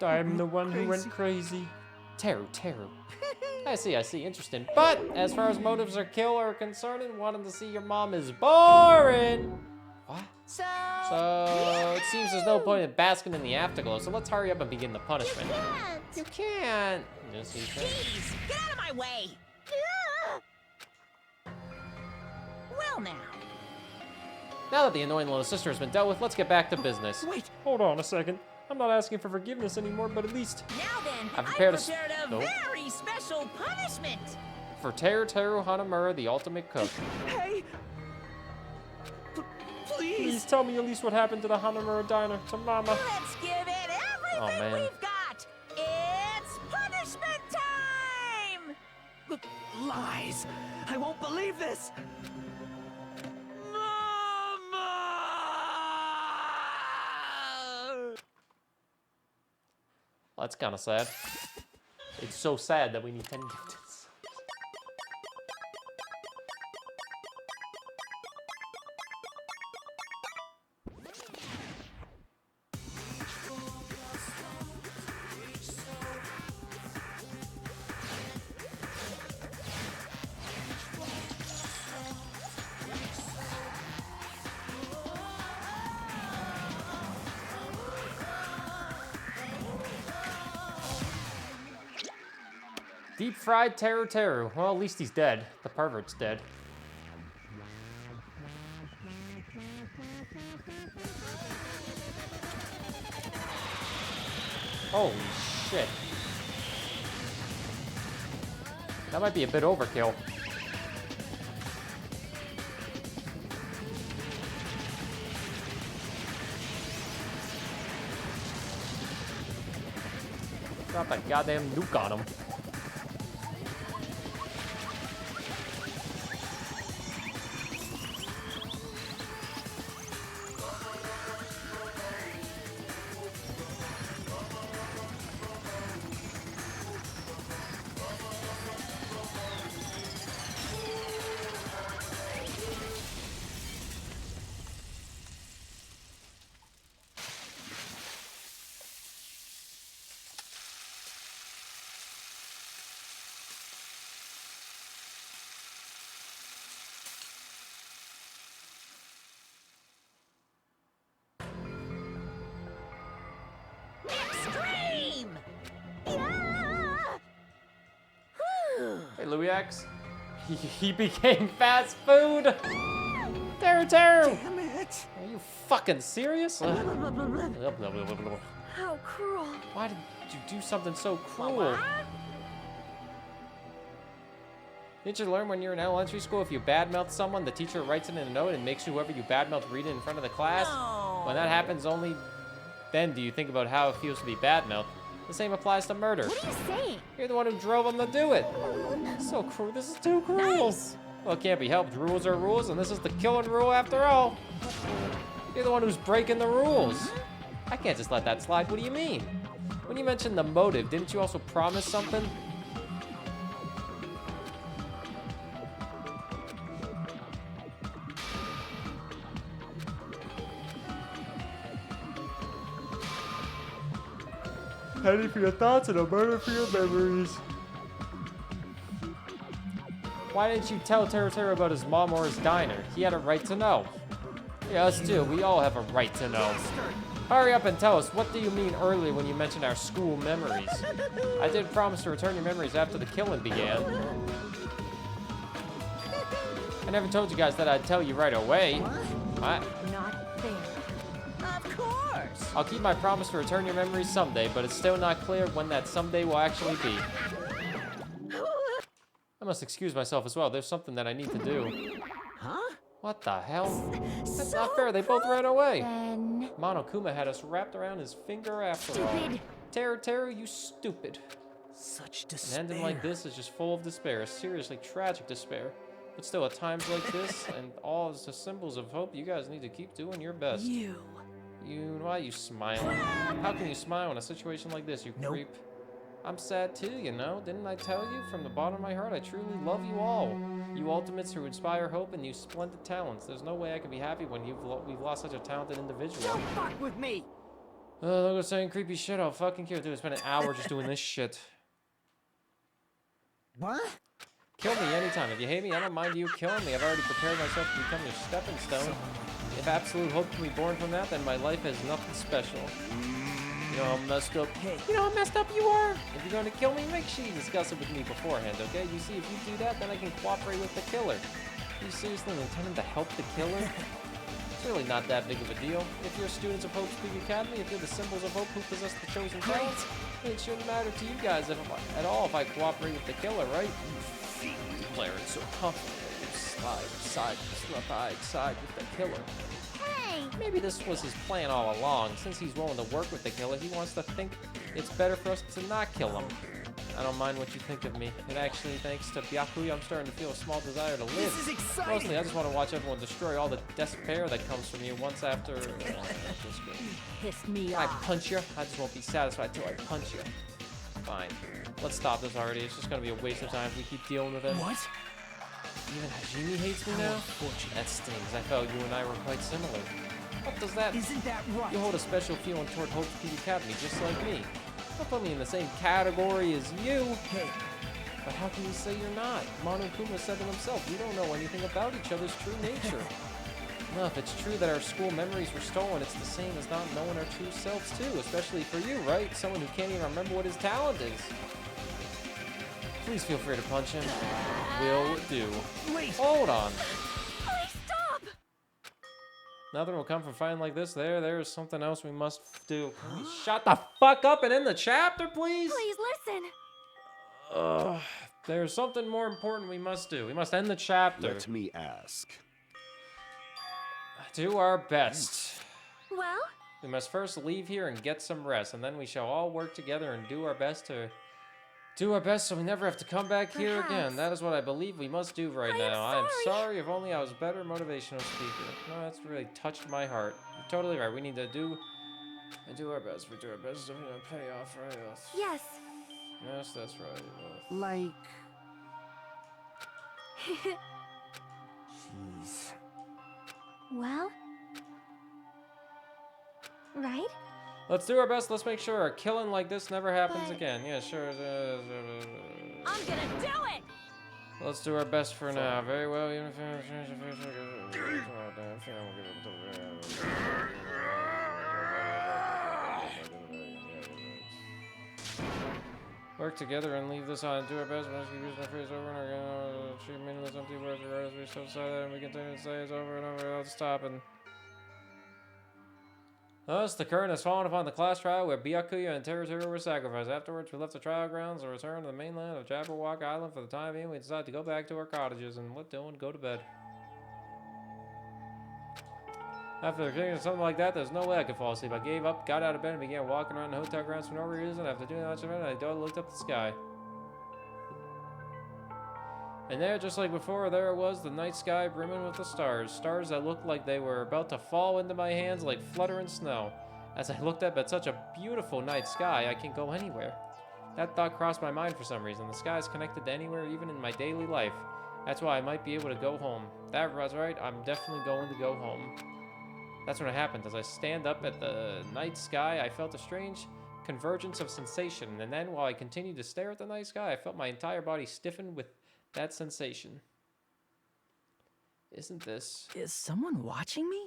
I'm the one who went crazy. Teru. I see. Interesting. But as far as motives or kill are concerned, wanting to see your mom is boring. What? So it seems there's no point in basking in the afterglow, so let's hurry up and begin the punishment. You can't. Yes, you can. Jeez, get out of my way! Well now. Now that the annoying little sister has been dealt with, let's get back to business. Wait, hold on a second. I'm not asking for forgiveness anymore, but at least... Now then, I've I prepared prepared a Nope. very special punishment! For Teru Hanamura, the ultimate cook. Hey! Please tell me at least what happened to the Hanamura Diner, to Mama. Let's give it everything man. we've got! It's punishment time! Lies! I won't believe this! Well, that's kind of sad. It's so sad that we need 10 digits. Deep fried Teru. Well, at least he's dead. The pervert's dead. Holy shit. That might be a bit overkill. Drop that goddamn nuke on him. Extreme! Hey, Louis X. He became fast food. Teru. Damn it! Are you fucking serious? How cruel. Why did you do something so cruel? Didn't you learn when you're in elementary school if you badmouth someone, the teacher writes it in a note and makes whoever you badmouth read it in front of the class? No. When that happens, only then do you think about how it feels to be badmouthed. The same applies to murder. What are you saying? You're the one who drove him to do it. So cruel. This is too cruel. Nice. Well, it can't be helped. Rules are rules, and this is the killing rule after all. You're the one who's breaking the rules. I can't just let that slide. What do you mean? When you mentioned the motive, didn't you also promise something? Penny for your thoughts and a murder for your memories. Why didn't you tell Teru about his mom or his diner? He had a right to know. Yeah, us too. We all have a right to know. Hurry up and tell us, what do you mean earlier when you mentioned our school memories? I did promise to return your memories after the killing began. I never told you guys that I'd tell you right away. What? Not fair. Of course. I'll keep my promise to return your memories someday, but it's still not clear when that someday will actually be. I must excuse myself as well. There's something that I need to do. Huh? What the hell? That's not fair. They both ran away. Then... Monokuma had us wrapped around his finger after all. Teru, you stupid. Such An despair. ending like this is just full of despair. Seriously, tragic despair. But still, at times like this, and all as the symbols of hope, you guys need to keep doing your best. Why are you smiling? How can you smile in a situation like this, you creep? I'm sad too, you know. Didn't I tell you? From the bottom of my heart, I truly love you all. You ultimates who inspire hope and you splendid talents. There's no way I can be happy when we've lost such a talented individual. Don't fuck with me! Look at saying creepy shit. I'll fucking kill. Dude, I spent an hour just doing this shit. What? Kill me anytime. If you hate me, I don't mind you killing me. I've already prepared myself to become your stepping stone. If absolute hope can be born from that, then my life has nothing special. You know how messed up. You know how messed up you are. If you're going to kill me, make sure you discuss it with me beforehand, okay? You see, if you do that, then I can cooperate with the killer. Are you seriously intending to help the killer? It's really not that big of a deal. If you're students of Hope's Peak Academy, if you're the symbols of hope who possess the chosen talents, then it shouldn't matter to you guys at all if I cooperate with the killer, right? Declaring so confidently, you slide with the killer. Hey! Maybe this was his plan all along. Since he's willing to work with the killer, he wants to think it's better for us to not kill him. I don't mind what you think of me. And actually, thanks to Byakuya, I'm starting to feel a small desire to live. This is exciting! Mostly, I just want to watch everyone destroy all the despair that comes from you once after... Pissed me I off. punch you, I just won't be satisfied till I punch you. Fine. Let's stop this already. It's just gonna be a waste of time if we keep dealing with it. What? Even Hajime hates me now? That stings. I felt you and I were quite similar. What does that... Isn't that right? You hold a special feeling toward Hope's Peak Academy, just like me. Don't put me in the same category as you. Hey. But how can you say you're not? Monokuma said it himself. We don't know anything about each other's true nature. No, if it's true that our school memories were stolen, it's the same as not knowing our true selves too, especially for you, right? Someone who can't even remember what his talent is. Please feel free to punch him. Will do. Wait! Hold on. Please stop! Nothing will come from fighting like this. There's something else we must do. Can we shut the fuck up and end the chapter, please? Please listen. There's something more important we must do. We must end the chapter. Let me ask. Do our best. Well? We must first leave here and get some rest, and then we shall all work together and do our best so we never have to come back here again. That is what I believe we must do right now. I am sorry. If only I was a better motivational speaker. No, that's really touched my heart. You're totally right. We need to do our best. We do our best so we don't pay off, right? Yes. Yes, that's right. Like... Jeez. Well? Right? Let's do our best. Let's make sure a killing like this never happens again. Yeah, sure. I'm gonna do it! Let's do our best for now. Very well. Even if work together and leave this on. Do our best. Once we use our phrase over and over again, treat meaningless empty words regardless. We still say that, and we continue to say it over and over without stopping. Thus, the curtain has fallen upon the class trial where Byakuya and Terutoru were sacrificed. Afterwards, we left the trial grounds and returned to the mainland of Jabberwock Island. For the time being, we decided to go back to our cottages and let Dylan go to bed. After experiencing something like that, there's no way I could fall asleep. I gave up, got out of bed, and began walking around the hotel grounds for no reason. After doing much of it, I looked up at the sky. And there, just like before, there it was, the night sky brimming with the stars. Stars that looked like they were about to fall into my hands like fluttering snow. As I looked up at such a beautiful night sky, I can go anywhere. That thought crossed my mind for some reason. The sky is connected to anywhere, even in my daily life. That's why I might be able to go home. That was right, I'm definitely going to go home. That's when it happened. As I stand up at the night sky, I felt a strange convergence of sensation. And then, while I continued to stare at the night sky, I felt my entire body stiffen with that sensation. Isn't this... Is someone watching me?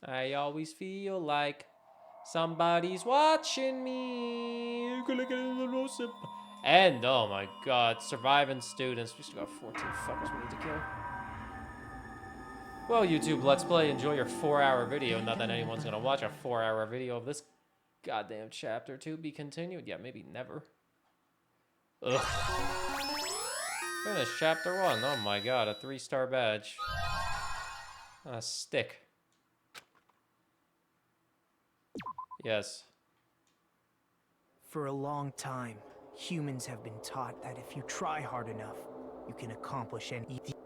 I always feel like somebody's watching me. And, oh my god, surviving students. We still got 14 fuckers we need to kill. Well, YouTube Let's Play, enjoy your 4-hour video. Not that anyone's gonna watch a 4-hour video of this goddamn chapter to be continued. Yeah, maybe never. Ugh. Finish chapter 1. Oh my god, a 3-star badge. A stick. Yes. For a long time, humans have been taught that if you try hard enough, you can accomplish anything.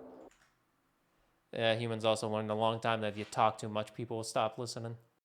Yeah, humans also learned a long time that if you talk too much, people will stop listening.